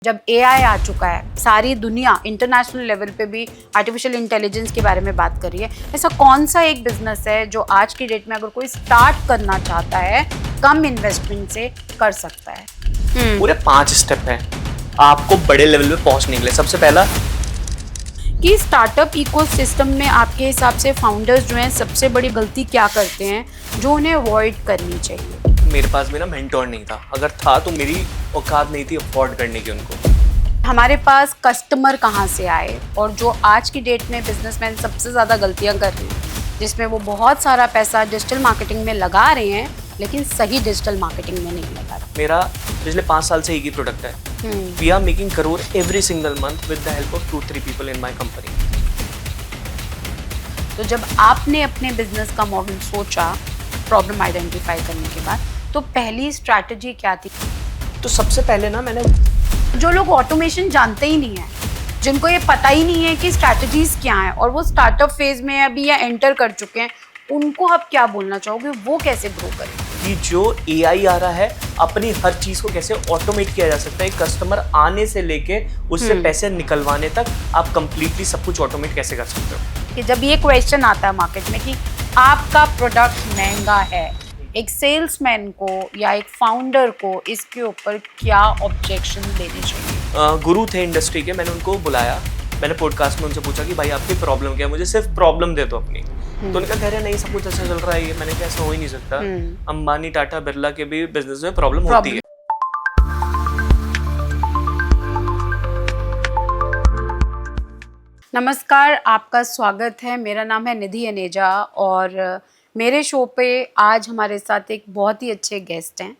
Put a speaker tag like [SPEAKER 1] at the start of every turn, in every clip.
[SPEAKER 1] जब एआई आ चुका है, सारी दुनिया इंटरनेशनल लेवल पे भी आर्टिफिशियल इंटेलिजेंस के बारे में बात कर रही है। ऐसा कौन सा एक बिजनेस है जो आज की डेट में अगर कोई स्टार्ट करना चाहता है कम इन्वेस्टमेंट से कर सकता है?
[SPEAKER 2] पूरे 5 स्टेप हैं आपको बड़े लेवल पे पहुंचने के लिए। सबसे पहला
[SPEAKER 1] कि स्टार्टअप इकोसिस्टम में आपके हिसाब से फाउंडर्स जो हैं सबसे बड़ी गलती क्या करते हैं जो उन्हें अवॉइड करनी चाहिए?
[SPEAKER 2] मेरे पास भी ना मेंटोर नहीं था, अगर था तो मेरी औकात नहीं थी अफोर्ड करने की उनको।
[SPEAKER 1] हमारे पास कस्टमर कहाँ से आए, और जो आज की डेट में बिजनेसमैन सबसे ज़्यादा गलतियाँ कर रहे हैं जिसमें वो बहुत सारा पैसा डिजिटल मार्केटिंग में लगा रहे हैं लेकिन सही डिजिटल मार्केटिंग में नहीं लगा रहे।
[SPEAKER 2] मेरा पिछले 5 साल से एक ही प्रोडक्ट है। We are making crore every single month with the help of 2-3 people in my company.
[SPEAKER 1] तो जब आपने अपने बिजनेस का मॉडल सोचा प्रॉब्लम आइडेंटिफाई करने के बाद, तो पहली स्ट्रैटेजी क्या थी?
[SPEAKER 2] तो सबसे पहले ना मैंने
[SPEAKER 1] जो लोग ऑटोमेशन जानते ही नहीं है, जिनको ये पता ही नहीं है कि स्ट्रैटेजीज क्या हैं और वो स्टार्टअप फेज में अभी या एंटर कर चुके हैं, उनको आप क्या बोलना चाहोगे? वो कैसे ग्रो करें?
[SPEAKER 2] कि जो एआई आ रहा है अपनी हर चीज को कैसे ऑटोमेट किया जा सकता है। कस्टमर आने से लेके उससे पैसे निकलवाने तक आप कंप्लीटली सब कुछ ऑटोमेट कैसे कर सकते हो।
[SPEAKER 1] कि जब ये क्वेश्चन आता है मार्केट में कि आपका प्रोडक्ट महंगा है, एक सेल्समैन को या एक फाउंडर को इसके ऊपर क्या ऑब्जेक्शन देने चाहिए?
[SPEAKER 2] गुरु थे इंडस्ट्री के, मैंने उनको बुलाया, मैंने पॉडकास्ट में उनसे पूछा कि भाई आपकी प्रॉब्लम क्या है, मुझे सिर्फ प्रॉब्लम दे दो अपनी। तो उनका कह रहे नहीं सब कुछ अच्छा चल रहा है, ये मैंने कहा ऐसा हो ही नहीं सकता। अंबानी टाटा बिरला के भी बिजनेस में प्रॉब्लम होती है।
[SPEAKER 1] नमस्कार, आपका स्वागत है। मेरा नाम है निधि अनेजा और मेरे शो पे आज हमारे साथ एक बहुत ही अच्छे गेस्ट हैं।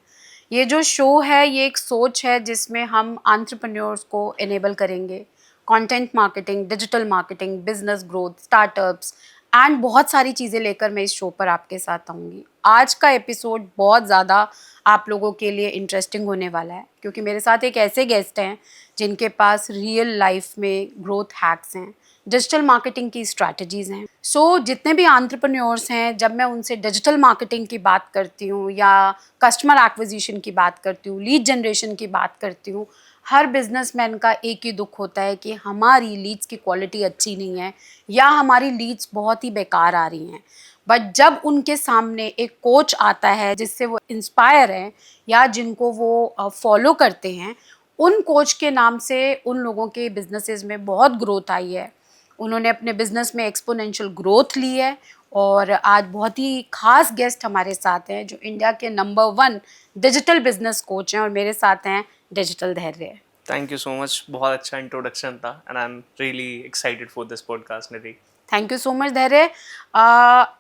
[SPEAKER 1] ये जो शो है ये एक सोच है जिसमें हम एंटरप्रेन्योर्स को इनेबल करेंगे, content marketing, digital marketing, business growth, startups and बहुत सारी चीज़ें लेकर मैं इस शो पर आपके साथ आऊँगी। आज का एपिसोड बहुत ज़्यादा आप लोगों के लिए इंटरेस्टिंग होने वाला है क्योंकि मेरे साथ एक ऐसे गेस्ट हैं जिनके पास रियल लाइफ में ग्रोथ हैक्स हैं, डिजिटल मार्केटिंग की स्ट्रैटेजीज़ हैं। सो जितने भी एंटरप्रेन्योर्स हैं, जब मैं उनसे डिजिटल मार्केटिंग की बात करती हूँ या कस्टमर एक्विजिशन की बात करती हूँ, लीड जनरेशन की बात करती हूँ, हर बिजनेसमैन का एक ही दुख होता है कि हमारी लीड्स की क्वालिटी अच्छी नहीं है या हमारी लीड्स बहुत ही बेकार आ रही हैं। बट जब उनके सामने एक कोच आता है जिससे वो इंस्पायर हैं या जिनको वो फॉलो करते हैं, उन कोच के नाम से उन लोगों के बिजनेसेस में बहुत ग्रोथ आई है। उन्होंने अपने बिजनेस में एक्सपोनेंशियल ग्रोथ ली है और आज बहुत ही खास गेस्ट हमारे साथ हैं जो इंडिया के नंबर 1 डिजिटल बिजनेस कोच हैं और मेरे साथ हैं डिजिटल धैर्य।
[SPEAKER 2] थैंक यू सो मच, बहुत अच्छा इंट्रोडक्शन था and I am really excited for this podcast Nidhi.
[SPEAKER 1] Thank you so much धैर्य।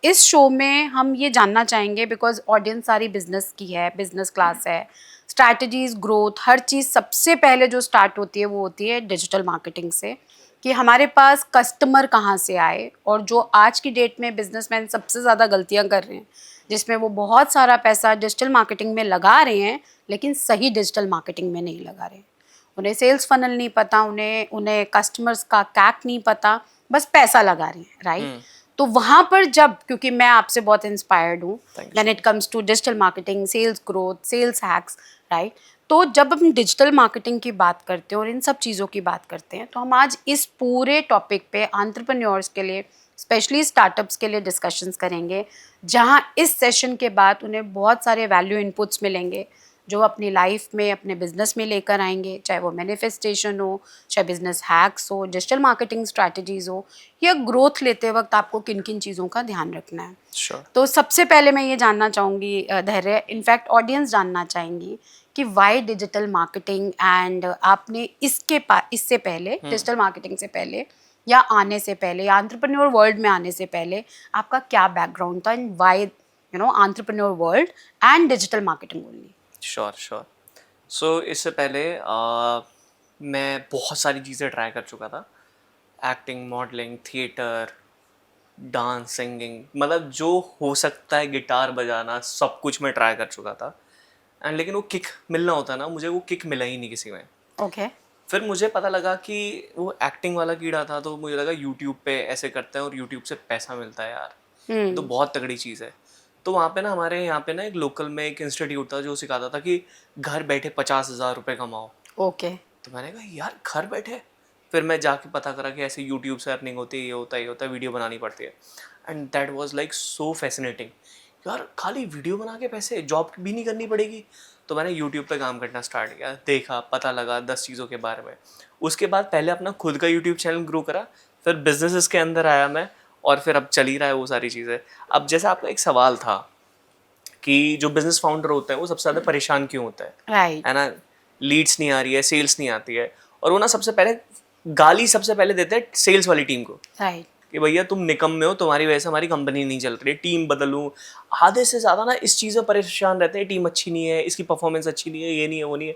[SPEAKER 1] इस शो में हम ये जानना चाहेंगे बिकॉज ऑडियंस सारी बिजनेस की है, बिजनेस क्लास है, स्ट्रैटेजीज, ग्रोथ, हर चीज़ सबसे पहले जो स्टार्ट होती है वो होती है डिजिटल मार्केटिंग से, कि हमारे पास कस्टमर कहाँ से आए। और जो आज की डेट में बिजनेसमैन सबसे ज़्यादा गलतियाँ कर रहे हैं जिसमें वो बहुत सारा पैसा डिजिटल मार्केटिंग में लगा रहे हैं लेकिन सही डिजिटल मार्केटिंग में नहीं लगा रहे हैं। उन्हें सेल्स फनल नहीं पता, उन्हें कस्टमर्स का कैक नहीं पता, बस पैसा लगा रहे हैं, राइट? तो वहाँ पर जब, क्योंकि मैं आपसे बहुत इंस्पायर्ड हूँ when it comes to digital marketing, sales growth, sales hacks, right? तो जब हम डिजिटल मार्केटिंग की बात करते हैं और इन सब चीज़ों की बात करते हैं तो हम आज इस पूरे टॉपिक पे एंटरप्रेन्योर्स के लिए, स्पेशली स्टार्टअप्स के लिए डिस्कशंस करेंगे, जहाँ इस सेशन के बाद उन्हें बहुत सारे वैल्यू इनपुट्स मिलेंगे जो अपनी लाइफ में, अपने बिजनेस में लेकर आएंगे, चाहे वो मैनिफेस्टेशन हो, चाहे बिजनेस हैक्स हो, डिजिटल मार्केटिंग स्ट्रैटेजीज हो, या ग्रोथ लेते वक्त आपको किन किन चीज़ों का ध्यान रखना है।
[SPEAKER 2] Sure.
[SPEAKER 1] तो सबसे पहले मैं ये जानना चाहूँगी धैर्य, इनफैक्ट ऑडियंस जानना चाहेंगी कि वाई डिजिटल मार्केटिंग, एंड आपने इससे पहले, डिजिटल मार्केटिंग से पहले या आने से पहले या एंटरप्रेन्योर वर्ल्ड में आने से पहले आपका क्या बैकग्राउंड था, and why entrepreneur world and digital marketing only?
[SPEAKER 2] Sure. So इससे पहले मैं बहुत सारी चीज़ें ट्राई कर चुका था। Acting, modelling, theatre, dance, singing, मतलब जो हो सकता है, गिटार बजाना, सब कुछ मैं ट्राई कर चुका था। एंड लेकिन वो किक मिलना होता ना, मुझे वो किक मिला ही नहीं किसी में।
[SPEAKER 1] ओके।
[SPEAKER 2] फिर मुझे पता लगा कि वो एक्टिंग वाला कीड़ा था, तो मुझे लगा यूट्यूब पे ऐसे करते हैं और यूट्यूब से पैसा मिलता है यार, तो बहुत तगड़ी चीज़ है। तो वहाँ पे ना, हमारे यहाँ पे ना एक लोकल में एक इंस्टीट्यूट था जो सिखाता था कि घर बैठे 50,000 रुपये कमाओ।
[SPEAKER 1] ओके।
[SPEAKER 2] तो मैंने कहा यार घर बैठे, फिर मैं जाके पता करा कि ऐसे यूट्यूब से अर्निंग होती है, ये होता है, वीडियो बनानी पड़ती है। And that was like so fascinating, यार खाली वीडियो बना के पैसे, जॉब भी नहीं करनी पड़ेगी। तो मैंने यूट्यूब पे काम करना स्टार्ट किया, देखा, पता लगा 10 चीज़ों के बारे में। उसके बाद पहले अपना खुद का यूट्यूब चैनल ग्रो करा, फिर बिजनेसेस के अंदर आया मैं, और फिर अब चल ही रहा है वो सारी चीज़ें। अब जैसे आपका एक सवाल था कि जो बिजनेस फाउंडर होता है वो सबसे ज़्यादा परेशान क्यों होता
[SPEAKER 1] राइट।
[SPEAKER 2] है ना, लीड्स नहीं आ रही है, सेल्स नहीं आती है, और वो ना सबसे पहले गाली सबसे पहले देते हैं सेल्स वाली टीम को
[SPEAKER 1] राइट।
[SPEAKER 2] कि भैया तुम निकम्मे हो, तुम्हारी वजह से हमारी कंपनी नहीं चल रही, टीम बदलूं। आधे से ज़्यादा ना इस चीज़ में परेशान रहते हैं, टीम अच्छी नहीं है, इसकी परफॉर्मेंस अच्छी नहीं है, ये नहीं है, वो नहीं है।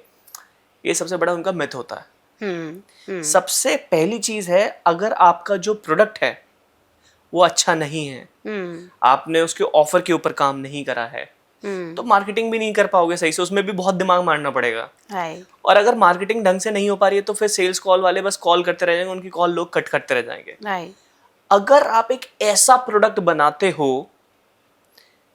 [SPEAKER 2] ये सबसे बड़ा उनका मिथ होता है। सबसे पहली चीज़ है, अगर आपका जो प्रोडक्ट है वो अच्छा नहीं है, आपने उसके ऑफर के ऊपर काम नहीं करा है, तो मार्केटिंग भी नहीं कर पाओगे सही से, उसमें भी बहुत दिमाग मारना पड़ेगा। और अगर मार्केटिंग ढंग से नहीं हो पा रही है तो फिर सेल्स कॉल वाले बस कॉल करते रह जाएंगे, उनकी कॉल लोग कट करते रह जाएंगे। अगर आप एक ऐसा प्रोडक्ट बनाते हो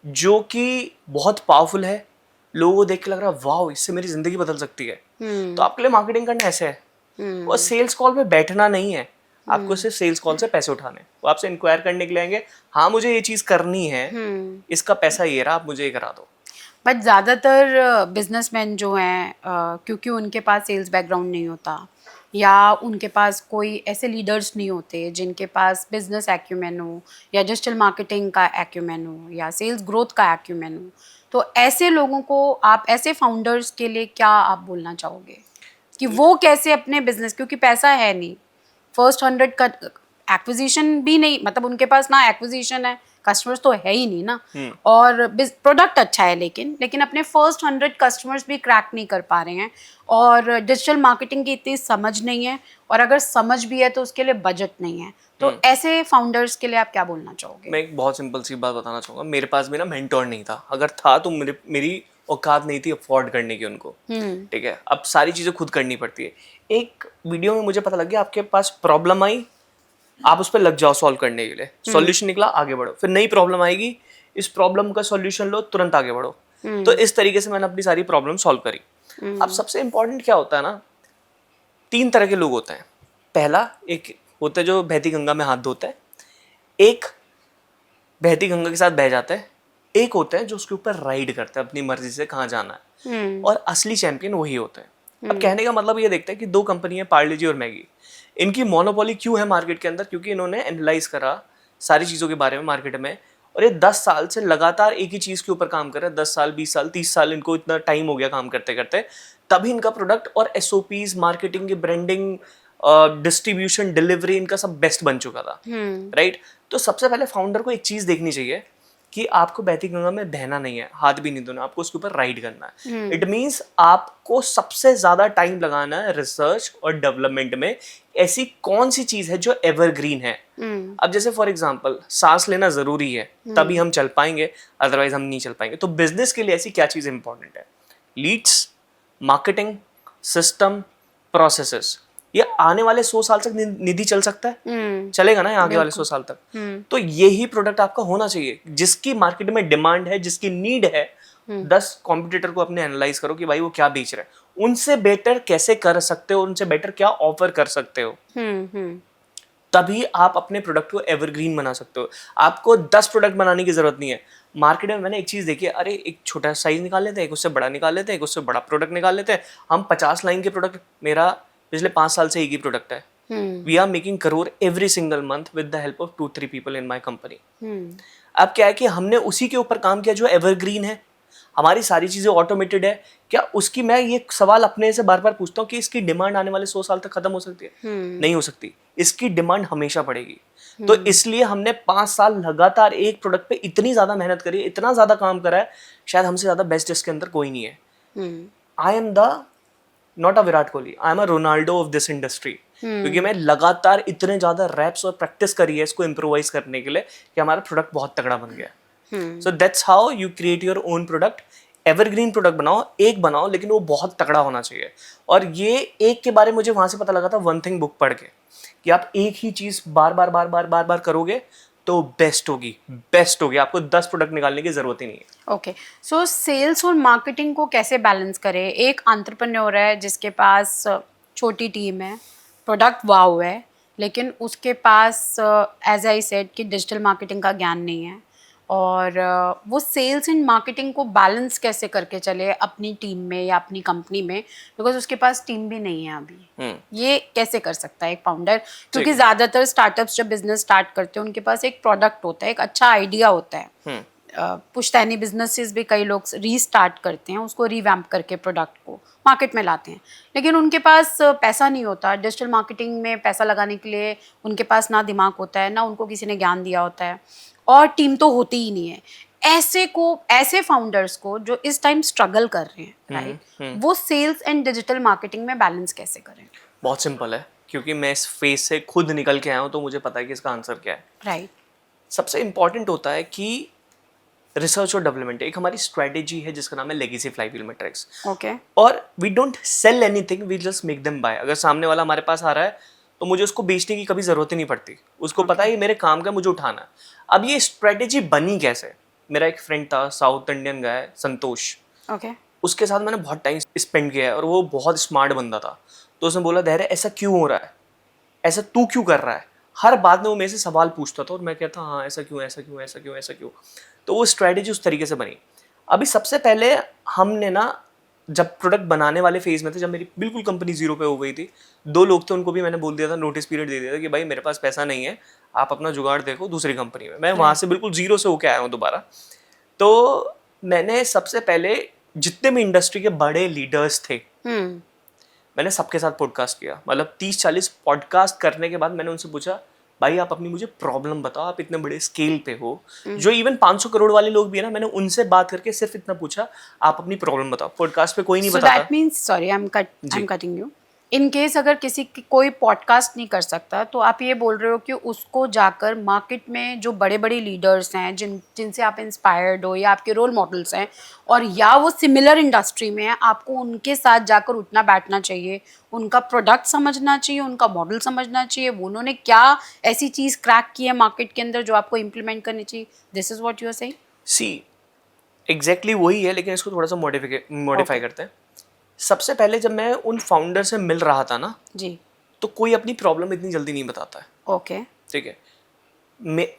[SPEAKER 2] जो कि बहुत पावरफुल है, लोगों को देख के लग रहा है वाह इससे मेरी जिंदगी बदल सकती है, तो आपके लिए मार्केटिंग करना ऐसे है। और सेल्स कॉल पे बैठना नहीं है, आपको सिर्फ सेल्स कॉल से पैसे उठाने, वो आपसे इंक्वायर करने के लिए आएंगे, हाँ मुझे ये चीज करनी है, इसका पैसा ये रहा, आप मुझे ये करा दो।
[SPEAKER 1] बट ज़्यादातर बिजनेसमैन जो हैं क्योंकि उनके पास सेल्स बैकग्राउंड नहीं होता, या उनके पास कोई ऐसे लीडर्स नहीं होते जिनके पास बिजनेस एक्यूमेन हो, या डिजिटल मार्केटिंग का एक्यूमेन हो, या सेल्स ग्रोथ का एक्यूमेन हो, तो ऐसे लोगों को आप, ऐसे फाउंडर्स के लिए क्या आप बोलना चाहोगे कि वो कैसे अपने बिजनेस, क्योंकि पैसा है नहीं, फर्स्ट 100 का एक्विजिशन भी नहीं, मतलब उनके पास ना एक्विजिशन है, कस्टमर्स तो है ही नहीं ना, और प्रोडक्ट अच्छा है लेकिन अपने फर्स्ट 100 कस्टमर्स भी क्रैक नहीं कर पा रहे हैं, और डिजिटल मार्केटिंग की इतनी समझ नहीं है, और अगर समझ भी है तो उसके लिए बजट नहीं है। तो ऐसे फाउंडर्स के लिए आप क्या बोलना चाहोगे?
[SPEAKER 2] मैं एक बहुत सिंपल सी बात बताना चाहूँगा, मेरे पास भी ना मेंटोर नहीं था, अगर था तो मेरी औकात नहीं थी अफोर्ड करने की उनको, ठीक है। अब सारी चीज़ें खुद करनी पड़ती है। एक वीडियो में मुझे पता लग गया, आपके पास प्रॉब्लम आई, आप उस पर लग जाओ सॉल्व करने के लिए, सॉल्यूशन निकला आगे बढ़ो, फिर नई प्रॉब्लम आएगी, इस प्रॉब्लम का सॉल्यूशन लो, तुरंत आगे बढ़ो। तो इस तरीके से मैंने अपनी सारी प्रॉब्लम सॉल्व करी। अब सबसे इंपॉर्टेंट क्या होता है ना, 3 तरह के लोग होते हैं। पहला एक होता है जो बहती गंगा में हाथ धोता है, एक बहती गंगा के साथ बह जाता है, एक होता है जो उसके ऊपर राइड करता है अपनी मर्जी से कहाँ जाना है, और असली चैंपियन वही होता है। अब कहने का मतलब ये देखते हैं कि 2 कंपनी है, पार्ले जी और मैगी, इनकी मोनोपोली क्यों है मार्केट के अंदर, क्योंकि इन्होंने एनालाइज करा सारी चीज़ों के बारे में मार्केट में, और ये 10 साल से लगातार एक ही चीज़ के ऊपर काम कर रहे हैं, 10 साल 20 साल 30 साल, इनको इतना टाइम हो गया काम करते करते, तभी इनका प्रोडक्ट और SOPs, मार्केटिंग की, ब्रांडिंग, डिस्ट्रीब्यूशन, डिलीवरी, इनका सब बेस्ट बन चुका था, राइट। तो सबसे पहले फाउंडर को एक चीज़ देखनी चाहिए कि आपको बहती गंगा में बहना नहीं है, हाथ भी नहीं धोना, आपको उसके ऊपर राइड करना है। इट मीन्स आपको सबसे ज्यादा टाइम लगाना है रिसर्च और डेवलपमेंट में, ऐसी कौन सी चीज है जो एवरग्रीन है। अब जैसे फॉर एग्जांपल सांस लेना जरूरी है, तभी हम चल पाएंगे, अदरवाइज हम नहीं चल पाएंगे। तो बिजनेस के लिए ऐसी क्या चीज इंपॉर्टेंट है? Leads, marketing, system, processes. ये आने वाले 100 साल तक निधि चल सकता है, चलेगा ना आगे वाले 100 साल तक। तो यही प्रोडक्ट आपका होना चाहिए जिसकी मार्केट में डिमांड है, जिसकी नीड है। 10 कॉम्पिटिटर को अपने एनालाइज करो कि भाई वो क्या बेच रहे हैं, उनसे बेटर कैसे कर सकते हो, उनसे बेटर क्या ऑफर कर सकते हो, तभी आप अपने प्रोडक्ट को एवरग्रीन बना सकते हो। आपको 10 प्रोडक्ट बनाने की जरूरत नहीं है। मार्केट में मैंने एक चीज देखी है, अरे एक छोटा साइज निकाल लेते हैं, एक उससे बड़ा निकाल लेते हैं, एक उससे बड़ा प्रोडक्ट निकाल लेते हैं, हम 50 लाइन के प्रोडक्ट, मेरा पिछले 5 साल से एक ही प्रोडक्ट है, we are making crore every single month with the help of 2-3 people in my company. अब क्या है कि हमने उसी के ऊपर काम किया जो एवरग्रीन है, हमारी सारी चीजें ऑटोमेटेड है। क्या उसकी, मैं ये सवाल अपने से बार बार पूछता हूँ कि इसकी डिमांड आने वाले 100 साल तक खत्म हो सकती है? नहीं हो सकती, इसकी डिमांड हमेशा बढ़ेगी। तो इसलिए हमने 5 साल लगातार एक प्रोडक्ट पे इतनी ज्यादा मेहनत करी, इतना ज्यादा काम करा है, शायद हमसे ज्यादा बेस्ट इसके अंदर कोई नहीं है। I am the not a Virat Kohli, I am a Ronaldo of this industry, क्योंकि मैं लगातार इतने ज्यादा रैप्स और प्रैक्टिस करी है इसको इम्प्रोवाइज करने के लिए कि हमारा प्रोडक्ट बहुत तगड़ा बन गया। So that's how you create your own product. Evergreen product बनाओ, एक बनाओ, लेकिन वो बहुत तगड़ा होना चाहिए। और ये एक के बारे में मुझे वहां से पता लगा था, वन थिंग बुक पढ़ के, कि आप एक ही चीज बार बार करोगे तो बेस्ट होगी। आपको 10 प्रोडक्ट निकालने की जरूरत ही नहीं है।
[SPEAKER 1] ओके, सो सेल्स और मार्केटिंग को कैसे बैलेंस करें? एक एंटरप्रेन्योर है जिसके पास छोटी टीम है, प्रोडक्ट वाओ है, लेकिन उसके पास एज आई सेड कि डिजिटल मार्केटिंग का ज्ञान नहीं है और वो सेल्स एंड मार्केटिंग को बैलेंस कैसे करके चले अपनी टीम में या अपनी कंपनी में, बिकॉज उसके पास टीम भी नहीं है अभी। ये कैसे कर सकता है एक फाउंडर? क्योंकि ज़्यादातर स्टार्टअप्स जब बिजनेस स्टार्ट करते हैं उनके पास एक प्रोडक्ट होता है, एक अच्छा आइडिया होता है। पुश्तैनी बिजनेसेस भी कई लोग रीस्टार्ट करते हैं, उसको रिवैम्प करके प्रोडक्ट को मार्केट में लाते हैं, लेकिन उनके पास पैसा नहीं होता डिजिटल मार्केटिंग में पैसा लगाने के लिए। उनके पास ना दिमाग होता है, ना उनको किसी ने ज्ञान दिया होता है, और टीम तो होती ही नहीं है। ऐसे फाउंडर्स को जो इस टाइम स्ट्रगल कर रहे हैं, राइट, वो सेल्स एंड डिजिटल मार्केटिंग में बैलेंस कैसे करें?
[SPEAKER 2] बहुत सिंपल है, क्योंकि मैं इस फेज से खुद निकल के आया हूँ, तो मुझे पता है कि इसका आंसर क्या है।
[SPEAKER 1] राइट।
[SPEAKER 2] सबसे इम्पॉर्टेंट होता है कि रिसर्च और डेवलपमेंट एक हमारी स्ट्रेटेजी है जिसका नाम है लेगेसी फ्लाईव्हील मैट्रिक्स।
[SPEAKER 1] ओके।
[SPEAKER 2] और we don't sell anything, we just make them buy. अगर सामने वाला हमारे पास आ रहा है तो मुझे उसको बेचने की कभी जरूरत ही नहीं पड़ती, उसको पता है ये मेरे काम का, मुझे उठाना है। अब ये स्ट्रेटेजी बनी कैसे? मेरा एक फ्रेंड था, साउथ इंडियन गाय, संतोष।
[SPEAKER 1] ओके।
[SPEAKER 2] उसके साथ मैंने बहुत टाइम स्पेंड किया है और वो बहुत स्मार्ट बंदा था। तो उसने बोला, धैर्य ऐसा क्यों हो रहा है, ऐसा तू क्यों कर रहा है? हर बात में वो मेरे से सवाल पूछता था और मैं कहता हाँ ऐसा क्यों, ऐसा क्यों, ऐसा क्यों, ऐसा क्यों। तो वो स्ट्रेटेजी उस तरीके से बनी। अभी सबसे पहले हमने ना, जब प्रोडक्ट बनाने वाले फेज में थे, जब मेरी बिल्कुल कंपनी जीरो पे हो गई थी, 2 लोग थे, उनको भी मैंने बोल दिया था, नोटिस पीरियड दे दिया था कि भाई मेरे पास पैसा नहीं है, आप अपना जुगाड़ देखो दूसरी कंपनी में। मैं वहाँ से बिल्कुल जीरो से होके आया हूँ दोबारा। तो मैंने सबसे पहले जितने भी इंडस्ट्री के बड़े लीडर्स थे, मैंने सबके साथ पॉडकास्ट किया। मतलब 30-40 पॉडकास्ट करने के बाद मैंने उनसे पूछा, भाई आप अपनी मुझे प्रॉब्लम बताओ, आप इतने बड़े स्केल पे हो। जो इवन 500 करोड़ वाले लोग भी है ना, मैंने उनसे बात करके सिर्फ इतना पूछा, आप अपनी प्रॉब्लम बताओ। पॉडकास्ट पे कोई नहीं बताता।
[SPEAKER 1] That means, sorry I am cutting you, in case अगर किसी की कोई पॉडकास्ट नहीं कर सकता, तो आप ये बोल रहे हो कि उसको जाकर मार्केट में जो बड़े बड़े लीडर्स हैं, जिनसे आप इंस्पायर्ड हो या आपके रोल मॉडल्स हैं, और या वो सिमिलर इंडस्ट्री में है, आपको उनके साथ जाकर उठना बैठना चाहिए, उनका प्रोडक्ट समझना चाहिए, उनका मॉडल समझना चाहिए, वो उन्होंने क्या ऐसी चीज़ क्रैक की है मार्केट के अंदर जो आपको इम्प्लीमेंट करनी चाहिए। This is what you are saying?
[SPEAKER 2] See exactly वही है, लेकिन इसको थोड़ा सा मॉडिफाई करते हैं। सबसे पहले जब मैं उन फाउंडर से मिल रहा था ना
[SPEAKER 1] जी,
[SPEAKER 2] तो कोई अपनी प्रॉब्लम इतनी जल्दी नहीं बताता है।
[SPEAKER 1] ओके।
[SPEAKER 2] ठीक है,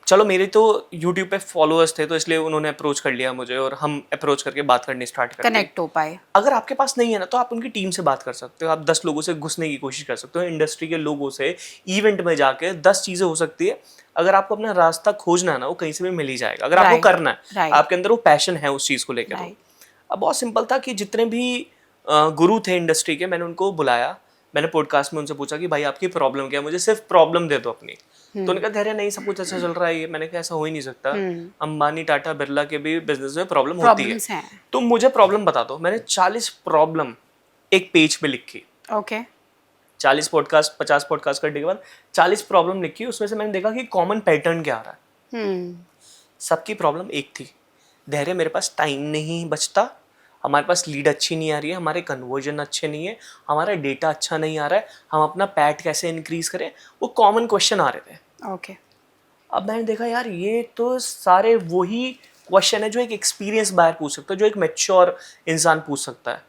[SPEAKER 2] चलो मेरे तो यूट्यूब पे फॉलोअर्स थे, तो इसलिए उन्होंने अप्रोच कर लिया मुझे और हम अप्रोच करके बात करनी स्टार्ट कर दी।
[SPEAKER 1] कनेक्ट हो पाए।
[SPEAKER 2] अगर आपके पास नहीं है ना, तो आप उनकी टीम से बात कर सकते हो, आप 10 लोगों से घुसने की कोशिश कर सकते हो, इंडस्ट्री के लोगों से इवेंट में जाके 10 चीज़ें हो सकती है। अगर आपको अपना रास्ता खोजना है ना, वो कहीं से भी मिल ही जाएगा, अगर आपको करना है, आपके अंदर वो पैशन है उस चीज़ को लेकर। तो अब बहुत सिंपल था कि जितने भी गुरु थे इंडस्ट्री के, मैंने उनको बुलाया, मैंने पॉडकास्ट में उनसे पूछा कि भाई आपकी प्रॉब्लम क्या है, मुझे सिर्फ प्रॉब्लम दे दो अपनी। तो उन्होंने कहा, धैर्य नहीं, सब कुछ अच्छा चल रहा है ये। मैंने कहा ऐसा हो ही नहीं सकता, अंबानी, टाटा, बिरला के भी बिजनेस में प्रॉब्लम होती है, तो मुझे प्रॉब्लम बता दो। मैंने 40 प्रॉब्लम एक पेज पे लिखी।
[SPEAKER 1] ओके।
[SPEAKER 2] 40 पॉडकास्ट, 50 पॉडकास्ट करने के बाद 40 प्रॉब्लम लिखी। उसमें से मैंने देखा कि कॉमन पैटर्न क्या आ रहा है। सबकी प्रॉब्लम एक थी, धैर्य मेरे पास टाइम नहीं बचता, हमारे पास लीड अच्छी नहीं आ रही है, हमारे कन्वर्जन अच्छे नहीं है, हमारा डेटा अच्छा नहीं आ रहा है, हम अपना पैट कैसे इंक्रीज करें। वो कॉमन क्वेश्चन आ रहे थे।
[SPEAKER 1] ओके।
[SPEAKER 2] अब मैंने देखा यार ये तो सारे वही क्वेश्चन है जो एक एक्सपीरियंस बायर पूछ सकता है, जो एक मैच्योर इंसान पूछ सकता है।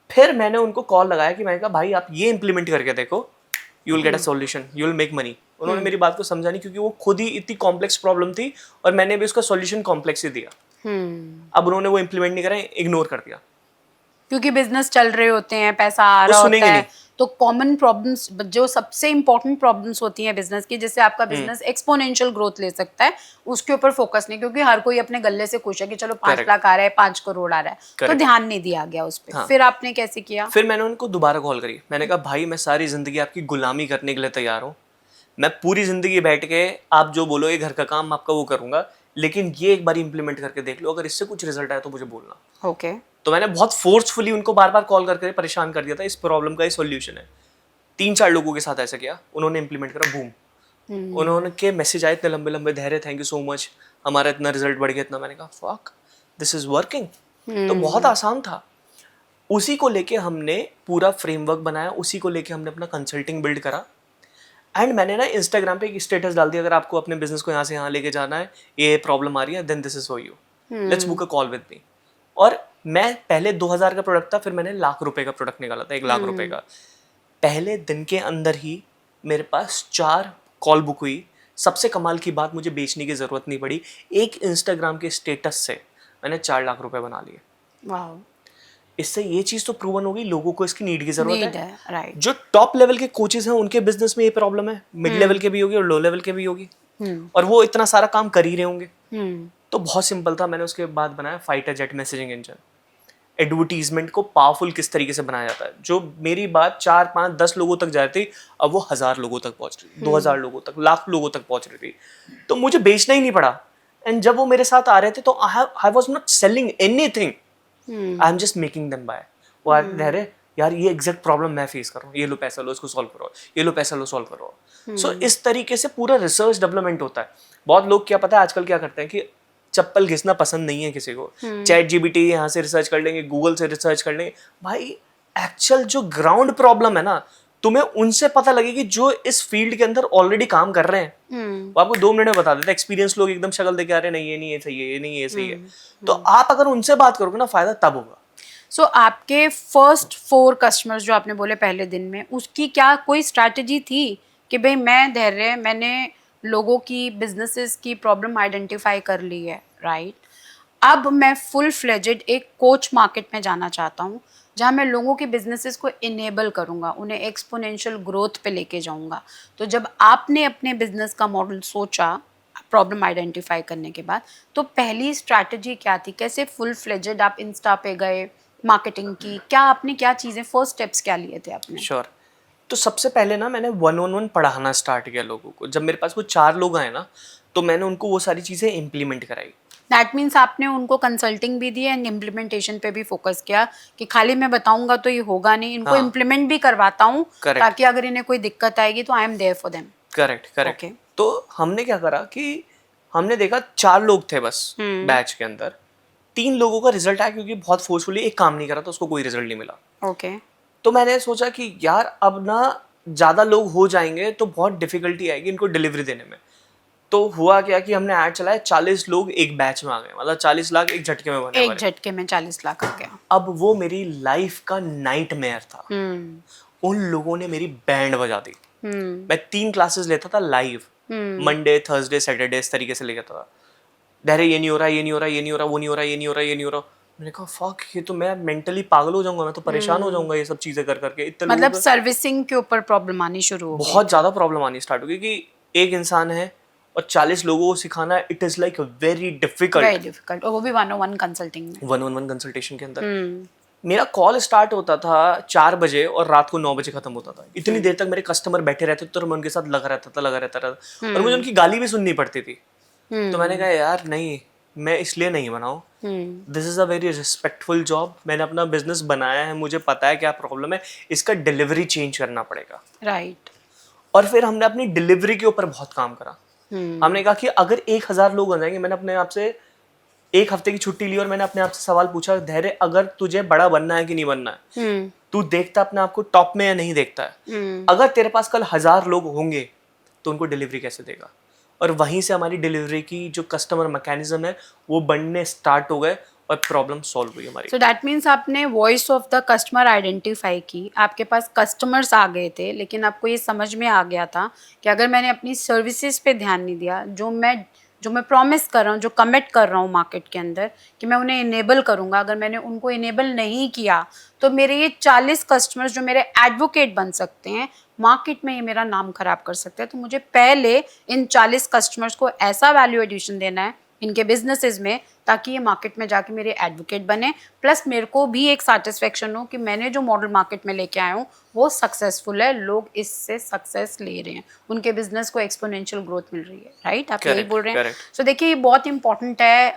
[SPEAKER 2] फिर मैंने उनको कॉल लगाया कि मैंने कहा भाई आप ये इंप्लीमेंट करके देखो, you will get a solution, you will make money. उन्होंने मेरी बात को समझा नहीं, क्योंकि वो खुद ही इतनी कॉम्प्लेक्स प्रॉब्लम थी और मैंने भी उसका सॉल्यूशन कॉम्प्लेक्स ही दिया। अब उन्होंने वो इम्प्लीमेंट नहीं करा, इग्नोर कर दिया,
[SPEAKER 1] क्योंकि बिजनेस चल रहे होते हैं, पैसा आ रहा होता है, तो कॉमन प्रॉब्लम्स, जो सबसे इंपॉर्टेंट प्रॉब्लम्स होती हैं बिजनेस की, जिससे आपका बिजनेस एक्सपोनेंशियल ग्रोथ ले सकता है, उसके ऊपर फोकस नहीं। क्योंकि हर कोई अपने गले से खुश है कि चलो 5 लाख आ रहा है, 5 करोड़ आ रहा है, तो ध्यान नहीं दिया गया उस पर। फिर आपने कैसे किया?
[SPEAKER 2] फिर मैंने उनको दोबारा कॉल करी, मैंने कहा भाई मैं सारी जिंदगी आपकी गुलामी करने के लिए तैयार हूँ, मैं पूरी जिंदगी बैठ के आप जो बोलोगे घर का काम आपका वो करूंगा, लेकिन ये एक बार इंप्लीमेंट करके देख लो, अगर इससे कुछ रिजल्ट आया तो मुझे बोलना।
[SPEAKER 1] ओके।
[SPEAKER 2] तो मैंने बहुत फोर्सफुली उनको बार बार कॉल करके परेशान कर दिया था, इस प्रॉब्लम का ये सॉल्यूशन है। 3-4 लोगों के साथ ऐसा किया, उन्होंने इंप्लीमेंट करा, बूम, उन्होंने के मैसेज आए इतने लंबे लंबे, धैर्य थैंक यू सो मच, हमारा इतना रिजल्ट बढ़ गया इतना। मैंने कहा फक, दिस इज वर्किंग। तो बहुत आसान था। उसी को लेके हमने पूरा फ्रेमवर्क बनाया, उसी को लेके हमने अपना कंसल्टिंग बिल्ड करा। एंड मैंने ना इंस्टाग्राम पे एक स्टेटस डाल दिया, अगर आपको अपने बिजनेस को यहाँ से यहाँ लेके जाना है, ये प्रॉब्लम आ रही है, then this is for you, let's book a call with me. और मैं पहले 2000 का प्रोडक्ट था, फिर मैंने ₹1,00,000 का प्रोडक्ट निकाला था, ₹1,00,000 का। पहले दिन के अंदर ही मेरे पास 4 कॉल बुक हुई। सबसे कमाल की बात, मुझे बेचने की ज़रूरत नहीं पड़ी। एक इंस्टाग्राम के स्टेटस से मैंने 4 लाख रुपए बना लिए।
[SPEAKER 1] वाह,
[SPEAKER 2] इससे ये चीज़ तो प्रूवन हो गई, लोगों को इसकी नीड की ज़रूरत
[SPEAKER 1] नीड
[SPEAKER 2] है।
[SPEAKER 1] है, राइट।
[SPEAKER 2] जो टॉप लेवल के कोचेस हैं उनके बिजनेस में ये प्रॉब्लम है, मिड लेवल के भी होगी और लो लेवल के भी होगी, और वो इतना सारा काम कर ही रहे होंगे। तो बहुत सिंपल था, मैंने उसके बाद बनाया fighter jet messaging engine. Advertisement को पावरफुल किस तरीके से बनाया जाता है, जो मेरी बात 4, 5, 10 लोगों तक जा रही थी, अब वो 1000 लोगों तक पहुंच रही, 2000 लोगों तक, लाख लोगों तक पहुंच रही थी। तो मुझे बेचना ही नहीं पड़ा। एंड जब वो मेरे साथ आ रहे थे तो I was not selling anything, I am just making them by. वो कह रहे यार ये एग्जैक्ट प्रॉब्लम मैं फेस कर रहा हूँ, ये लो पैसा लो, इसको सॉल्व करो, ये लो पैसा लो, सॉल्व करो। सो इस तरीके से पूरा रिसर्च डेवलपमेंट होता है। बहुत लोग क्या पता है आजकल क्या करते हैं कि चप्पल घिसना पसंद नहीं है किसी को, चैट जीपीटी यहाँ से रिसर्च कर लेंगे, गूगल से रिसर्च कर लेंगे। भाई एक्चुअल जो ग्राउंड प्रॉब्लम है ना, तुम्हें उनसे पता लगेगी जो इस फील्ड के अंदर ऑलरेडी काम कर रहे हैं। वो आपको 2 मिनट में बता देते हैं। एक्सपीरियंस लोग एकदम शक्ल देके आ रहे हैं, नहीं ये नहीं ये सही है, ये नहीं ये सही है। तो आप अगर उनसे बात करोगे ना, फायदा तब होगा।
[SPEAKER 1] सो आपके फर्स्ट 4 कस्टमर्स जो आपने बोले पहले दिन में, उसकी क्या कोई स्ट्रैटेजी थी कि भाई मैं धैर्य, मैंने लोगों की बिजनेसेस की प्रॉब्लम आइडेंटिफाई कर ली है, राइट? अब मैं फुल फ्लेजेड एक कोच मार्केट में जाना चाहता हूँ, जहाँ मैं लोगों के बिजनेसेस को इनेबल करूँगा, उन्हें एक्सपोनेंशियल ग्रोथ पे लेके जाऊँगा। तो जब आपने अपने बिजनेस का मॉडल सोचा प्रॉब्लम आइडेंटिफाई करने के बाद, तो पहली स्ट्रैटेजी क्या थी? कैसे फुल फ्लेजेड आप इंस्टा पे गए, मार्केटिंग की, क्या आपने क्या चीज़ें, फर्स्ट स्टेप्स क्या लिए थे आपने?
[SPEAKER 2] श्योर। तो सबसे पहले ना मैंने 1-on-1 पढ़ाना स्टार्ट किया लोगों को। जब मेरे पास वो 4 लोग आए ना, तो मैंने उनको वो सारी चीज़ें इम्प्लीमेंट कराई।
[SPEAKER 1] दैट मीन्स आपने उनको कंसल्टिंग भी दी एंड इम्प्लीमेंटेशन पे भी फोकस किया कि खाली मैं बताऊंगा तो ये होगा नहीं, इनको
[SPEAKER 2] हाँ।
[SPEAKER 1] इम्प्लीमेंट भी करवाता हूँ,
[SPEAKER 2] Correct.
[SPEAKER 1] ताकि अगर इन्हें कोई दिक्कत आएगी तो I am there for them.
[SPEAKER 2] Correct correct.
[SPEAKER 1] Okay.
[SPEAKER 2] तो हमने क्या करा कि हमने देखा 4 लोग थे बस बैच के अंदर, 3 लोगों का रिजल्ट आया क्योंकि बहुत फोर्सफुली एक काम नहीं करा तो उसको कोई रिजल्ट नहीं मिला।
[SPEAKER 1] ओके।
[SPEAKER 2] तो मैंने सोचा कि यार अब ना ज़्यादा लोग हो जाएंगे तो बहुत डिफिकल्टी आएगी इनको डिलीवरी देने में। तो हुआ क्या कि हमने ऐड चलाया, 40 लोग एक बैच में आ गए, मतलब 40 लाख एक झटके में बने
[SPEAKER 1] एक
[SPEAKER 2] हमारे।
[SPEAKER 1] झटके में 40 लाख आ गया।
[SPEAKER 2] अब वो मेरी लाइफ का नाइटमेयर था। उन लोगों ने मेरी बैंड बजा दी। मैं 3 क्लासेस लेता था लाइव, मंडे थर्सडे सैटरडे, इस तरीके से लेता था। डरे ये नहीं हो रहा, ये नहीं हो रहा, ये नहीं हो रहा, वो नहीं हो रहा, ये नहीं हो रहा, ये नहीं हो रहा। मैंने कहा फक, ये तो मैं मेंटली पागल हो जाऊंगा, मैं तो परेशान हो जाऊंगा ये सब चीजें कर करके। इतने
[SPEAKER 1] मतलब
[SPEAKER 2] लोगों
[SPEAKER 1] सर्विसिंग के ऊपर प्रॉब्लम आनी शुरू हो
[SPEAKER 2] का
[SPEAKER 1] गई।
[SPEAKER 2] बहुत ज्यादा प्रॉब्लम आनी स्टार्ट हो गई कि एक इंसान है और 40 लोगों को सिखाना, it is like very difficult.
[SPEAKER 1] Very difficult, और वो भी 1-on-1 कंसल्टिंग में।
[SPEAKER 2] 1-on-1 कंसल्टेशन के अंदर मेरा कॉल स्टार्ट होता था 4 बजे और रात को 9 बजे खत्म होता था। इतनी देर तक मेरे कस्टमर बैठे रहते थे और मैं उनके साथ लगा रहता था और मुझे उनकी गाली भी सुननी पड़ती थी। तो मैंने कहा यार नहीं, मैं इसलिए नहीं बनाऊं, this is a very respectful job, मैंने अपना बिजनेस बनाया है, मुझे पता है क्या प्रॉब्लम है, इसका डिलीवरी चेंज करना पड़ेगा।
[SPEAKER 1] राइट।
[SPEAKER 2] और फिर हमने अपनी डिलीवरी के ऊपर बहुत काम करा। हमने कहा कि अगर 1000 लोग आ जाएंगे, मैंने अपने आप से 1 हफ्ते की छुट्टी ली और मैंने अपने आप से सवाल पूछा, धैर्य अगर तुझे बड़ा बनना है कि नहीं बनना है, तू देखता अपने आप को टॉप में या नहीं देखता है? अगर तेरे पास कल 1000 लोग होंगे तो उनको डिलीवरी कैसे देगा? और वहीं से हमारी डिलीवरी की जो कस्टमर मैकेनिज्म है वो बनने स्टार्ट हो गए और प्रॉब्लम सॉल्व हुई हमारी।
[SPEAKER 1] सो दैट मीन्स आपने voice of the customer identify की, आपके पास कस्टमर्स आ गए थे, लेकिन आपको ये समझ में आ गया था कि अगर मैंने अपनी सर्विसेज पे ध्यान नहीं दिया, जो मैं प्रॉमिस कर रहा हूँ, जो कमिट कर रहा हूँ मार्केट के अंदर कि मैं उन्हें इनेबल करूँगा, अगर मैंने उनको इनेबल नहीं किया तो मेरे ये 40 कस्टमर्स जो मेरे एडवोकेट बन सकते हैं, मार्केट में ये मेरा नाम खराब कर सकते हैं। तो मुझे पहले इन 40 कस्टमर्स को ऐसा वैल्यू एडिशन देना है इनके बिजनेसेस में, ताकि ये मार्केट में जाके मेरे एडवोकेट बने, प्लस मेरे को भी एक सेटिस्फेक्शन हो कि मैंने जो मॉडल मार्केट में लेके आया हूँ वो सक्सेसफुल है, लोग इससे सक्सेस ले रहे हैं, उनके बिजनेस को एक्सपोनेंशियल ग्रोथ मिल रही है। राइट, आप यही बोल रहे हैं। सो देखिए, ये बहुत इंपॉर्टेंट है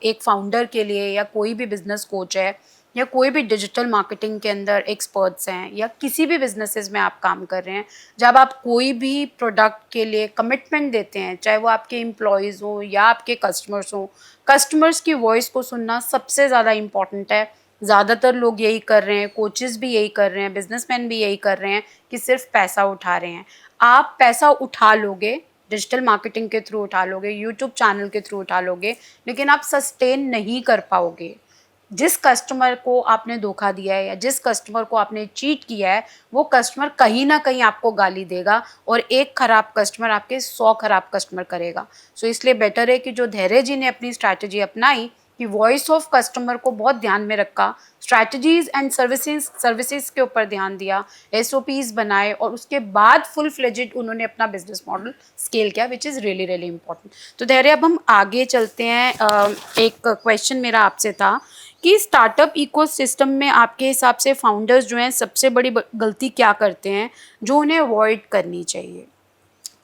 [SPEAKER 1] एक फाउंडर के लिए, या कोई भी बिजनेस कोच है, या कोई भी डिजिटल मार्केटिंग के अंदर एक्सपर्ट्स हैं, या किसी भी बिजनेसेस में आप काम कर रहे हैं, जब आप कोई भी प्रोडक्ट के लिए कमिटमेंट देते हैं, चाहे वो आपके एम्प्लॉयज़ हों या आपके कस्टमर्स हों, कस्टमर्स की वॉइस को सुनना सबसे ज़्यादा इम्पॉर्टेंट है। ज़्यादातर लोग यही कर रहे हैं, कोचेस भी यही कर रहे हैं, बिजनेसमैन भी यही कर रहे हैं कि सिर्फ पैसा उठा रहे हैं। आप पैसा उठा लोगे, डिजिटल मार्केटिंग के थ्रू उठा लोगे, यूट्यूब चैनल के थ्रू उठा लोगे, लेकिन आप सस्टेन नहीं कर पाओगे। जिस कस्टमर को आपने धोखा दिया है या जिस कस्टमर को आपने चीट किया है, वो कस्टमर कहीं ना कहीं आपको गाली देगा और एक खराब कस्टमर आपके 100 खराब कस्टमर करेगा। सो इसलिए बेटर है कि जो धैर्य जी ने अपनी स्ट्रैटेजी अपनाई कि वॉइस ऑफ कस्टमर को बहुत ध्यान में रखा, स्ट्रैटेजीज एंड सर्विसेज के ऊपर ध्यान दिया, एसओपीज बनाए और उसके बाद फुल फ्लेजेड उन्होंने अपना बिजनेस मॉडल स्केल किया, which is really really important. तो धैर्य, अब हम आगे चलते हैं। एक क्वेश्चन मेरा आपसे था कि स्टार्टअप इकोसिस्टम में आपके हिसाब से फाउंडर्स जो हैं सबसे बड़ी गलती क्या करते हैं जो उन्हें अवॉइड करनी चाहिए?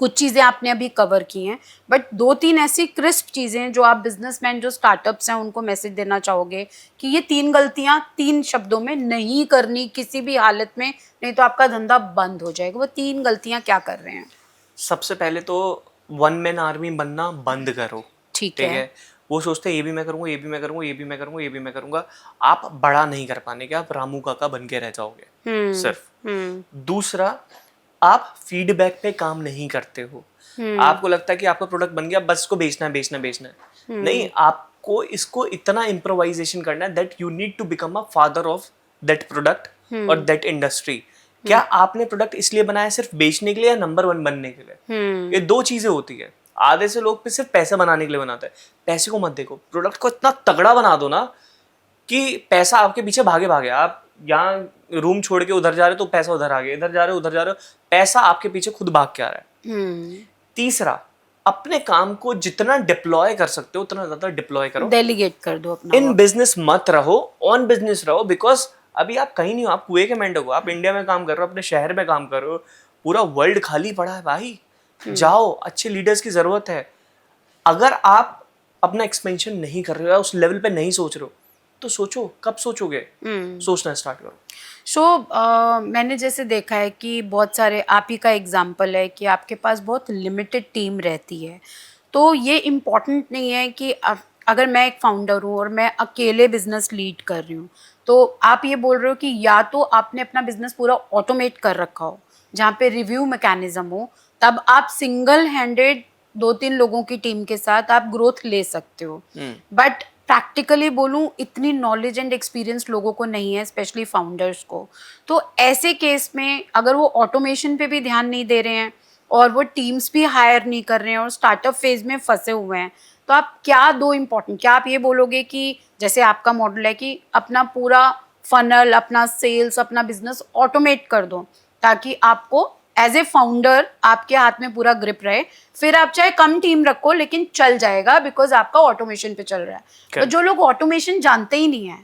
[SPEAKER 1] कुछ चीज़ें आपने अभी कवर की हैं, बट 2-3 ऐसी क्रिस्प चीज़ें जो आप बिजनेसमैन जो स्टार्टअप्स हैं उनको मैसेज देना चाहोगे कि ये 3 गलतियां 3 शब्दों में नहीं करनी किसी भी हालत में, नहीं तो आपका धंधा बंद हो जाएगा। वो 3 गलतियां क्या कर रहे हैं?
[SPEAKER 2] सबसे पहले तो वन मैन आर्मी बनना बंद करो।
[SPEAKER 1] ठीक है।
[SPEAKER 2] वो सोचते हैं ये भी मैं करूँगा, ये भी मैं करूँगा, ये भी मैं करूँगा, ये भी मैं करूँगा। आप बड़ा नहीं कर पाने के, आप रामू काका बन के रह जाओगे सिर्फ। दूसरा, आप फीडबैक पे काम नहीं करते हो। आपको लगता है कि आपका प्रोडक्ट बन गया, बस इसको बेचना है, बेचना है, बेचना है। नहीं, आपको इसको इतना इम्प्रोवाइजेशन करना है that you need to become a father of that product और दैट इंडस्ट्री। क्या आपने प्रोडक्ट इसलिए बनाया सिर्फ बेचने के लिए या नंबर 1 बनने के लिए? ये 2 चीजें होती है। आधे से लोग सिर्फ पैसे बनाने के लिए बनाते हैं। पैसे को मत देखो, प्रोडक्ट को इतना तगड़ा बना दो ना कि पैसा आपके पीछे भागे भागे। आप यहाँ रूम छोड़ के उधर जा रहे हो तो पैसा उधर आ गया, इधर जा रहे हो उधर जा रहे हो, पैसा आपके पीछे खुद भाग के आ रहा है। तीसरा, अपने काम को जितना डिप्लॉय कर सकते हो उतना ज्यादा डिप्लॉय करो,
[SPEAKER 1] डेलीगेट कर दो अपना।
[SPEAKER 2] इन बिजनेस मत रहो, ऑन बिजनेस रहो। बिकॉज अभी आप कहीं नहीं हो, आप कुएं के मेंढक हो। आप इंडिया में काम कर रहे हो, अपने शहर में काम कर रहे हो, पूरा वर्ल्ड खाली पड़ा है भाई। जाओ, अच्छे लीडर्स की जरूरत है। अगर आप अपना एक्सपेंशन नहीं कर रहे हो, उस लेवल पे नहीं सोच रहे हो, तो सोचो, कब सोचोगे? सोचना स्टार्ट करो।
[SPEAKER 1] मैंने जैसे देखा है कि बहुत सारे, आप ही का एग्जाम्पल है कि आपके पास बहुत लिमिटेड टीम रहती है, तो ये इम्पॉर्टेंट नहीं है कि अगर मैं एक फाउंडर हूँ और मैं अकेले बिजनेस लीड कर रही हूँ, तो आप ये बोल रहे हो कि या तो आपने अपना बिजनेस पूरा ऑटोमेट कर रखा हो जहाँ पे रिव्यू मैकेनिज्म हो, तब आप सिंगल हैंडेड 2-3 लोगों की टीम के साथ आप ग्रोथ ले सकते हो। बट प्रैक्टिकली बोलूँ, इतनी नॉलेज एंड एक्सपीरियंस लोगों को नहीं है, स्पेशली फाउंडर्स को। तो ऐसे केस में अगर वो ऑटोमेशन पे भी ध्यान नहीं दे रहे हैं और वो टीम्स भी हायर नहीं कर रहे हैं और स्टार्टअप फेज में फंसे हुए हैं, तो आप क्या क्या आप ये बोलोगे कि जैसे आपका मॉडल है कि अपना पूरा फनल, अपना सेल्स, अपना बिजनेस ऑटोमेट कर दो ताकि आपको एज ए फाउंडर आपके हाथ में पूरा ग्रिप रहे, फिर आप चाहे कम टीम रखो लेकिन चल जाएगा बिकॉज आपका ऑटोमेशन पे चल रहा है। तो जो लोग ऑटोमेशन जानते ही नहीं है,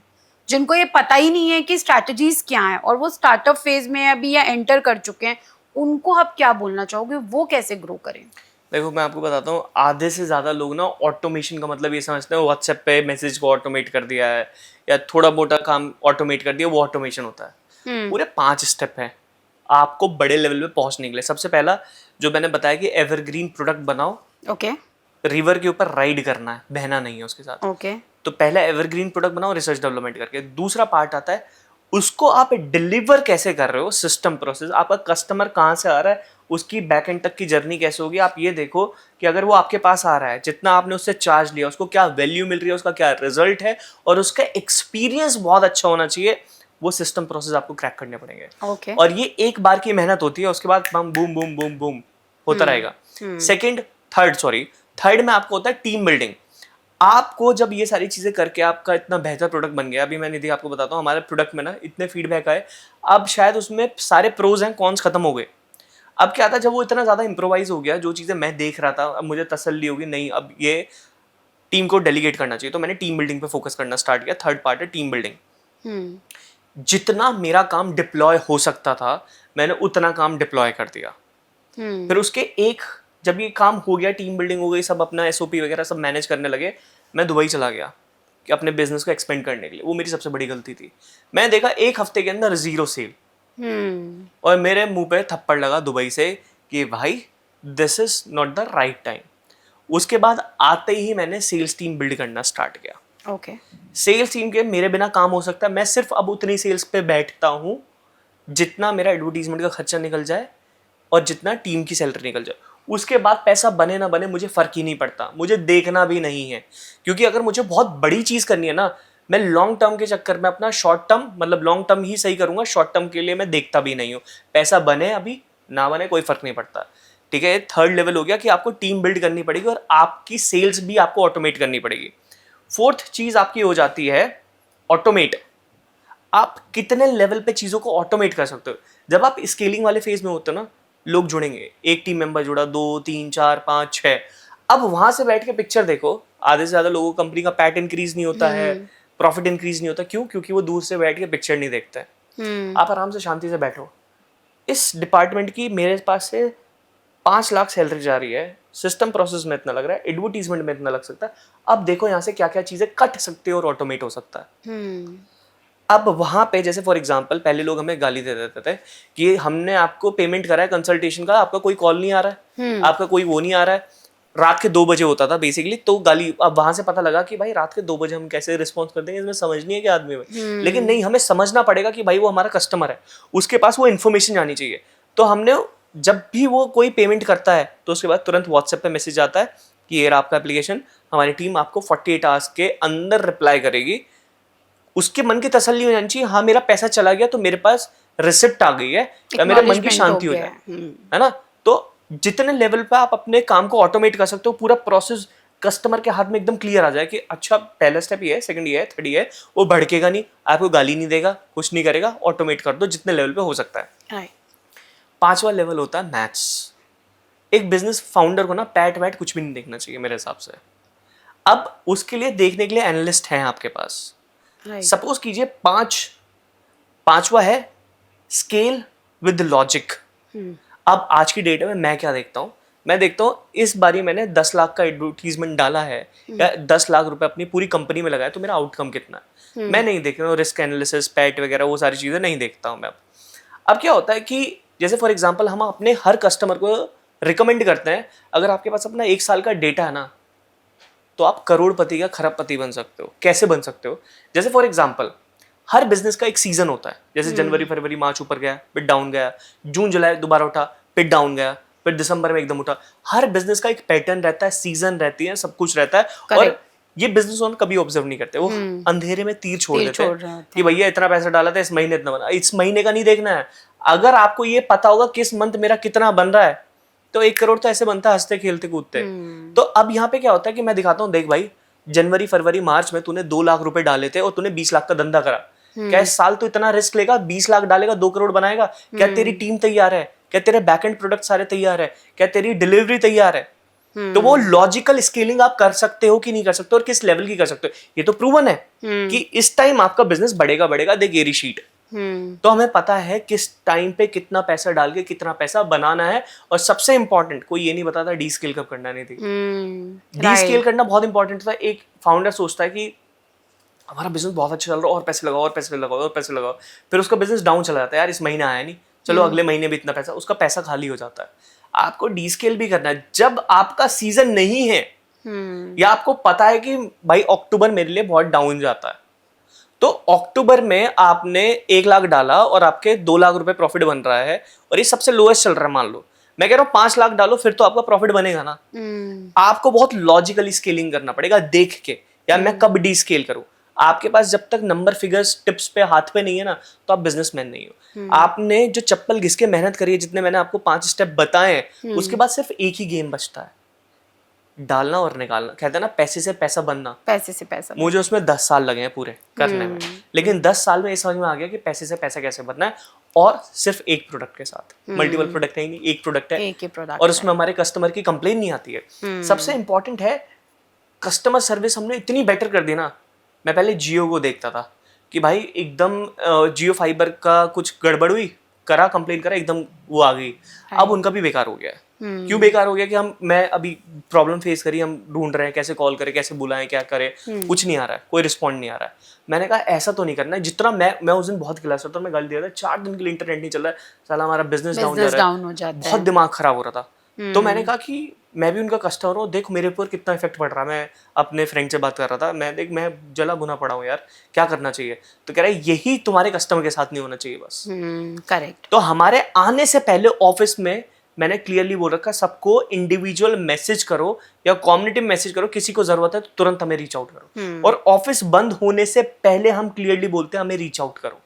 [SPEAKER 1] जिनको ये पता ही नहीं है कि स्ट्रैटेजीज क्या हैं और वो स्टार्टअप फेज में अभी या एंटर कर चुके हैं, उनको आप क्या बोलना चाहोगे, वो कैसे ग्रो करें?
[SPEAKER 2] देखो, मैं आपको बताता हूँ, आधे से ज़्यादा लोग ना ऑटोमेशन का मतलब ये समझते हैं व्हाट्सएप पे मैसेज को ऑटोमेट कर दिया है या थोड़ा मोटा काम ऑटोमेट कर दिया, वो ऑटोमेशन होता है। पूरे 5 स्टेप हैं आपको बड़े लेवल पे पहुंचने के लिए। सबसे पहला जो मैंने बताया कि एवरग्रीन प्रोडक्ट बनाओ।
[SPEAKER 1] ओके।
[SPEAKER 2] रिवर के ऊपर राइड करना है, बहना नहीं है उसके साथ।
[SPEAKER 1] ओके।
[SPEAKER 2] तो पहला एवरग्रीन प्रोडक्ट बनाओ रिसर्च डेवलपमेंट करके। दूसरा पार्ट आता है उसको आप डिलीवर कैसे कर रहे हो, सिस्टम प्रोसेस, आपका कस्टमर कहाँ से आ रहा है, उसकी बैक एंड तक की जर्नी कैसे होगी। आप ये देखो कि अगर वो आपके पास आ रहा है, जितना आपने उससे चार्ज लिया, उसको क्या वैल्यू मिल रही है, उसका क्या रिजल्ट है और उसका एक्सपीरियंस बहुत अच्छा होना चाहिए। वो सिस्टम प्रोसेस आपको क्रैक करने पड़ेंगे।
[SPEAKER 1] Okay.
[SPEAKER 2] और ये एक बार की मेहनत होती है, उसके बाद बम बूम बूम बूम बूम होता रहेगा। थर्ड में आपको होता है टीम बिल्डिंग। आपको जब ये सारी चीजें करके आपका इतना बेहतर प्रोडक्ट बन गया, अभी मैं निधि आपको बताता हूँ, हमारे प्रोडक्ट में ना इतने फीडबैक आए, अब शायद उसमें सारे प्रोज एंड कॉन्स खत्म हो गए। अब क्या था, जब वो इतना ज्यादा इंप्रोवाइज हो गया, जो चीजें मैं देख रहा था, अब मुझे तसल्ली होगी, नहीं अब ये टीम को डेलीगेट करना चाहिए, तो मैंने टीम बिल्डिंग पे फोकस करना स्टार्ट किया। थर्ड पार्ट है टीम बिल्डिंग। जितना मेरा काम डिप्लॉय हो सकता था मैंने उतना काम डिप्लॉय कर दिया। फिर उसके जब ये काम हो गया, टीम बिल्डिंग हो गई, सब अपना एसओपी वगैरह सब मैनेज करने लगे, मैं दुबई चला गया कि अपने बिजनेस को एक्सपेंड करने के लिए। वो मेरी सबसे बड़ी गलती थी। मैंने देखा 1 हफ्ते के अंदर 0 सेल, और मेरे मुंह पे थप्पड़ लगा दुबई से कि भाई this is not the right time. उसके बाद आते ही मैंने सेल्स टीम बिल्ड करना स्टार्ट किया।
[SPEAKER 1] ओके।
[SPEAKER 2] सेल्स टीम के मेरे बिना काम हो सकता है, मैं सिर्फ अब उतनी सेल्स पे बैठता हूँ जितना मेरा एडवर्टीजमेंट का खर्चा निकल जाए और जितना टीम की सैलरी निकल जाए। उसके बाद पैसा बने ना बने मुझे फर्क ही नहीं पड़ता, मुझे देखना भी नहीं है। क्योंकि अगर मुझे बहुत बड़ी चीज़ करनी है ना, मैं लॉन्ग टर्म के चक्कर में अपना शॉर्ट टर्म मतलब लॉन्ग टर्म ही सही करूंगा, शॉर्ट टर्म के लिए मैं देखता भी नहीं हूँ। पैसा बने अभी ना बने कोई फर्क नहीं पड़ता, ठीक है। थर्ड लेवल हो गया कि आपको टीम बिल्ड करनी पड़ेगी और आपकी सेल्स भी आपको ऑटोमेट करनी पड़ेगी। फोर्थ चीज आपकी हो जाती है ऑटोमेट। आप कितने लेवल पे चीज़ों को ऑटोमेट कर सकते हो। जब आप स्केलिंग वाले फेज में होते हो ना, लोग जुड़ेंगे, एक टीम मेंबर जुड़ा, 2 3 4 5 6, अब वहां से बैठ के पिक्चर देखो, आधे से ज्यादा लोगों को कंपनी का पैट इंक्रीज नहीं होता है, प्रॉफिट इंक्रीज नहीं होता। क्यों? क्योंकि वो दूर से बैठ के पिक्चर नहीं देखते हैं। आप आराम से शांति से बैठो। इस डिपार्टमेंट की मेरे पास से 5 लाख सैलरी जा रही है, सिस्टम प्रोसेस में इतना लग रहा है, एडवर्टीजमेंट में इतना लग सकता है। अब देखो यहाँ से क्या क्या चीजें कट सकते हो और ऑटोमेट हो सकता है। अब वहां पे जैसे फॉर एग्जांपल पहले लोग हमें गाली दे देते थे कि हमने आपको पेमेंट करा है कंसल्टेशन का, आपका कोई कॉल नहीं आ रहा है, आपका कोई वो नहीं आ रहा है। रात के 2 बजे होता था बेसिकली, तो गाली। अब वहां से पता लगा कि भाई रात के 2 बजे हम कैसे रिस्पॉन्स कर देंगे, इसमें समझ नहीं है कि आदमी में। लेकिन नहीं, हमें समझना पड़ेगा कि भाई वो हमारा कस्टमर है, उसके पास वो इन्फॉर्मेशन जानी चाहिए। तो हमने जब भी वो कोई पेमेंट करता है तो उसके बाद तुरंत व्हाट्सएप पे मैसेज आता है कि ये आपका एप्लीकेशन, हमारी टीम आपको 48 आवर्स के अंदर रिप्लाई करेगी। उसके मन की तसल्ली हो जानी चाहिए, हाँ मेरा पैसा चला गया तो मेरे पास रिसिप्ट आ गई है, या मेरे मन की शांति हो जाए, है ना। तो जितने लेवल पे आप अपने काम को ऑटोमेट कर सकते हो, पूरा प्रोसेस कस्टमर के हाथ में एकदम क्लियर आ जाए कि अच्छा पहला स्टेप ये है, सेकंड ये है, थर्ड ये है, वो भड़केगा नहीं, आपको गाली नहीं देगा, कुछ नहीं करेगा, ऑटोमेट कर दो जितने लेवल पे हो सकता है। 5वां लेवल होता है मैथ्स। एक बिजनेस फाउंडर को ना पैट वैट कुछ भी नहीं देखना चाहिए मेरे हिसाब से। अब उसके लिए देखने के लिए एनालिस्ट हैं आपके पास। सपोज कीजिए 5वां है स्केल विद लॉजिक। अब आज की डेट में मैं क्या देखता हूँ, मैं देखता हूँ इस बारी मैंने 10 लाख का एडवर्टीजमेंट डाला है या 10 लाख रुपए अपनी पूरी कंपनी में लगाया, तो मेरा आउटकम कितना है मैं नहीं देख रहा हूँ। रिस्क एनालिसिस, पैट वगैरह वो सारी चीजें नहीं देखता हूँ मैं। अब क्या होता है कि जैसे फॉर एग्जांपल हम अपने हर कस्टमर को रिकमेंड करते हैं, अगर आपके पास अपना 1 साल का डेटा है ना, तो आप करोड़पति या खरबपति बन सकते हो। कैसे बन सकते हो? जैसे फॉर एग्जांपल हर बिजनेस का एक सीजन होता है, जैसे जनवरी फरवरी मार्च ऊपर गया, फिर डाउन गया, जून जुलाई दोबारा उठा, फिर डाउन गया, फिर दिसंबर में एकदम उठा। हर बिजनेस का एक पैटर्न रहता है, सीजन रहती है, सब कुछ रहता है। और ये बिजनेस ओनर कभी ऑब्जर्व नहीं करते, वो अंधेरे में तीर छोड़ देते हैं कि भैया इतना पैसा डाला था, इस महीने इतना बना। इस महीने का नहीं देखना है। अगर आपको ये पता होगा किस मंथ मेरा कितना बन रहा है, तो 1 करोड़ तो ऐसे बनता है हंसते खेलते कूदते। तो अब यहाँ पे क्या होता है कि मैं दिखाता हूँ, देख भाई जनवरी फरवरी मार्च में तूने 2 लाख रुपए डाले थे और तूने 20 लाख का धंधा करा। क्या इस साल तू इतना रिस्क लेगा, 20 लाख डालेगा, 2 करोड़ बनाएगा? क्या तेरी टीम तैयार है? क्या तेरे बैकएंड प्रोडक्ट सारे तैयार है? क्या तेरी डिलीवरी तैयार है? तो वो लॉजिकल स्केलिंग आप कर सकते हो कि नहीं कर सकते, और किस लेवल की कर सकते हो, ये तो प्रूवन है कि इस टाइम आपका बिजनेस बढ़ेगा बढ़ेगा। देख ये शीट, तो हमें पता है किस टाइम पे कितना पैसा डाल के कितना पैसा बनाना है। और सबसे इंपॉर्टेंट, कोई ये नहीं बताता डी स्केल कब करना नहीं थी। डी स्केल करना बहुत इंपॉर्टेंट था। एक फाउंडर सोचता है कि हमारा बिजनेस बहुत अच्छा चल रहा है, और पैसे लगाओ और पैसे लगाओ और पैसे लगाओ, फिर उसका बिजनेस डाउन चला जाता है, यार इस महीने आया नहीं, चलो अगले महीने भी इतना पैसा, उसका पैसा खाली हो जाता है। आपको डी स्केल भी करना है जब आपका सीजन नहीं है, या आपको पता है कि भाई अक्टूबर मेरे लिए बहुत डाउन जाता है, तो अक्टूबर में आपने 1 लाख डाला और आपके 2 लाख रुपए प्रॉफिट बन रहा है, और ये सबसे लोएस्ट चल रहा है मान लो। मैं कह रहा हूँ 5 लाख डालो, फिर तो आपका प्रॉफिट बनेगा ना। आपको बहुत लॉजिकली स्केलिंग करना पड़ेगा देख के, यार मैं कब डी स्केल करूँ। आपके पास जब तक नंबर फिगर्स टिप्स पे हाथ पे नहीं है ना, तो आप बिजनेसमैन नहीं हो। आपने जो चप्पल घिस के मेहनत करी है, जितने मैंने आपको 5 स्टेप बताए हैं, उसके बाद सिर्फ एक ही गेम बचता है, डालना और निकालना। कहते हैं ना पैसे से पैसा बनना, पैसे से पैसा। मुझे उसमें 10 साल लगे हैं पूरे करने में, लेकिन 10 साल में ये समझ में आ गया कि पैसे से पैसा कैसे बनना है, और सिर्फ एक प्रोडक्ट के साथ। मल्टीपल प्रोडक्ट है नहीं, एक प्रोडक्ट है, एक ही प्रोडक्ट, और उसमें हमारे कस्टमर की कंप्लेन नहीं आती है। सबसे इंपॉर्टेंट है कस्टमर सर्विस हमने इतनी बेटर कर दी ना। मैं पहले जियो को देखता था कि भाई एकदम जियो फाइबर का कुछ गड़बड़ हुई, करा कंप्लेन करा, एकदम वो आ गई। अब उनका भी बेकार हो गया है। क्यों बेकार हो गया कि मैं अभी प्रॉब्लम फेस करी, हम ढूंढ रहे हैं कैसे कॉल करें, कैसे बुलाएं, क्या करें, कुछ नहीं आ रहा है, कोई रिस्पॉन्ड नहीं आ रहा है। मैंने कहा ऐसा तो नहीं करना है। जितना मैं उस दिन बहुत क्लास था, मैं गाली दे रहा था, 4 दिन के लिए इंटरनेट नहीं चल रहा है, साला हमारा बिजनेस डाउन हो जाता है, बहुत दिमाग खराब हो रहा था। तो मैंने कहा कि मैं भी उनका कस्टमर हूँ, देखो मेरे ऊपर कितना इफेक्ट पड़ रहा है। मैं अपने फ्रेंड से बात कर रहा था, मैं जला भुना पड़ा हूँ यार, क्या करना चाहिए? तो कह रहा है यही तुम्हारे कस्टमर के साथ नहीं होना चाहिए बस। करेक्ट। तो हमारे आने से पहले ऑफिस में मैंने क्लियरली बोल रखा है सबको इंडिविजुअल मैसेज करो या कम्युनिटी मैसेज करो, किसी को जरूरत है तो तुरंत हमें रीच आउट करो। और ऑफिस बंद होने से पहले हम क्लियरली बोलते हैं हमें रीच आउट करो।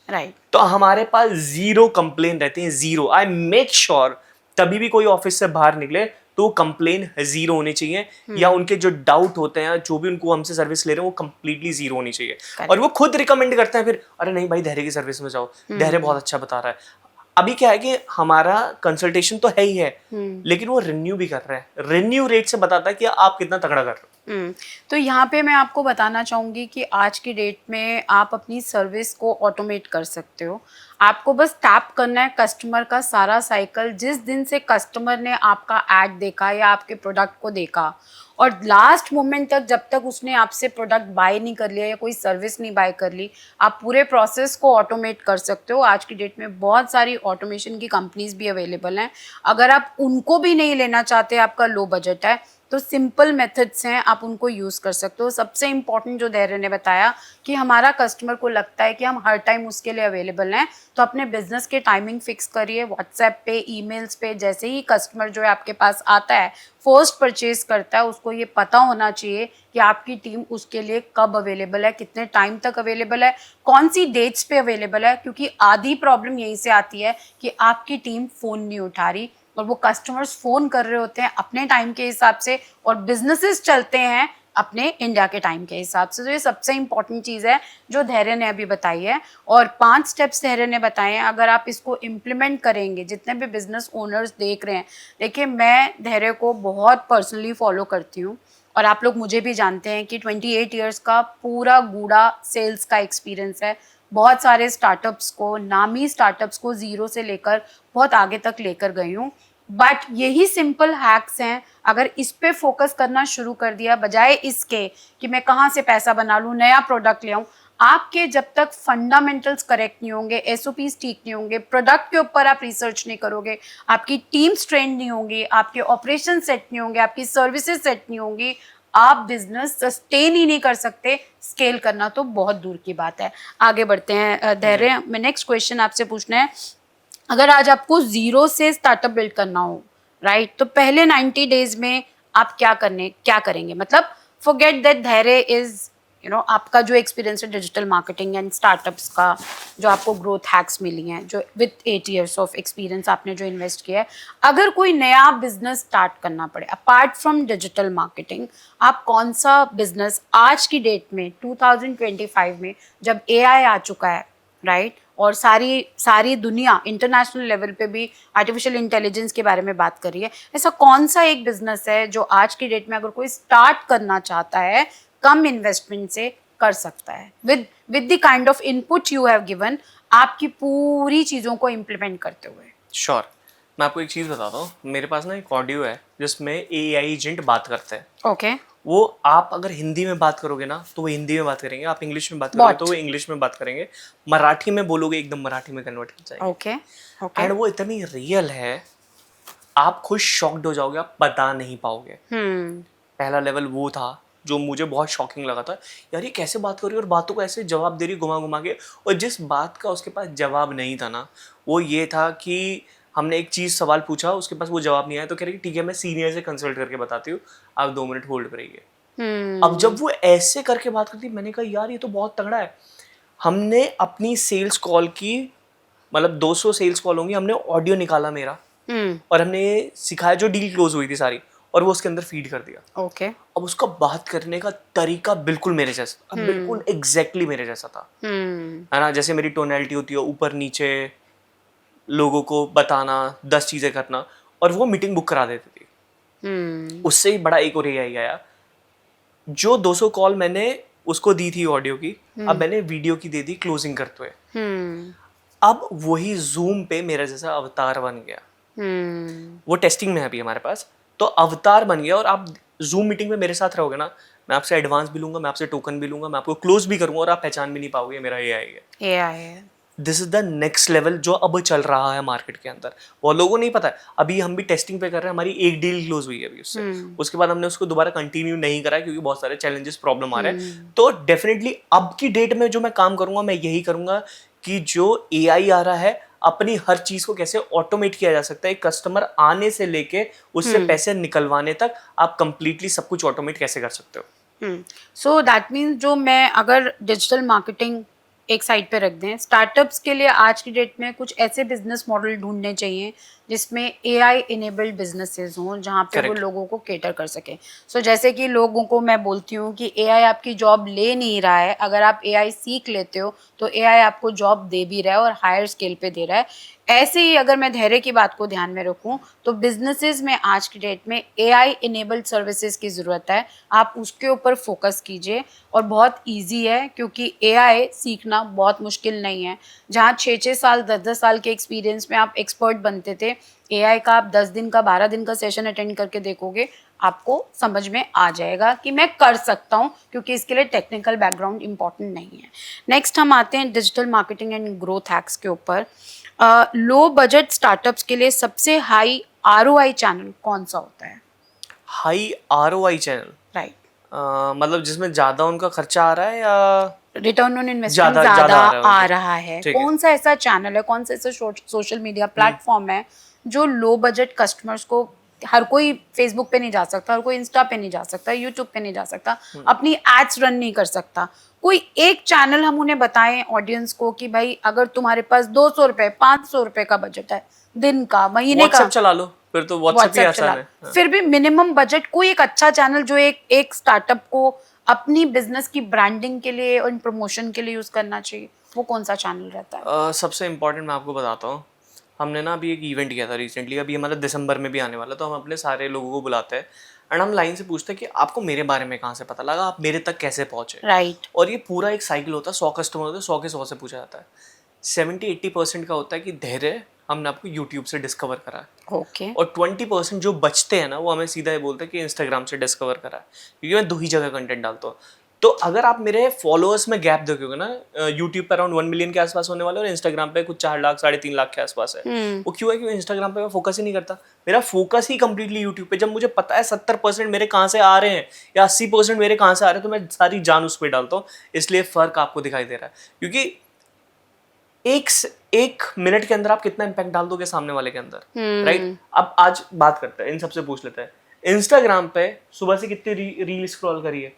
[SPEAKER 1] राइट।
[SPEAKER 2] तो हमारे पास 0 कंप्लेन रहते हैं, 0। आई मेक श्योर तभी भी कोई ऑफिस से बाहर निकले तो कंप्लेन 0 होनी चाहिए, या उनके जो डाउट होते हैं, जो भी उनको हमसे सर्विस ले रहे हैं, वो कंप्लीटली 0 होनी चाहिए। और वो खुद रिकमेंड करते हैं फिर, अरे नहीं भाई धैर्य की सर्विस में जाओ, धैर्य बहुत अच्छा बता रहा है। अभी क्या है कि हमारा कंसल्टेशन तो है ही है, लेकिन वो रिन्यू भी कर रहा है, रिन्यू रेट से बताता है कि आप कितना तगड़ा कर रहे हो।
[SPEAKER 1] तो यहाँ पे मैं आपको बताना चाहूँगी कि आज की डेट में आप अपनी सर्विस को ऑटोमेट कर सकते हो। आपको बस टैप करना है कस्टमर का सारा साइकिल, जिस दिन से कस्टमर ने आपका ऐड देखा या आपके प्रोडक्ट को देखा और लास्ट मोमेंट तक, जब तक उसने आपसे प्रोडक्ट बाय नहीं कर लिया या कोई सर्विस नहीं बाय कर ली, आप पूरे प्रोसेस को ऑटोमेट कर सकते हो। आज की डेट में बहुत सारी ऑटोमेशन की कंपनीज भी अवेलेबल हैं। अगर आप उनको भी नहीं लेना चाहते, आपका लो बजट है, तो सिंपल मेथड्स हैं, आप उनको यूज़ कर सकते हो। सबसे इम्पॉर्टेंट जो धैर्य ने बताया कि हमारा कस्टमर को लगता है कि हम हर टाइम उसके लिए अवेलेबल हैं, तो अपने बिजनेस के टाइमिंग फिक्स करिए। व्हाट्सएप पे, ईमेल्स पे, जैसे ही कस्टमर जो है आपके पास आता है, फर्स्ट परचेज करता है, उसको ये पता होना चाहिए कि आपकी टीम उसके लिए कब अवेलेबल है, कितने टाइम तक अवेलेबल है, कौन सी डेट्स पे अवेलेबल है। क्योंकि आधी प्रॉब्लम यहीं से आती है कि आपकी टीम फ़ोन नहीं उठा रही और वो कस्टमर्स फ़ोन कर रहे होते हैं अपने टाइम के हिसाब से, और बिजनेसेस चलते हैं अपने इंडिया के टाइम के हिसाब से। तो ये सबसे इम्पॉर्टेंट चीज़ है जो धैर्य ने अभी बताई है, और 5 स्टेप्स धैर्य ने बताए हैं। अगर आप इसको इम्प्लीमेंट करेंगे, जितने भी बिजनेस ओनर्स देख रहे हैं, देखिए मैं धैर्य को बहुत पर्सनली फॉलो करती हूँ, और आप लोग मुझे भी जानते हैं कि 28 ईयर्स का पूरा गूढ़ा सेल्स का एक्सपीरियंस है। बहुत सारे स्टार्टअप्स को, नामी स्टार्टअप्स को ज़ीरो से लेकर बहुत आगे तक लेकर गई हूँ। बट यही सिंपल हैक्स हैं, अगर इस पे फोकस करना शुरू कर दिया, बजाय इसके कि मैं कहाँ से पैसा बना लूँ, नया प्रोडक्ट ले आऊँ, आपके जब तक फंडामेंटल्स करेक्ट नहीं होंगे, एसओपीज ठीक नहीं होंगे, प्रोडक्ट के ऊपर आप रिसर्च नहीं करोगे, आपकी टीम्स ट्रेंड नहीं होंगी, आपके ऑपरेशन सेट नहीं होंगे, आपकी सर्विसेज सेट नहीं होंगी, आप बिजनेस सस्टेन ही नहीं कर सकते। स्केल करना तो बहुत दूर की बात है। आगे बढ़ते हैं धैर्य, मैं नेक्स्ट क्वेश्चन आपसे पूछना है, अगर आज आपको ज़ीरो से स्टार्टअप बिल्ड करना हो, राइट, तो पहले 90 डेज में आप क्या करेंगे? मतलब फॉरगेट दैट धैर्य इज आपका जो एक्सपीरियंस है डिजिटल मार्केटिंग एंड स्टार्टअप्स का, जो आपको ग्रोथ हैक्स मिली हैं, जो विद 8 ईयर्स ऑफ एक्सपीरियंस आपने जो इन्वेस्ट किया है, अगर कोई नया बिजनेस स्टार्ट करना पड़े अपार्ट फ्रॉम डिजिटल मार्केटिंग, आप कौन सा बिजनेस आज की डेट में 2025 में, जब एआई आ चुका है, राइट, और सारी दुनिया इंटरनेशनल लेवल पे भी आर्टिफिशियल इंटेलिजेंस के बारे में बात कर रही है, ऐसा कौन सा एक बिजनेस है जो आज की डेट में अगर कोई स्टार्ट करना चाहता है, कम इन्वेस्टमेंट से कर सकता है, with the kind of input you have given, आपकी पूरी चीज़ों को इम्प्लीमेंट करते हुए?
[SPEAKER 2] श्योर, मैं आपको एक चीज़ बताता हूँ। मेरे पास ना एक ऑडियो है जिसमें एआई एजेंट बात करते हैं।
[SPEAKER 1] ओके।
[SPEAKER 2] वो आप अगर हिंदी में बात करोगे ना तो वो हिंदी में बात करेंगे, आप इंग्लिश में बात करोगे तो वो इंग्लिश में बात करेंगे, मराठी में बोलोगे एकदम मराठी में कन्वर्ट हो जाएंगे।
[SPEAKER 1] ओके।
[SPEAKER 2] एंड वो इतनी रियल है, आप खुद शॉक्ड हो जाओगे, आप बता नहीं पाओगे। पहला लेवल वो था जो मुझे बहुत शॉकिंग लगा था, यार ये कैसे बात कर रही है और बातों को ऐसे जवाब दे रही घुमा घुमा के। और जिस बात का उसके पास जवाब नहीं था ना, वो ये था कि हमने एक चीज़ सवाल पूछा, उसके पास वो जवाब नहीं आया, तो कह रही ठीक है मैं सीनियर से कंसल्ट करके बताती हूँ, आप 2 मिनट होल्ड करिए। अब जब वो ऐसे करके बात करती, मैंने कहा यार ये तो बहुत तगड़ा है। हमने अपनी सेल्स कॉल की, मतलब 200 सेल्स कॉल होंगी, हमने ऑडियो निकाला मेरा, और हमने ये सिखाया जो डील क्लोज हुई थी सारी, और वो उसके अंदर फीड कर दिया।
[SPEAKER 1] ओके।
[SPEAKER 2] अब उसका बात करने का तरीका बिल्कुल मेरे जैसा था, बिल्कुल एग्जैक्टली मेरे जैसा था, है ना। जैसे मेरी टोनैलिटी होती है, ऊपर नीचे लोगों को बताना, 10 चीजें करना, और वो मीटिंग बुक करा देती थी। उससे ही बड़ा एक और एआई आया, जो 200 कॉल मैंने उसको दी थी ऑडियो की, अब मैंने वीडियो की दे दी क्लोजिंग करते हुए। अब वही जूम पे मेरा जैसा अवतार बन गया। वो टेस्टिंग में है अभी हमारे पास, तो अवतार बन गया, और आप जूम मीटिंग में मेरे साथ रहोगे ना, मैं आपसे एडवांस भी लूंगा, मैं आपसे टोकन भी लूंगा, मैं आपको क्लोज भी करूंगा, और आप पहचान भी नहीं पाओगे मेरा एआई है। This is the next level जो अब चल रहा है मार्केट के अंदर। वो लोगों नहीं पता है, अभी हम भी टेस्टिंग पे कर रहे हैं, हमारी एक डील क्लोज हुई है अभी उससे, उसके बाद हमने उसको दोबारा कंटिन्यू नहीं करा क्योंकि बहुत सारे चैलेंजेस प्रॉब्लम आ रहे हैं। तो डेफिनेटली अब की डेट में जो मैं काम करूंगा, मैं यही करूंगा कि जो एआई आ रहा है, अपनी हर चीज को कैसे ऑटोमेट किया जा सकता है, एक कस्टमर आने से लेके उससे पैसे निकलवाने तक आप कंप्लीटली सब कुछ ऑटोमेट कैसे कर सकते हो।
[SPEAKER 1] सो दैट मीन्स जो मैं अगर डिजिटल मार्केटिंग एक साइड पे रख दें, स्टार्टअप्स के लिए आज की डेट में कुछ ऐसे बिजनेस मॉडल ढूंढने चाहिए जिसमें एआई इनेबल्ड बिजनेसेस हों, जहाँ पे वो
[SPEAKER 2] Correct.
[SPEAKER 1] लोगों को केटर कर सके। सो जैसे कि लोगों को मैं बोलती हूँ कि एआई आपकी जॉब ले नहीं रहा है, अगर आप एआई सीख लेते हो तो एआई आपको जॉब दे भी रहा है और हायर स्केल पे दे रहा है। ऐसे ही अगर मैं धैर्य की बात को ध्यान में रखूं तो बिजनेसेस में आज की डेट में एआई इनेबल्ड सर्विसेज की ज़रूरत है। आप उसके ऊपर फोकस कीजिए और बहुत इजी है, क्योंकि एआई सीखना बहुत मुश्किल नहीं है। जहाँ 6-6 साल 10-10 साल के एक्सपीरियंस में आप एक्सपर्ट बनते थे, एआई का आप 10 दिन का 12 दिन का सेशन अटेंड करके देखोगे, आपको समझ में आ जाएगा कि मैं कर सकता हूँ, क्योंकि इसके लिए टेक्निकल बैकग्राउंड इंपॉर्टेंट नहीं है। नेक्स्ट हम आते हैं digital marketing and growth hacks के ऊपर। लो बजट स्टार्टअप्स के लिए सबसे हाई आरओआई चैनल कौन सा होता है?
[SPEAKER 2] हाई आरओआई चैनल,
[SPEAKER 1] राइट,
[SPEAKER 2] मतलब जिसमें ज्यादा उनका खर्चा आ रहा है या
[SPEAKER 1] रिटर्न ऑन इन्वेस्टमेंट
[SPEAKER 2] ज्यादा
[SPEAKER 1] ज्यादा
[SPEAKER 2] ज्यादा आ रहा है
[SPEAKER 1] आ
[SPEAKER 2] उनको?
[SPEAKER 1] रहा है।
[SPEAKER 2] ठीक है।
[SPEAKER 1] कौन सा ऐसा चैनल है, कौन सा ऐसा सोशल मीडिया प्लेटफॉर्म है जो लो बजट कस्टमर्स को, हर कोई फेसबुक पे नहीं जा सकता, हर कोई इंस्टा पे नहीं जा सकता, यूट्यूब पे नहीं जा सकता, अपनी एड्स रन नहीं कर सकता, कोई एक चैनल हम उन्हें बताएं ऑडियंस को कि भाई अगर तुम्हारे पास 200 रुपए 500 रुपए का बजट है, दिन का, महीने का,
[SPEAKER 2] व्हाट्सएप चला लो, फिर तो व्हाट्सएप ही
[SPEAKER 1] व्हाट्सएप
[SPEAKER 2] आसान
[SPEAKER 1] चला,
[SPEAKER 2] है। हाँ।
[SPEAKER 1] फिर भी मिनिमम बजट, कोई एक अच्छा चैनल जो एक स्टार्टअप को अपनी बिजनेस की ब्रांडिंग के लिए और प्रमोशन के लिए यूज करना चाहिए, वो कौन सा चैनल रहता है?
[SPEAKER 2] सबसे इम्पोर्टेंट मैं आपको बताता हूँ। हमने ना अभी एक इवेंट किया था रिसेंटली, अभी हमारा दिसंबर में भी आने वाला, तो हम अपने सारे लोगों को बुलाते हैं एंड हम लाइन से पूछते हैं कि आपको मेरे बारे में कहाँ से पता लगा, आप मेरे तक कैसे पहुँचे।
[SPEAKER 1] राइट,
[SPEAKER 2] और ये पूरा एक साइकिल होता है, 100 कस्टमर होते हैं, 100 के 100 से पूछा जाता है। 70-80% का होता है कि धैर्य हमने आपको यूट्यूब से डिस्कवर करा है,
[SPEAKER 1] ओके,
[SPEAKER 2] और 20% जो बचते हैं ना, वो हमें सीधा ये बोलते हैं कि इंस्टाग्राम से डिस्कवर करा है, क्योंकि मैं 2 ही जगह कंटेंट डालता हूँ। तो अगर आप मेरे फॉलोअर्स में गैप देखोगे ना, यूट्यूब पे अराउंड 1 मिलियन के आसपास होने वाले और इंस्टाग्राम पे कुछ 4 लाख 3.5 लाख के आसपास है। वो क्यों है? क्योंकि इंस्टाग्राम पे मैं फोकस ही नहीं करता, मेरा फोकस ही कंप्लीटली यूट्यूब पे। जब मुझे पता है 70% मेरे कहाँ से आ रहे हैं या 80% मेरे कहाँ से आ रहे हैं, तो मैं सारी जान उस पर डालता हूँ। इसलिए फर्क आपको दिखाई दे रहा है, क्योंकि एक मिनट के अंदर आप कितना इम्पैक्ट डाल दोगे सामने वाले के अंदर, राइट? अब आज बात करते हैं, इन सबसे पूछ लेते हैं, इंस्टाग्राम पे सुबह से कितनी रील स्क्रॉल करिए?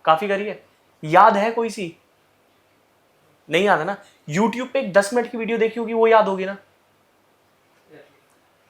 [SPEAKER 2] काफी करिए? याद है कोई सी? नहीं याद है ना। यूट्यूब पे एक 10 मिनट की वीडियो देखी होगी, वो याद होगी ना,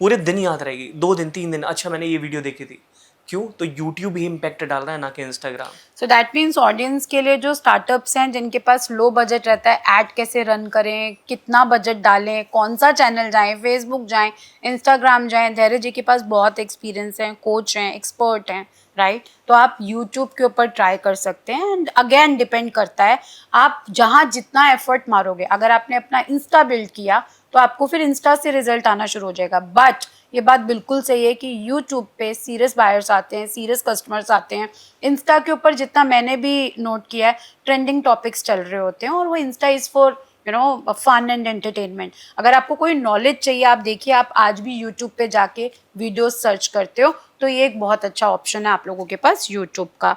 [SPEAKER 2] पूरे दिन याद रहेगी, 2 दिन 3 दिन, अच्छा मैंने ये वीडियो देखी थी। क्यों? तो यूट्यूब ही इम्पैक्ट डाल रहा है, ना कि Instagram.
[SPEAKER 1] So that means audience के लिए जो स्टार्टअप्स हैं जिनके पास लो बजट रहता है, ऐड कैसे रन करें, कितना बजट डालें, कौन सा चैनल जाएं, फेसबुक जाएं, इंस्टाग्राम जाएं, धैर्य जी के पास बहुत एक्सपीरियंस है, कोच हैं, एक्सपर्ट हैं, राइट? तो आप यूट्यूब के ऊपर ट्राई कर सकते हैं। एंड अगेन डिपेंड करता है आप जहाँ जितना एफर्ट मारोगे। अगर आपने अपना इंस्टा बिल्ड किया तो आपको फिर इंस्टा से रिजल्ट आना शुरू हो जाएगा, बट ये बात बिल्कुल सही है कि यूट्यूब पे सीरियस बायर्स आते हैं, सीरियस कस्टमर्स आते हैं। इंस्टा के ऊपर जितना मैंने भी नोट किया है, ट्रेंडिंग टॉपिक्स चल रहे होते हैं, और वो Insta is for fun and entertainment. अगर आपको कोई नॉलेज चाहिए, आप देखिए, आप आज भी यूट्यूब पे जाके वीडियोस सर्च करते हो, तो ये एक बहुत अच्छा ऑप्शन है आप लोगों के पास यूट्यूब का।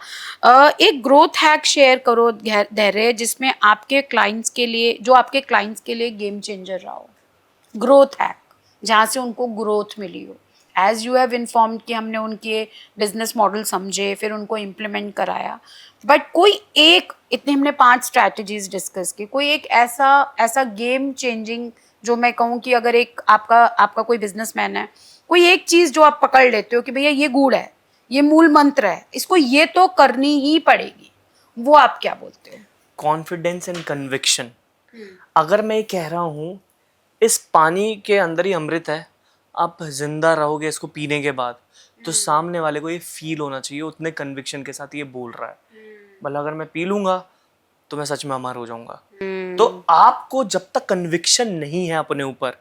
[SPEAKER 1] एक ग्रोथ हैक शेयर करो धैर्य, जिसमें आपके क्लाइंट्स के लिए, जो आपके क्लाइंट्स के लिए गेम चेंजर रहा हो, ग्रोथ हैक जहाँ से उनको ग्रोथ मिली हो। एज यू हैव इन्फॉर्म्ड कि हमने उनके बिजनेस मॉडल समझे, फिर उनको इम्प्लीमेंट कराया, बट कोई एक, इतने हमने 5 स्ट्रैटेजीज डिस्कस की, कोई एक ऐसा गेम चेंजिंग जो मैं कहूँ कि अगर एक आपका कोई बिजनेसमैन है, कोई एक चीज़ जो आप पकड़ लेते हो कि भैया ये गूढ़ है, ये मूल मंत्र है, इसको ये तो करनी ही पड़ेगी, वो आप क्या बोलते हो?
[SPEAKER 2] Confidence and conviction. अगर मैं कह रहा हूँ इस पानी के अंदर ही अमृत है, आप जिंदा रहोगे इसको पीने के बाद, तो सामने वाले को ये फील होना चाहिए उतने कन्विक्शन के साथ ये बोल रहा है। मतलब अगर मैं पी लूंगा तो मैं सच में अमर हो जाऊंगा। तो आपको जब तक कन्विक्शन नहीं है अपने ऊपर,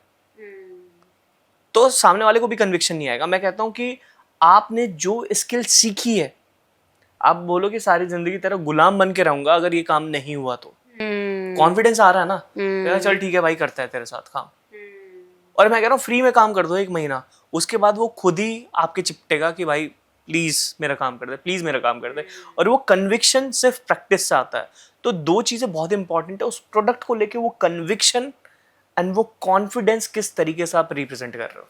[SPEAKER 2] तो सामने वाले को भी कन्विक्शन नहीं आएगा। मैं कहता हूँ कि आपने जो स्किल सीखी है, आप बोलो कि सारी जिंदगी तेरा गुलाम बन के रहूंगा अगर ये काम नहीं हुआ तो, कॉन्फिडेंस आ रहा है ना, कहना चल ठीक है भाई, करता है तेरे साथ काम। और मैं कह रहा हूँ फ्री में काम कर दो 1 महीना, उसके बाद वो खुद ही आपके चिपटेगा कि भाई प्लीज मेरा काम कर दे, प्लीज मेरा काम कर दे। और वो कन्विक्शन सिर्फ प्रैक्टिस से आता है। तो दो चीजें बहुत इंपॉर्टेंट है उस प्रोडक्ट को लेके, वो कन्विक्शन एंड वो कॉन्फिडेंस किस तरीके से आप रिप्रेजेंट कर रहे हो।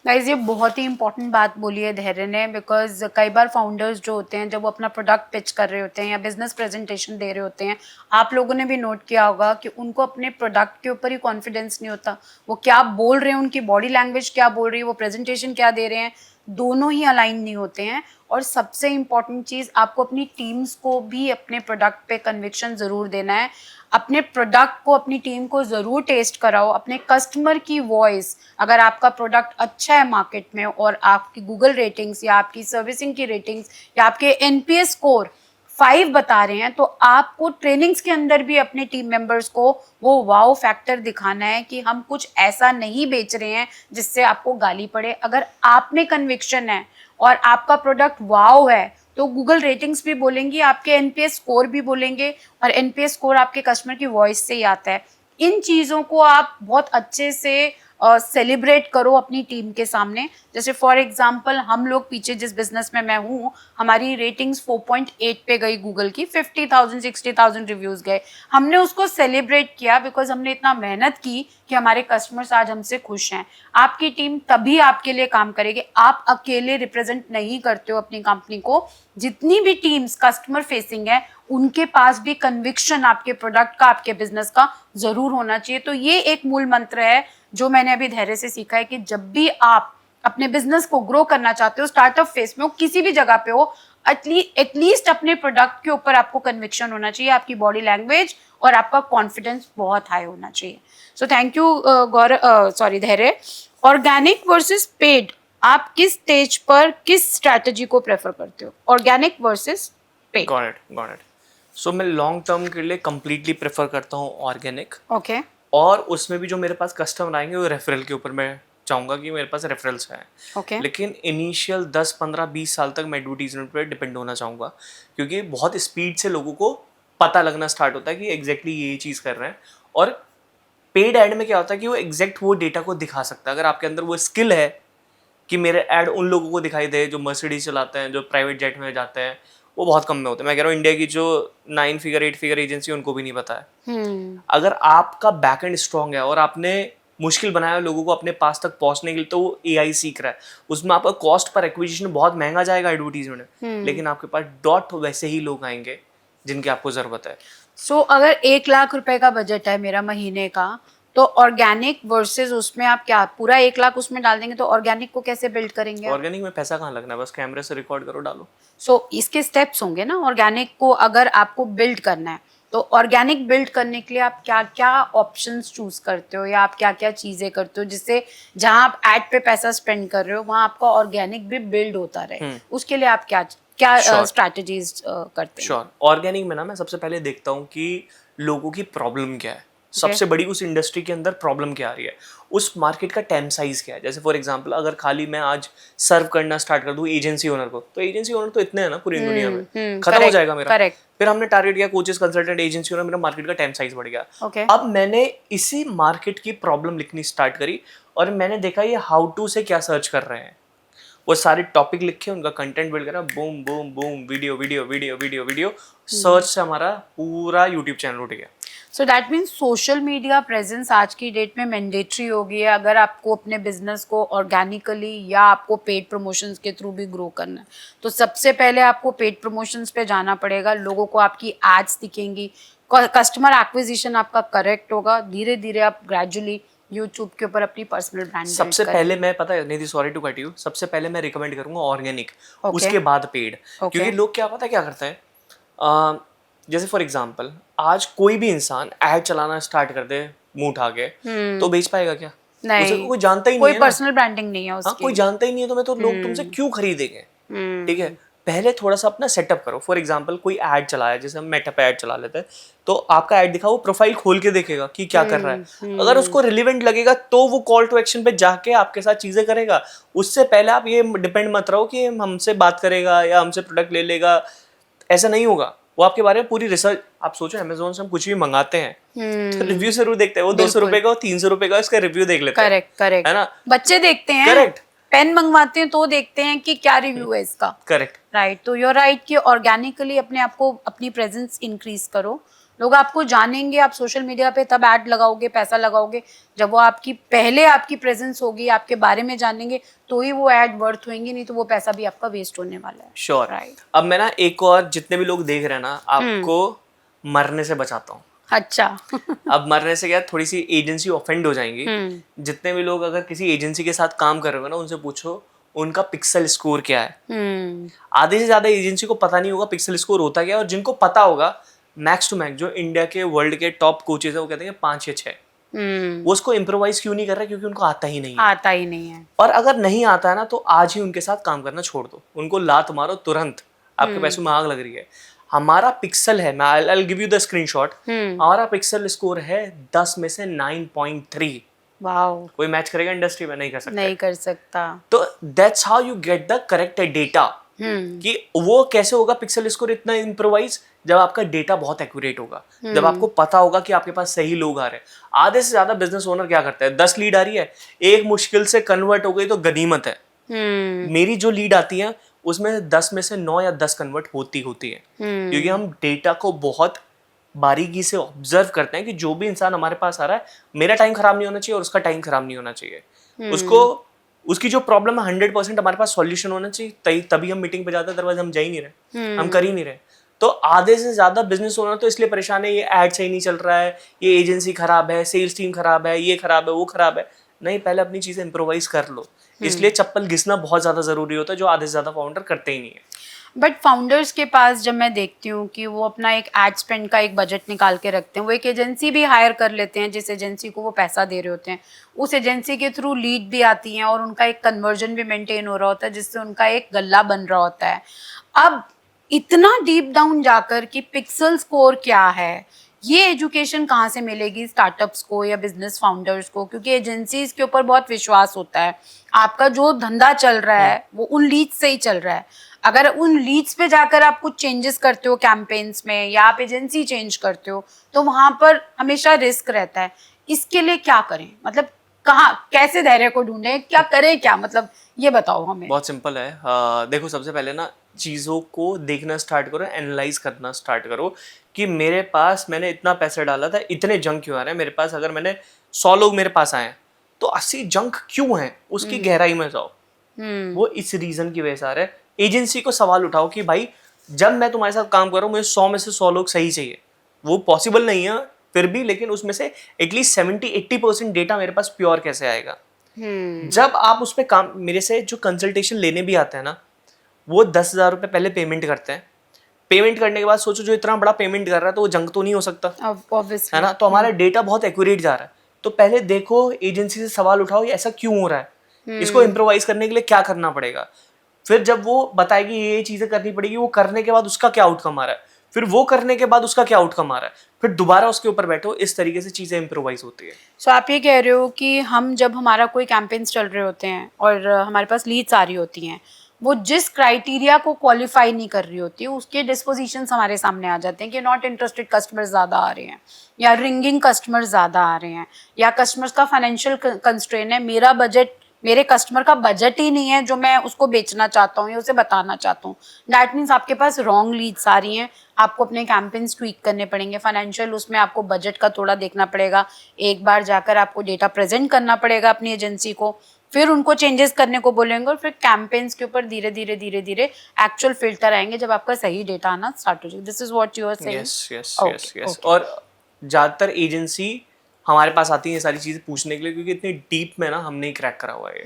[SPEAKER 1] गाइज ये बहुत ही इंपॉर्टेंट बात बोली है धैर्य ने, बिकॉज कई बार फाउंडर्स जो होते हैं जब वो अपना प्रोडक्ट पिच कर रहे होते हैं या बिजनेस प्रेजेंटेशन दे रहे होते हैं, आप लोगों ने भी नोट किया होगा कि उनको अपने प्रोडक्ट के ऊपर ही कॉन्फिडेंस नहीं होता। वो क्या बोल रहे हैं, उनकी बॉडी लैंग्वेज क्या बोल रही है, वो प्रेजेंटेशन क्या दे रहे हैं, दोनों ही अलाइन नहीं होते हैं। और सबसे इम्पॉर्टेंट चीज़, आपको अपनी टीम्स को भी अपने प्रोडक्ट पे कन्विक्शन ज़रूर देना है। अपने प्रोडक्ट को, अपनी टीम को ज़रूर टेस्ट कराओ। अपने कस्टमर की वॉइस, अगर आपका प्रोडक्ट अच्छा है मार्केट में और आपकी गूगल रेटिंग्स या आपकी सर्विसिंग की रेटिंग्स या आपके NPS स्कोर 5 बता रहे हैं, तो आपको ट्रेनिंग्स के अंदर भी अपने टीम मेंबर्स को वो वाओ फैक्टर दिखाना है कि हम कुछ ऐसा नहीं बेच रहे हैं जिससे आपको गाली पड़े। अगर आप में कन्विक्शन है और आपका प्रोडक्ट वाओ है, तो गूगल रेटिंग्स भी बोलेंगी, आपके NPS स्कोर भी बोलेंगे, और NPS स्कोर आपके कस्टमर की वॉइस से ही आता है। इन चीज़ों को आप बहुत अच्छे से सेलिब्रेट करो अपनी टीम के सामने। जैसे फॉर एग्जांपल, हम लोग पीछे जिस बिजनेस में मैं हूँ, हमारी रेटिंग्स 4.8 पे गई गूगल की, 50,000 60,000 रिव्यूज़ गए। हमने उसको सेलिब्रेट किया बिकॉज हमने इतना मेहनत की कि हमारे कस्टमर्स आज हमसे खुश हैं। आपकी टीम तभी आपके लिए काम करेगी। आप अकेले रिप्रेजेंट नहीं करते हो अपनी कंपनी को। जितनी भी टीम्स कस्टमर फेसिंग है, उनके पास भी कन्विक्शन आपके प्रोडक्ट का, आपके बिजनेस का ज़रूर होना चाहिए। तो ये एक मूल मंत्र है जो मैंने अभी धैर्य से सीखा है कि जब भी आप अपने बिजनेस को ग्रो करना चाहते हो, स्टार्टअप फेस में हो, किसी भी जगह पे हो, एटलीस्ट अपने प्रोडक्ट के ऊपर आपको कन्विक्शन होना चाहिए, आपकी बॉडी लैंग्वेज और आपका कॉन्फिडेंस बहुत हाई होना चाहिए। सो थैंक यू धैर्य। ऑर्गेनिक वर्सेस पेड, आप किस स्टेज पर किस स्ट्रैटेजी को प्रेफर करते हो, organic versus paid?
[SPEAKER 2] Got it. So मैं लॉन्ग टर्म के लिए कंप्लीटली प्रेफर करता हूँ ऑर्गेनिक।
[SPEAKER 1] ओके।
[SPEAKER 2] और उसमें भी जो मेरे पास कस्टमर आएंगे वो रेफरल के ऊपर मैं चाहूँगा कि मेरे पास रेफरल्स हैं।
[SPEAKER 1] ओके।
[SPEAKER 2] लेकिन इनिशियल 10 15 20 साल तक मैं एडवर्टीजमेंट पर डिपेंड होना चाहूँगा, क्योंकि बहुत स्पीड से लोगों को पता लगना स्टार्ट होता है कि एग्जैक्टली ये चीज़ कर रहे हैं। और पेड ऐड में क्या होता है कि वो एग्जैक्ट वो डेटा को दिखा सकता है। अगर आपके अंदर वो स्किल है कि मेरे ऐड उन लोगों को दिखाई दे जो मर्सिडीज चलाते हैं, जो प्राइवेट जेट में जाते हैं, वो बहुत कम में होते हैं। मैं कह रहा हूँ इंडिया की जो 9 फिगर 8 फिगर एजेंसी, उनको भी नहीं पता है। अगर आपका बैकएंड स्ट्रांग है और आपने मुश्किल बनाया लोगों को अपने पास तक पहुंचने के लिए, तो वो AI सीख रहा है, उसमें आपका कॉस्ट पर एक्विजिशन बहुत महंगा जाएगा एडवर्टीजमेंट में, लेकिन आपके पास डॉट वैसे ही लोग आएंगे जिनकी आपको जरूरत है।
[SPEAKER 1] सो अगर 1 लाख रुपए का बजट है मेरा महीने का, तो ऑर्गेनिक वर्सेस उसमें आप क्या पूरा 1 लाख उसमें डाल देंगे, तो ऑर्गेनिक को कैसे बिल्ड करेंगे?
[SPEAKER 2] ऑर्गेनिक में पैसा कहाँ लगना है, बस कैमरे से रिकॉर्ड करो, डालो।
[SPEAKER 1] सो इसके स्टेप्स होंगे ना ऑर्गेनिक को अगर आपको बिल्ड करना है। तो ऑर्गेनिक बिल्ड करने के लिए आप क्या क्या ऑप्शंस चूज करते हो, या आप क्या क्या चीजें करते हो जिससे जहां आप एड पे पैसा स्पेंड कर रहे हो वहां आपका ऑर्गेनिक भी बिल्ड होता रहे? उसके लिए आप क्या क्या स्ट्रैटेजीज करते हैं?
[SPEAKER 2] श्योर। ऑर्गेनिक में ना मैं सबसे पहले देखता हूँ कि लोगों की प्रॉब्लम क्या है, सबसे बड़ी उस इंडस्ट्री के अंदर प्रॉब्लम क्या आ रही है, उस मार्केट का टाइम साइज क्या है। जैसे फॉर एग्जांपल, अगर खाली मैं आज सर्व करना स्टार्ट कर दूं एजेंसी ओनर को, तो एजेंसी ओनर तो इतने हैं ना पूरी दुनिया में, खत्म हो जाएगा मेरा। फिर हमने टारगेट किया कोचेस, कंसल्टेंट, एजेंसी ओनर, मेरा मार्केट का टाइम साइज बढ़ गया। अब मैंने इसी मार्केट की प्रॉब्लम लिखनी स्टार्ट करी और मैंने देखा ये हाउ टू से क्या सर्च कर रहे हैं, वो सारे टॉपिक लिखे, उनका कंटेंट बिल्ड करा, boom boom boom, video video video video video, search से हमारा पूरा यूट्यूब चैनल उठ गया।
[SPEAKER 1] So that means social media presence आज की डेट में मैंडेटरी हो गई है अगर आपको अपने बिजनेस को ऑर्गेनिकली या आपको पेड प्रमोशंस के थ्रू भी ग्रो करना है। तो सबसे पहले आपको पेड प्रमोशंस पे जाना पड़ेगा, लोगों को आपकी एड्स दिखेंगी, कस्टमर एक्विजिशन आपका करेक्ट होगा, धीरे धीरे आप ग्रेजुअली यूट्यूब के ऊपर अपनी पर्सनल ब्रांड
[SPEAKER 2] सबसे पहले मैं, पता है निधि, सॉरी टू कट यू, सबसे पहले मैं रिकमेंड करूंगा ऑर्गेनिक, उसके बाद पेड। क्योंकि लोग क्या पता क्या करते हैं, जैसे फॉर एग्जांपल आज कोई भी इंसान ऐड चलाना स्टार्ट कर दे मुंह उठा के, तो बेच पाएगा क्या?
[SPEAKER 1] नहीं,
[SPEAKER 2] उसे कोई जानता ही नहीं
[SPEAKER 1] कोई
[SPEAKER 2] है,
[SPEAKER 1] पर्सनल ब्रांडिंग नहीं है उसकी।
[SPEAKER 2] हाँ, कोई जानता ही नहीं है, तो मैं तो लोग तुमसे क्यों खरीदेंगे? ठीक है, पहले थोड़ा सा अपना सेटअप करो। फॉर एग्जांपल कोई ऐड चलाया, जैसे हम मेटा पे ऐड चला लेते हैं, तो आपका ऐड दिखा, वो प्रोफाइल खोल के देखेगा कि क्या कर रहा है। अगर उसको रिलेवेंट लगेगा तो वो कॉल टू एक्शन पे जाके आपके साथ चीजें करेगा। उससे पहले आप ये डिपेंड मत रहो कि हमसे बात करेगा या हमसे प्रोडक्ट ले लेगा, ऐसा नहीं होगा। वो आपके बारे में पूरी रिसर्च, आप सोचो अमेज़न से हम कुछ भी मंगाते हैं तो रिव्यू जरूर देखते हैं, वो 200 रुपए का 300 रुपए का इसका रिव्यू देख लेते हैं,
[SPEAKER 1] करेक्ट
[SPEAKER 2] है ना?
[SPEAKER 1] बच्चे देखते हैं।
[SPEAKER 2] करेक्ट।
[SPEAKER 1] पेन मंगवाते हैं तो देखते हैं कि क्या रिव्यू है इसका।
[SPEAKER 2] करेक्ट।
[SPEAKER 1] राइट, तो यू आर राइट कि ऑर्गेनिकली अपने आप को, अपनी प्रेजेंस इंक्रीज करो, लोग आपको जानेंगे। आप सोशल मीडिया पे तब ऐड लगाओगे, पैसा लगाओगे, जब वो आपकी पहले आपकी प्रेजेंस होगी, आपके बारे में जानेंगे, तो ही वो ऐड वर्थ होंगी, नहीं तो वो पैसा भी आपका वेस्ट होने वाला है।
[SPEAKER 2] श्योर।
[SPEAKER 1] राइट।
[SPEAKER 2] अब मैं ना एक और, जितने भी लोग देख रहे हैं ना, आपको मरने से बचाता हूँ।
[SPEAKER 1] अच्छा।
[SPEAKER 2] अब मरने से क्या, थोड़ी सी एजेंसी ऑफेंड हो जाएंगी। जितने भी लोग अगर किसी एजेंसी के साथ काम कर रहे हो ना, उनसे पूछो उनका पिक्सल स्कोर क्या है। आधे से ज्यादा एजेंसी को पता नहीं होगा पिक्सल स्कोर होता क्या है, और जिनको पता होगा, मैक्स टू मैक्स जो इंडिया के वर्ल्ड के टॉप कोचेज है, वो कहते हैं 5 या 6। वो उसको इम्प्रोवाइज क्यों नहीं कर रहे? क्योंकि उनको आता ही नहीं है।
[SPEAKER 1] आता ही नहीं है।
[SPEAKER 2] और अगर नहीं आता है ना, तो आज ही उनके साथ काम करना छोड़ दो, उनको लात मारो तुरंत। आपके पैसों में आग लग रही है। हमारा पिक्सल है, मैं I give you the screenshot, हमारा पिक्सल स्कोर है 10 में से 9.3।
[SPEAKER 1] वाओ।
[SPEAKER 2] कोई मैच करेगा इंडस्ट्री में? नहीं कर सकता।
[SPEAKER 1] नहीं कर सकता।
[SPEAKER 2] तो that's how you get the correct data. कि वो कैसे होगा पिक्सल स्कोर इतना इम्प्रोवाइज? जब आपका डेटा बहुत एक्यूरेट होगा, जब आपको पता होगा कि आपके पास सही लोग आ रहे हैं। आधे से ज्यादा बिजनेस ओनर क्या करता है, 10 लीड आ रही है, एक मुश्किल से कन्वर्ट हो गई तो गनीमत है। मेरी जो लीड आती है उसमें 10 में से 9 या 10 कन्वर्ट होती है। क्योंकि हम डेटा को बहुत बारीकी से ऑब्जर्व करते हैं कि जो भी इंसान हमारे पास आ रहा है, मेरा टाइम खराब नहीं होना चाहिए और उसका टाइम खराब नहीं होना चाहिए। उसको, उसकी जो प्रॉब्लम है 100% हमारे पास सॉल्यूशन होना चाहिए, तभी हम मीटिंग पे जाते हैं। अदरवाइज हम जा ही नहीं रहे, हम कर ही नहीं रहे। तो आधे से ज्यादा बिजनेस ओनर तो इसलिए परेशान है, ये एड सही नहीं चल रहा है, ये एजेंसी खराब है, सेल्स टीम खराब है, ये खराब है, वो खराब है। नहीं, पहले अपनी चीजें इम्प्रोवाइज कर लो। इसलिए चप्पल घिसना बहुत ज्यादा जरूरी होता है, जो आधे से ज्यादा फाउंडर करते ही नहीं है।
[SPEAKER 1] बट फाउंडर्स के पास जब मैं देखती हूँ कि वो अपना एक एड स्पेंड का एक बजट निकाल के रखते हैं, वो एक एजेंसी भी हायर कर लेते हैं, जिस एजेंसी को वो पैसा दे रहे होते हैं, उस एजेंसी के थ्रू लीड भी आती हैं और उनका एक कन्वर्जन भी मेंटेन हो रहा होता है, जिससे उनका एक गल्ला बन रहा होता है। अब इतना डीप डाउन जाकर कि पिक्सल स्कोर क्या है, ये एजुकेशन कहाँ से मिलेगी स्टार्टअप्स को या बिजनेस फाउंडर्स को? क्योंकि एजेंसीज के ऊपर बहुत विश्वास होता है, आपका जो धंधा चल रहा है वो उन लीड्स से ही चल रहा है। अगर उन लीड्स पे जाकर आप कुछ चेंजेस करते हो कैंपेन्स में, या आप एजेंसी चेंज करते हो, तो वहां पर हमेशा रिस्क रहता है। इसके लिए क्या करें, मतलब कहाँ, कैसे धैर्य को ढूंढें, क्या करें, क्या मतलब, ये बताओ हमें।
[SPEAKER 2] बहुत सिंपल है। देखो, सबसे पहले ना चीज़ों को देखना स्टार्ट करो, एनालाइज करना स्टार्ट करो कि मेरे पास, मैंने इतना पैसा डाला था, इतने जंक क्यों आ रहे हैं मेरे पास। अगर मैंने 100 लोग मेरे पास आए हैं, तो 80 जंक क्यों हैं, उसकी गहराई में जाओ। वो इस रीजन की वजह से आ रहा है। एजेंसी को सवाल उठाओ कि भाई, जब मैं तुम्हारे साथ काम कर रहा हूँ, मुझे 100 में से 100 लोग सही चाहिए। वो पॉसिबल नहीं है फिर भी, लेकिन उसमें से एटलीस्ट 70-80% डेटा मेरे पास प्योर कैसे आएगा। जब आप उस पर काम, मेरे से जो कंसल्टेशन लेने भी आते हैं ना, वो 10,000 रुपये पहले पेमेंट करते हैं। पेमेंट करने के बाद सोचो, जो इतना बड़ा पेमेंट कर रहा है तो वो जंक तो नहीं हो सकता, है ना। तो हमारा डेटा बहुत एक्यूरेट जा रहा है। तो पहले देखो, एजेंसी से सवाल उठाओ, ये ऐसा क्यों हो रहा है, इसको इम्प्रोवाइज करने के लिए क्या करना पड़ेगा। फिर जब वो बताएगी ये चीजें करनी पड़ेगी, वो करने के बाद उसका क्या आउटकम आ रहा है, फिर वो करने के बाद उसका क्या आउटकम आ रहा है, फिर दोबारा उसके ऊपर बैठो। इस तरीके से चीजें इम्प्रोवाइज होती है।
[SPEAKER 1] सो आप ये कह रहे हो कि हम, जब हमारा कोई कैंपेन्स चल रहे होते हैं और हमारे पास लीड्स आ रही होती हैं, वो जिस क्राइटेरिया को क्वालिफाई नहीं कर रही होती, उसके डिस्पोजिशंस हमारे सामने आ जाते हैं कि नॉट इंटरेस्टेड कस्टमर्स ज़्यादा आ रहे हैं, या रिंगिंग कस्टमर्स ज़्यादा आ रहे हैं, या कस्टमर्स का फाइनेंशियल कंस्ट्रेन है, मेरा बजट, मेरे कस्टमर का बजट ही नहीं है जो मैं उसको बेचना चाहता हूँ या उसे बताना चाहता हूँ। दैट मीन्स आपके पास रॉन्ग लीड्स आ रही हैं, आपको अपने कैंपेन्स ट्वीक करने पड़ेंगे, फाइनेंशियल उसमें आपको बजट का थोड़ा देखना पड़ेगा, एक बार जाकर आपको डेटा प्रेजेंट करना पड़ेगा अपनी एजेंसी को, फिर उनको चेंजेस करने को बोलेंगे, और फिर कैंपेन्स के ऊपर धीरे धीरे एक्चुअल फिल्टर आएंगे जब आपका सही डेटा आना स्टार्ट हो जाएगा। This is what you are saying.
[SPEAKER 2] Yes. और ज़्यादातर एजेंसी हमारे पास आती है ये सारी चीजें पूछने के लिए, क्योंकि इतनी डीप में ना हमने क्रैक करा हुआ है।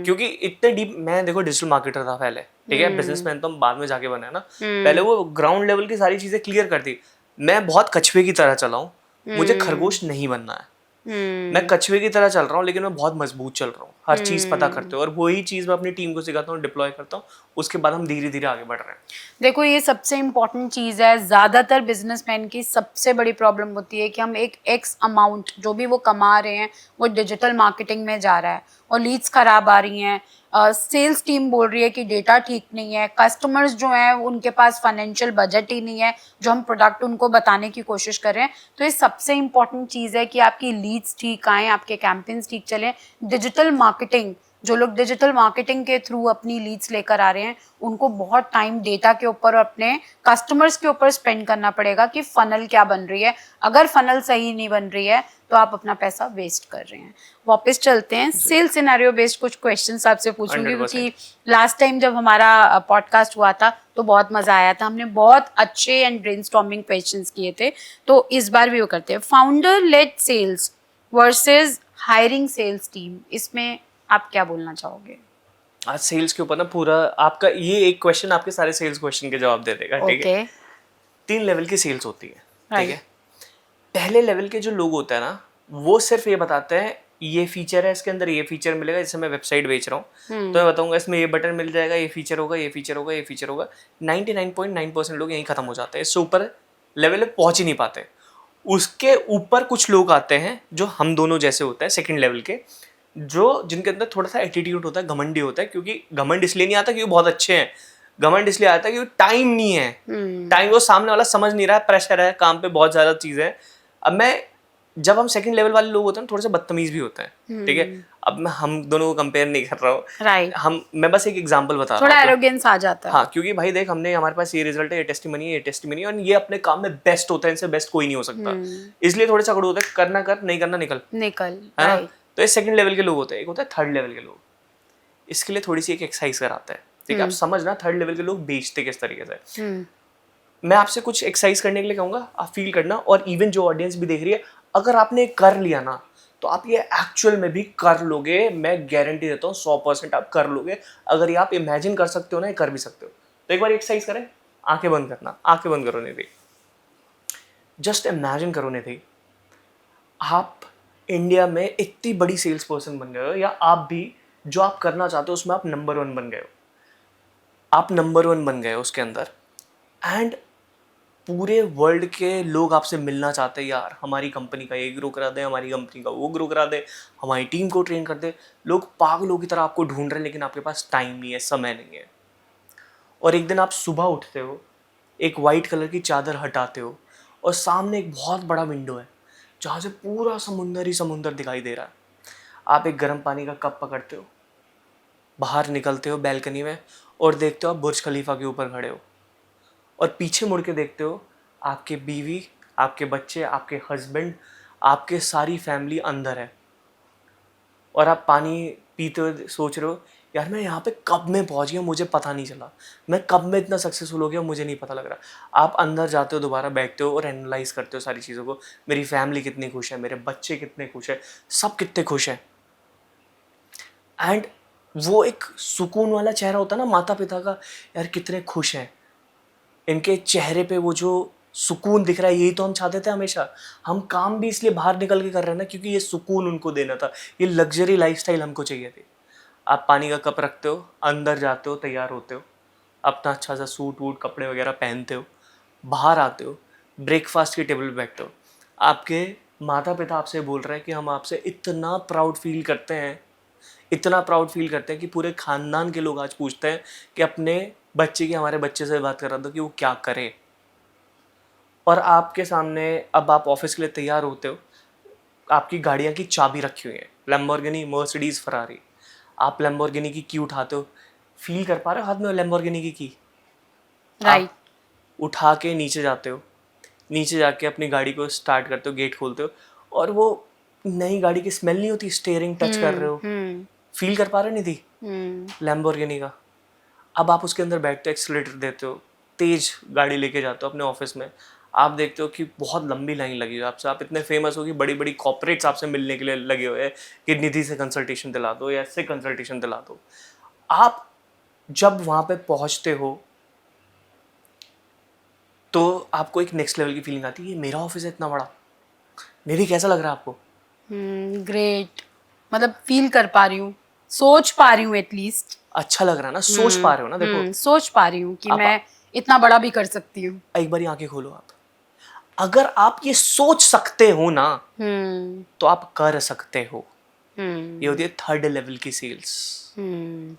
[SPEAKER 2] क्योंकि इतने डीप, मैं देखो डिजिटल मार्केटर था पहले, ठीक है, बिजनेसमैन तो हम बाद में जाके बने ना। पहले वो ग्राउंड लेवल की सारी चीजें क्लियर करती। मैं बहुत कछुए की तरह चला हूँ, मुझे खरगोश नहीं बनना है। मैं कछुए की तरह चल रहा हूँ, लेकिन मैं बहुत मजबूत चल रहा हूँ, हर चीज पता करते हो। और वही चीज मैं अपनी टीम को सिखाता हूँ, डिप्लॉय करता हूँ, उसके बाद हम धीरे धीरे आगे बढ़ रहे हैं।
[SPEAKER 1] देखो, ये सबसे इम्पोर्टेंट चीज़ है। ज़्यादातर बिजनेसमैन की सबसे बड़ी प्रॉब्लम होती है कि हम एक एक्स अमाउंट जो भी वो कमा रहे हैं वो डिजिटल मार्केटिंग में जा रहा है, और लीड्स खराब आ रही हैं, सेल्स टीम बोल रही है कि डेटा ठीक नहीं है, कस्टमर्स जो हैं उनके पास फाइनेंशियल बजट ही नहीं है जो हम प्रोडक्ट उनको बताने की कोशिश कर रहे हैं। तो ये सबसे इम्पोर्टेंट चीज़ है कि आपकी लीड्स ठीक आएँ, आपके कैंपेन्स ठीक चलें। डिजिटल मार्केटिंग जो लोग डिजिटल मार्केटिंग के थ्रू अपनी लीड्स लेकर आ रहे हैं उनको बहुत टाइम डेटा के ऊपर और अपने कस्टमर्स के ऊपर स्पेंड करना पड़ेगा कि फनल क्या बन रही है। अगर फनल सही नहीं बन रही है तो आप अपना पैसा वेस्ट कर रहे हैं। वापस चलते हैं, सेल सिनेरियो बेस्ड कुछ क्वेश्चंस आपसे पूछूंगी
[SPEAKER 2] 100%।
[SPEAKER 1] क्योंकि लास्ट टाइम जब हमारा पॉडकास्ट हुआ था तो बहुत मजा आया था, हमने बहुत अच्छे एंड ब्रेनस्टॉर्मिंग क्वेश्चंस किए थे, तो इस बार भी वो करते हैं। Founder led sales versus hiring sales team, इसमें आप क्या बोलना चाहोगे?
[SPEAKER 2] आज सेल्स के ऊपर ना पूरा आपका ये एक क्वेश्चन आपके सारे सेल्स क्वेश्चन के जवाब दे देगा, ठीक है?
[SPEAKER 1] ओके,
[SPEAKER 2] 3 लेवल की सेल्स होती है, ठीक
[SPEAKER 1] राइट।
[SPEAKER 2] है? पहले लेवल के जो लोग होते हैं ना, वो सिर्फ ये बताते हैं ये फीचर है, इसके अंदर ये फीचर मिलेगा। जैसे मैं वेबसाइट बेच रहा हूँ तो मैं बताऊंगा इसमें ये बटन मिल जाएगा, ये फीचर होगा, ये फीचर होगा, ये फीचर होगा। 99.9% लोग यहीं खत्म हो जाते हैं, इससे ऊपर लेवल पे पहुंच ही नहीं पाते। उसके ऊपर कुछ लोग आते हैं जो हम दोनों जैसे होते हैं, सेकंड लेवल के, जो जिनके अंदर थोड़ा सा एटीट्यूड होता है, घमंडी होता है। क्योंकि घमंड इसलिए नहीं आता क्योंकि बहुत अच्छे हैं, घमंड इसलिए आता है क्योंकि टाइम नहीं है। टाइम वो सामने वाला समझ नहीं रहा है, प्रेशर है, काम पे बहुत ज्यादा चीजें हैं। अब जब हम सेकंड लेवल वाले लोग होते हैं थोड़े से बदतमीज भी होते हैं, ठीक है? अब मैं हम दोनों को कंपेयर नहीं कर रहा हूँ,
[SPEAKER 1] राइट।
[SPEAKER 2] मैं बस एक एग्जांपल बता रहा
[SPEAKER 1] थोड़ा
[SPEAKER 2] हूँ।
[SPEAKER 1] एरोगेंस आ जाता है।
[SPEAKER 2] हाँ, क्योंकि भाई देख, हमारे पास ये रिजल्ट है, ये टेस्टिमनी है, ये टेस्टिमनी है, और ये अपने काम में बेस्ट होता है, इनसे बेस्ट कोई नहीं हो सकता। इसलिए थोड़े झगड़े होते हैं, करना कर, नहीं करना निकल,
[SPEAKER 1] निकल,
[SPEAKER 2] है ना?
[SPEAKER 1] राइट।
[SPEAKER 2] तो ये सेकंड लेवल के लोग होते हैं। एक होता है थर्ड लेवल के लोग, इसके लिए थोड़ी सी एक एक्सरसाइज कराता है, ठीक है? आप समझना थर्ड लेवल के लोग बेचते किस तरीके से। मैं आपसे कुछ एक्सरसाइज करने के लिए कहूंगा, आप फील करना, और इवन जो ऑडियंस भी देख रही है, अगर आपने कर लिया ना तो आप ये एक्चुअल में भी कर लोगे। मैं गारंटी देता हूँ 100% आप कर लोगे। अगर ये आप इमेजिन कर सकते हो ना, ये कर भी सकते हो। तो एक बार एक्सरसाइज करें, आंखें बंद करना, आंखें बंद करो निधि, जस्ट इमेजिन करो निधि, आप इंडिया में इतनी बड़ी सेल्स पर्सन बन गए हो, या आप भी जो आप करना चाहते हो उसमें आप नंबर 1 बन गए हो, आप नंबर 1 बन गए हो उसके अंदर, एंड पूरे वर्ल्ड के लोग आपसे मिलना चाहते हैं। यार हमारी कंपनी का ये ग्रो करा दे, हमारी कंपनी का वो ग्रो करा दे, हमारी टीम को ट्रेन कर दे। लोग पागलों की तरह आपको ढूंढ रहे हैं, लेकिन आपके पास टाइम नहीं है, समय नहीं है। और एक दिन आप सुबह उठते हो, एक वाइट कलर की चादर हटाते हो, और सामने एक बहुत बड़ा विंडो है जहाँ से पूरा समुंदर ही समुंदर दिखाई दे रहा है। आप एक गर्म पानी का कप पकड़ते हो, बाहर निकलते हो बैल्कनी में, और देखते हो आप बुर्ज खलीफा के ऊपर खड़े हो, और पीछे मुड़ के देखते हो आपके बीवी, आपके बच्चे, आपके हस्बैंड, आपके सारी फैमिली अंदर है। और आप पानी पीते हुए सोच रहे हो, यार मैं यहाँ पे कब में पहुँच गया, मुझे पता नहीं चला, मैं कब में इतना सक्सेसफुल हो गया, मुझे नहीं पता लग रहा। आप अंदर जाते हो, दोबारा बैठते हो और एनालाइज करते हो सारी चीज़ों को। मेरी फैमिली कितनी खुश है, मेरे बच्चे कितने खुश है, सब कितने खुश हैं। एंड वो एक सुकून वाला चेहरा होता है ना माता पिता का, यार कितने खुश हैं, इनके चेहरे पे वो जो सुकून दिख रहा है, यही तो हम चाहते थे हमेशा। हम काम भी इसलिए बाहर निकल के कर रहे हैं ना, क्योंकि ये सुकून उनको देना था, ये लग्जरी लाइफस्टाइल हमको चाहिए थी। आप पानी का कप रखते हो, अंदर जाते हो, तैयार होते हो, अपना अच्छा सा सूट वूट कपड़े वगैरह पहनते हो, बाहर आते हो, ब्रेकफास्ट के टेबल पे बैठते हो, आपके माता पिता आपसे बोल रहे हैं कि हम आपसे इतना प्राउड फील करते हैं, इतना प्राउड फील करते हैं कि पूरे खानदान के लोग आज पूछते हैं कि अपने बच्चे की हमारे बच्चे से बात करा दो कि वो क्या करे। और आपके सामने अब आप ऑफिस के लिए तैयार होते हो, आपकी गाड़ियाँ की चाबी रखी हुई है, लैम्बोर्गिनी, मर्सिडीज, फरारी। आप लैम्बोर्गिनी की उठाते हो, फील कर पा रहे हो हाथ में लैम्बोर्गिनी की की?
[SPEAKER 1] राइट।
[SPEAKER 2] आप उठा के नीचे जाते हो, नीचे जाके अपनी गाड़ी को स्टार्ट करते हो, गेट खोलते हो, और वो नई गाड़ी की स्मेल नहीं होती, स्टीयरिंग टच कर रहे हो, फील कर पा रहे नहीं थी लैम्बोर्गिनी का? अब आप उसके अंदर बैठते हो, एक्सीलरेटर देते हो, तेज गाड़ी लेके जाते हो अपने ऑफिस में। आप देखते हो कि बहुत लंबी लाइन लगी हुई है आपसे, आप इतने फेमस हो कि बड़ी बड़ी कॉर्पोरेट्स आपसे मिलने के लिए लगे हुए हैं कि निधि से कंसल्टेशन दिला दो या इससे कंसल्टेशन दिला दो। आप जब वहाँ पे पहुँचते हो तो आपको एक नेक्स्ट लेवल की फीलिंग आती है, ये मेरा ऑफिस है इतना बड़ा। निधि कैसा लग रहा है आपको?
[SPEAKER 1] ग्रेट, मतलब फील कर पा रही हूँ, सोच पा रही हूँ एटलीस्ट।
[SPEAKER 2] अच्छा लग रहा है ना, सोच पा रहे हो ना? देखो
[SPEAKER 1] सोच पा रही हूँ कि मैं इतना बड़ा भी कर सकती हूँ।
[SPEAKER 2] एक बार आंखें खोलो आप, अगर आप ये सोच सकते हो ना तो आप कर सकते हो। ये होती है थर्ड लेवल की सेल्स।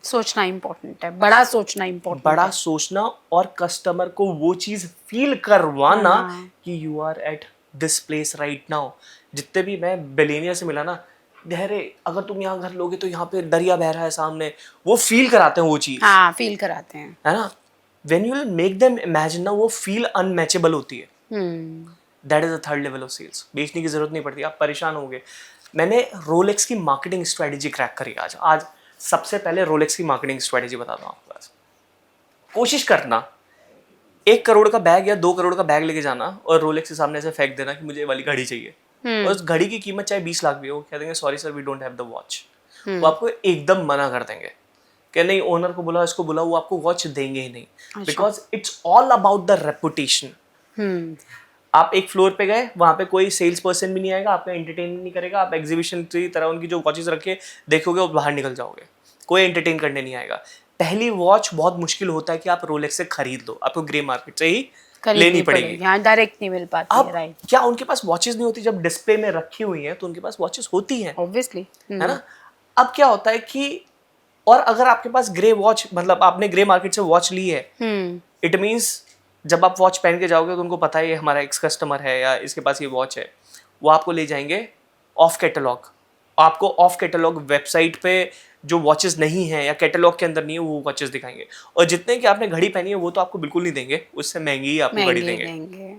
[SPEAKER 1] सोचना इम्पोर्टेंट है, बड़ा सोचना इम्पोर्टेंट
[SPEAKER 2] बड़ा
[SPEAKER 1] है।
[SPEAKER 2] सोचना और कस्टमर को वो चीज फील करवाना कि you are at this place right now. जितने भी मैं बिलियनियर से मिला ना, धैर्य, अगर तुम यहाँ घर लोगे तो यहाँ पे दरिया बह रहा है सामने, वो फील कराते हैं वो चीज,
[SPEAKER 1] हाँ फील कराते हैं।
[SPEAKER 2] है ना। When you will make them imagine ना, वो फील अनमैचेबल होती है। That is the third level of sales. बेचने की जरूरत नहीं पड़ती, आप परेशान होगे। मैंने रोलेक्स की मार्केटिंग स्ट्रेटेजी क्रैक करी आज सबसे पहले रोलेक्स की मार्केटिंग स्ट्रेटेजी बताता हूँ आपको। आज कोशिश करना 1 करोड़ का बैग या 2 करोड़ का बैग लेके जाना और रोलेक्स के सामने से फेंक देना कि मुझे ये वाली घड़ी चाहिए, और उस घड़ी की कीमत चाहे 20 लाख भी हो, कह देंगे sorry sir we don't have the watch. वो आपको एकदम मना कर देंगे कि नहीं, ओनर को बुलाओ, इसको बुलाओ, वो आपको वॉच देंगे ही नहीं, because it's all about the reputation. आप एक फ्लोर पे गए, वहां पे कोई सेल्स पर्सन भी नहीं आएगा, आपका एंटरटेन नहीं करेगा, आप एग्जीबिशन की तरह उनकी जो वॉचेस रखे देखोगे और बाहर निकल जाओगे, कोई एंटरटेन करने नहीं आएगा। पहली वॉच बहुत मुश्किल होता है कि आप रोलेक्स से खरीद लो, आपको ग्रे मार्केट से ही लेनी पड़ेगी,
[SPEAKER 1] यहाँ डायरेक्ट नहीं मिल पाती है, राइट।
[SPEAKER 2] क्या उनके पास वॉचेस नहीं होती? जब डिस्प्ले में रखी हुई है तो उनके पास वॉचेस होती हैं,
[SPEAKER 1] ऑब्वियसली,
[SPEAKER 2] है ना। अब क्या होता है कि, और अगर आपके पास ग्रे वॉच, मतलब आपने ग्रे मार्केट से वॉच ली है, इट मीन्स जब आप वॉच पहन के जाओगे तो उनको पता है ये हमारा एक्स कस्टमर है या इसके पास ये वॉच है, वो आपको ले जाएंगे ऑफ कैटलॉग। आपको ऑफ कैटलॉग वेबसाइट पे जो वॉचेस नहीं है या कैटलॉग के अंदर नहीं है वो वॉचेस दिखाएंगे, और जितने की आपने घड़ी पहनी है वो तो आपको बिल्कुल नहीं देंगे, उससे महंगी ही आपको घड़ी देंगे।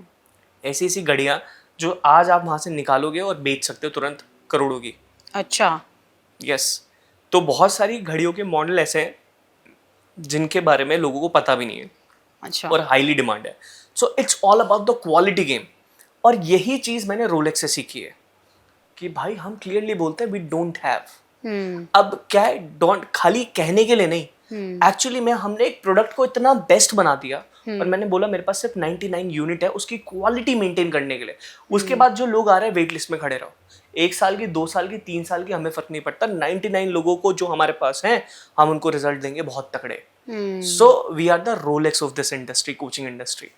[SPEAKER 2] ऐसी ऐसी घड़ियां जो आज आप वहां से निकालोगे और बेच सकते हो तुरंत करोड़ों की।
[SPEAKER 1] अच्छा,
[SPEAKER 2] यस। तो बहुत सारी घड़ियों के मॉडल ऐसे हैं जिनके बारे में लोगों को पता भी नहीं है,
[SPEAKER 1] अच्छा,
[SPEAKER 2] और हाईली डिमांड है। So it's all about the quality game, और यही चीज मैंने रोलेक्स से सीखी है कि भाई हम क्लियरली बोलते हैं वी डोंट हैव। अब क्या है, डोंट खाली कहने के लिए नहीं, एक्चुअली में हमने एक प्रोडक्ट को इतना बेस्ट बना दिया, और मैंने बोला मेरे पास सिर्फ 99 यूनिट है उसकी क्वालिटी मेंटेन करने के लिए। उसके बाद जो लोग आ रहे हैं वेट लिस्ट में खड़े रहो, 1 साल की, 2 साल की, 3 साल की, हमें फर्क नहीं पड़ता। 99 लोगों को जो हमारे पास हैं हम उनको रिजल्ट देंगे बहुत तगड़े। So we are the Rolex of this industry, coaching industry.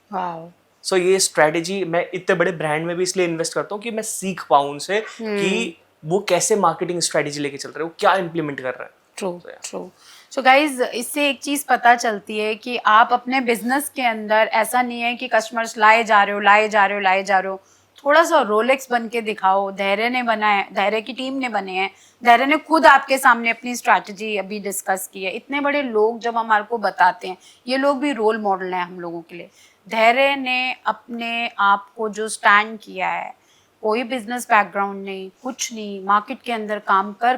[SPEAKER 2] So ये स्ट्रेटेजी मैं इतने बड़े ब्रांड में भी इसलिए इन्वेस्ट करता हूँ कि मैं सीख पाऊँ उनसे कि वो कैसे मार्केटिंग स्ट्रेटेजी लेके चल रहे हैं, वो क्या इंप्लीमेंट कर रहा है।
[SPEAKER 1] ट्रू। सो गाइज, इससे एक चीज़ पता चलती है कि आप अपने बिजनेस के अंदर ऐसा नहीं है कि कस्टमर्स लाए जा रहे हो, थोड़ा सा रोलेक्स बन के दिखाओ। धैर्य ने बनाए, धैर्य की टीम ने बने हैं, धैर्य ने खुद आपके सामने अपनी स्ट्रैटेजी अभी डिस्कस की है। इतने बड़े लोग जब हमारे को बताते हैं, ये लोग भी रोल मॉडल हैं हम लोगों के लिए। धैर्य ने अपने आप को जो स्टैंड किया है, कोई बिजनेस बैकग्राउंड नहीं, कुछ नहीं, मार्केट के अंदर काम कर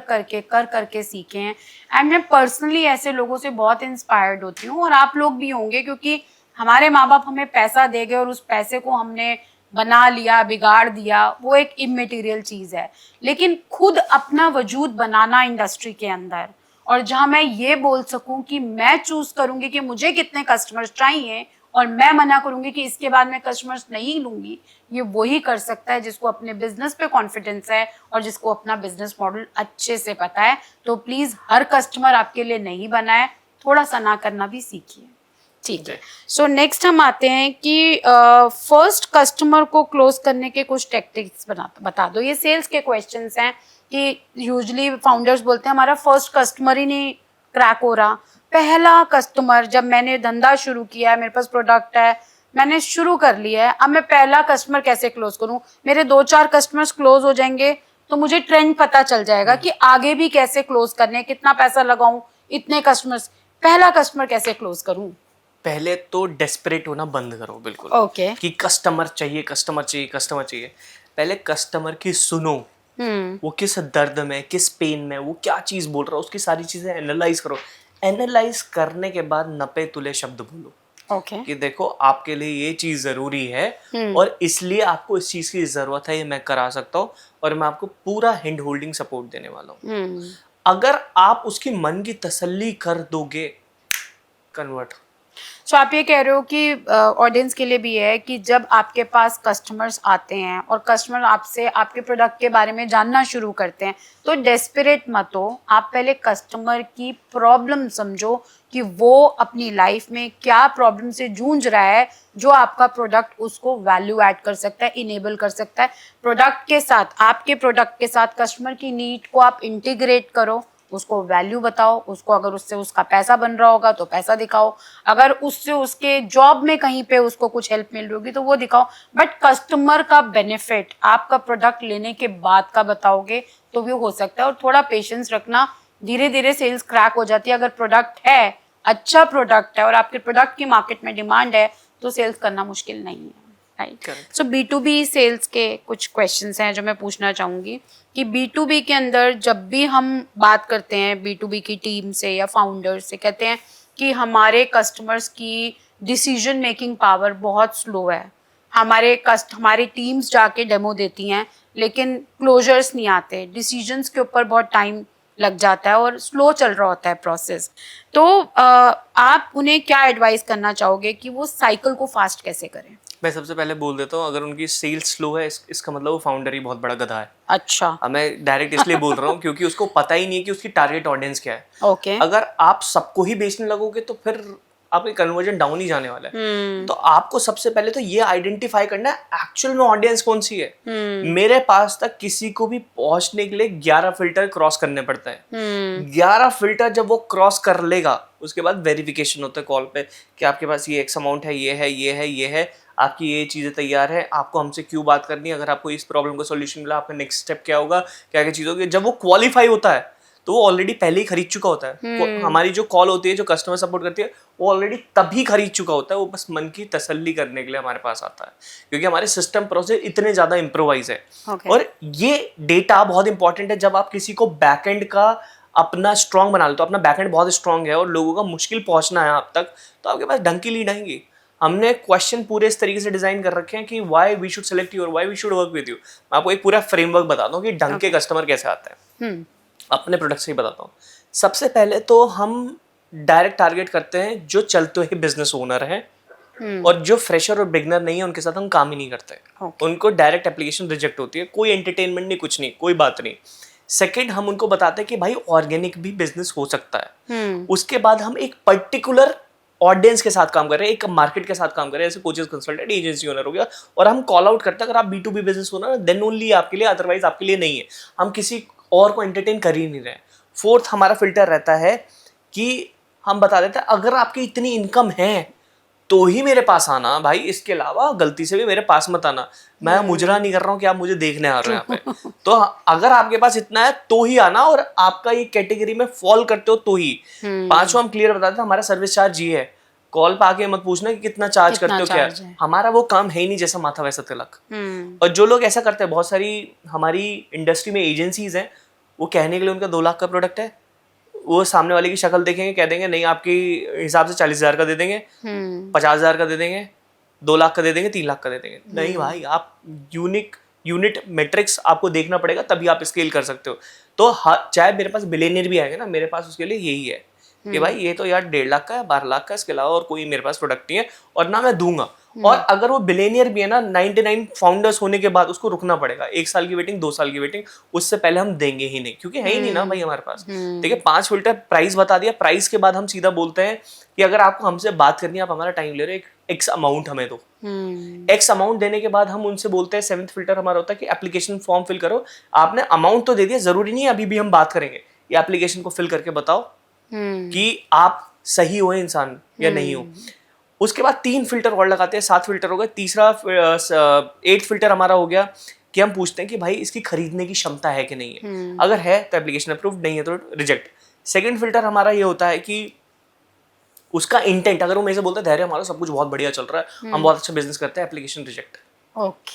[SPEAKER 1] करके सीखे हैं। एंड मैं पर्सनली ऐसे लोगों से बहुत इंस्पायर्ड होती हूँ, और आप लोग भी होंगे, क्योंकि हमारे माँ बाप हमें पैसा दे गए और उस पैसे को हमने बना लिया, बिगाड़ दिया, वो एक इमटेरियल चीज़ है। लेकिन खुद अपना वजूद बनाना इंडस्ट्री के अंदर, और जहाँ मैं ये बोल सकूँ कि मैं चूज़ करूँगी कि मुझे कितने कस्टमर्स चाहिए, और मैं मना करूंगी कि इसके बाद मैं कस्टमर्स नहीं लूंगी, ये वही कर सकता है जिसको अपने बिजनेस पे कॉन्फिडेंस है और जिसको अपना बिजनेस मॉडल अच्छे से पता है। तो प्लीज हर कस्टमर आपके लिए नहीं बना है, थोड़ा सा ना करना भी सीखिए, ठीक है। सो नेक्स्ट हम आते हैं कि फर्स्ट कस्टमर को क्लोज करने के कुछ टेक्टिक्स बता दो। ये सेल्स के क्वेश्चंस हैं कि यूजुअली फाउंडर्स बोलते हैं हमारा फर्स्ट कस्टमर ही नहीं क्रैक हो रहा। पहला कस्टमर, जब मैंने धंधा शुरू किया है, मेरे पास प्रोडक्ट है, मैंने शुरू कर लिया है, अब मैं पहला कस्टमर कैसे क्लोज करूं? मेरे 2-4 कस्टमर्स क्लोज हो जाएंगे तो मुझे ट्रेंड पता चल जाएगा कि आगे भी कैसे क्लोज करने, कितना पैसा लगाऊं, इतने कस्टमर्स, पहला कस्टमर कैसे क्लोज करूं?
[SPEAKER 2] पहले तो डेस्परेट होना बंद करो, बिल्कुल।
[SPEAKER 1] ओके।
[SPEAKER 2] कि कस्टमर चाहिए, कस्टमर चाहिए, कस्टमर चाहिए। पहले कस्टमर की सुनो, वो किस दर्द में, किस पेन में, वो क्या चीज बोल रहा है, उसकी सारी चीजें एनालाइज करो। एनालाइज करने के बाद नपे तुले शब्द बोलो।
[SPEAKER 1] ओके।
[SPEAKER 2] कि देखो आपके लिए ये चीज जरूरी है और इसलिए आपको इस चीज की जरूरत है, ये मैं करा सकता हूँ और मैं आपको पूरा हैंड होल्डिंग सपोर्ट देने वाला हूँ। अगर आप उसकी मन की तसल्ली कर दोगे, कन्वर्ट।
[SPEAKER 1] सो आप ये कह रहे हो कि ऑडियंस के लिए भी है कि जब आपके पास कस्टमर्स आते हैं और कस्टमर आपसे आपके प्रोडक्ट के बारे में जानना शुरू करते हैं, तो डेस्परेट मत हो, आप पहले कस्टमर की प्रॉब्लम समझो कि वो अपनी लाइफ में क्या प्रॉब्लम से जूझ रहा है, जो आपका प्रोडक्ट उसको वैल्यू ऐड कर सकता है, इनेबल कर सकता है। प्रोडक्ट के साथ, आपके प्रोडक्ट के साथ कस्टमर की नीड को आप इंटीग्रेट करो, उसको वैल्यू बताओ, उसको अगर उससे उसका पैसा बन रहा होगा तो पैसा दिखाओ, अगर उससे उसके जॉब में कहीं पे उसको कुछ हेल्प मिल रही होगी तो वो दिखाओ, बट कस्टमर का बेनिफिट आपका प्रोडक्ट लेने के बाद का बताओगे तो भी हो सकता है। और थोड़ा पेशेंस रखना, धीरे धीरे सेल्स क्रैक हो जाती है। अगर प्रोडक्ट है, अच्छा प्रोडक्ट है और आपके प्रोडक्ट की मार्केट में डिमांड है तो सेल्स करना मुश्किल नहीं है, राइट।
[SPEAKER 2] Correct.
[SPEAKER 1] सो B2B सेल्स के कुछ क्वेश्चंस हैं जो मैं पूछना चाहूँगी कि B2B के अंदर जब भी हम बात करते हैं B2B की टीम से या फाउंडर से, कहते हैं कि हमारे कस्टमर्स की डिसीजन मेकिंग पावर बहुत स्लो है, हमारी टीम्स जाके डेमो देती हैं लेकिन क्लोजर्स नहीं आते, डिसीजंस के ऊपर बहुत टाइम लग जाता है और स्लो चल रहा होता है प्रोसेस। तो आप उन्हें क्या एडवाइस करना चाहोगे कि वो साइकिल को फास्ट कैसे करें?
[SPEAKER 2] मैं सबसे पहले बोल देता हूँ, अगर उनकी सेल्स स्लो है इसका मतलब वो फाउंडर ही बहुत बड़ा गधा है।
[SPEAKER 1] अच्छा।
[SPEAKER 2] अब मैं डायरेक्ट इसलिए बोल रहा हूँ क्योंकि उसको पता ही नहीं है कि उसकी टारगेट ऑडियंस क्या है।
[SPEAKER 1] ओके।
[SPEAKER 2] अगर आप सबको ही बेचने लगोगे तो फिर आपका कन्वर्जन डाउन ही जाने वाला है। तो आपको सबसे पहले तो ये आइडेंटिफाई करना है एक्चुअल में ऑडियंस कौन सी है। मेरे पास तक किसी को भी पहुंचने के लिए 11 फिल्टर क्रॉस करने पड़ते हैं। 11 फिल्टर जब वो क्रॉस कर लेगा उसके बाद वेरिफिकेशन होता है कॉल पे कि आपके पास ये एक्स अमाउंट है, ये है, ये है, ये है, आपकी ये चीज़ें तैयार है, आपको हमसे क्यों बात करनी है, अगर आपको इस प्रॉब्लम का सॉल्यूशन मिला आपका नेक्स्ट स्टेप क्या होगा, क्या क्या चीज़ होगी। जब वो क्वालिफाई होता है तो वो ऑलरेडी पहले ही खरीद चुका होता है। हमारी जो कॉल होती है, जो कस्टमर सपोर्ट करती है, वो ऑलरेडी तभी खरीद चुका होता है। वो बस मन की तसल्ली करने के लिए हमारे पास आता है क्योंकि हमारे सिस्टम प्रोसेस इतने ज़्यादा इम्प्रोवाइज है। और ये डेटा बहुत इंपॉर्टेंट है। जब आप किसी को बैकएंड का अपना स्ट्रॉन्ग बना लेते हो, अपना बैकएंड बहुत स्ट्रॉन्ग है और लोगों का मुश्किल पहुंचना है आप तक, तो आपके पास ढंग की लीड आएंगी। हमने क्वेश्चन पूरे इस तरीके से डिजाइन कर रखे हैं कि why we should select you और why we should work with you. मैं आपको एक पूरा फ्रेमवर्क बताता हूँ कि ढंग के कस्टमर कैसे आते हैं। अपने प्रोडक्ट से ही बताता हूँ। सबसे पहले तो हम डायरेक्ट टारगेट करते हैं जो चलते हुए बिजनेस ओनर हैं और जो फ्रेशर और बिगनर नहीं है उनके साथ हम काम ही नहीं करते। उनको डायरेक्ट एप्लीकेशन रिजेक्ट होती है, कोई एंटरटेनमेंट नहीं, कुछ नहीं, कोई बात नहीं। सेकंड, हम उनको बताते हैं कि भाई ऑर्गेनिक भी बिजनेस हो सकता है। उसके बाद हम एक पर्टिकुलर ऑडियंस के साथ काम कर रहे हैं, एक मार्केट के साथ काम कर रहे हैं, जैसे कोचेस, कंसल्टेंट, एजेंसी ओनर हो गया, और हम कॉल आउट करते हैं अगर आप B2B business owner then only आपके लिए, अदरवाइज आपके लिए नहीं है। हम किसी और को एंटरटेन कर ही नहीं रहे। फोर्थ, हमारा फिल्टर रहता है कि हम बता देते हैं अगर आपकी इतनी इनकम है तो ही मेरे पास आना भाई, इसके अलावा गलती से भी मेरे पास मत आना। मैं मुजरा नहीं कर रहा हूँ कि आप मुझे देखने आ रहे हो यहाँ पे। तो अगर आपके पास इतना है तो ही आना, और आपका ये कैटेगरी में फॉल करते हो तो ही। पांचवा, हम क्लियर बताते हैं हमारा सर्विस चार्ज ये है। कॉल पे आके मत पूछना कि कितना चार्ज करते हो, क्या है। हमारा वो काम है ही नहीं, जैसा माथा वैसा तिलक। और जो लोग ऐसा करते हैं, बहुत सारी हमारी इंडस्ट्री में एजेंसीज हैं, वो कहने के लिए उनका 2 लाख का प्रोडक्ट है, वो सामने वाले की शक्ल देखेंगे, कह देंगे नहीं आपकी हिसाब से 40,000 का दे देंगे, 50,000 का दे देंगे, 2 लाख का दे देंगे, 3 लाख का दे देंगे। नहीं भाई, आप यूनिट मेट्रिक्स आपको देखना पड़ेगा, तभी आप स्केल कर सकते हो। तो चाहे मेरे पास बिलियनियर भी आएगा ना, मेरे पास उसके लिए यही है कि भाई ये तो यार 1.5 लाख का है, 12 लाख का, इसके अलावा और कोई मेरे पास प्रोडक्ट नहीं है और ना मैं दूंगा। और अगर वो बिलियनियर भी है ना, 99 फाउंडर्स होने के बाद उसको रुकना पड़ेगा। 1 साल की वेटिंग, 2 साल की वेटिंग, उससे पहले हम देंगे ही नहीं, क्योंकि है ही नहीं ना भाई हमारे पास। ठीक है, 5 फिल्टर, प्राइस बता दिया, प्राइस के बाद हम सीधा बोलते हैं कि अगर आपको हमसे बात करनी है, आप हमारा टाइम ले रहे हो, एक्स अमाउंट हमें दो। एक्स अमाउंट देने के बाद हम उनसे बोलते हैं, 7th फिल्टर हमारा होता है कि एप्लीकेशन फॉर्म फिल करो। आपने अमाउंट तो दे दिया, जरूरी नहीं है अभी भी हम बात करेंगे, ये एप्लीकेशन को फिल करके बताओ कि आप सही हो इंसान या नहीं हो। उसके बाद 3 फिल्टर और लगाते हैं, 7 फिल्टर हो गए। तीसरा 8th फिल्टर हमारा हो गया कि हम पूछते हैं कि भाई इसकी खरीदने की क्षमता है कि नहीं है। अगर है तो एप्लीकेशन अप्रूव, नहीं है तो रिजेक्ट। सेकंड फिल्टर हमारा ये होता है कि उसका इंटेंट, अगर वो मेरे से बोलता है धैर्य हमारा सब कुछ बहुत बढ़िया चल रहा है, हम बहुत अच्छा बिजनेस करते हैं, एप्लीकेशन रिजेक्ट।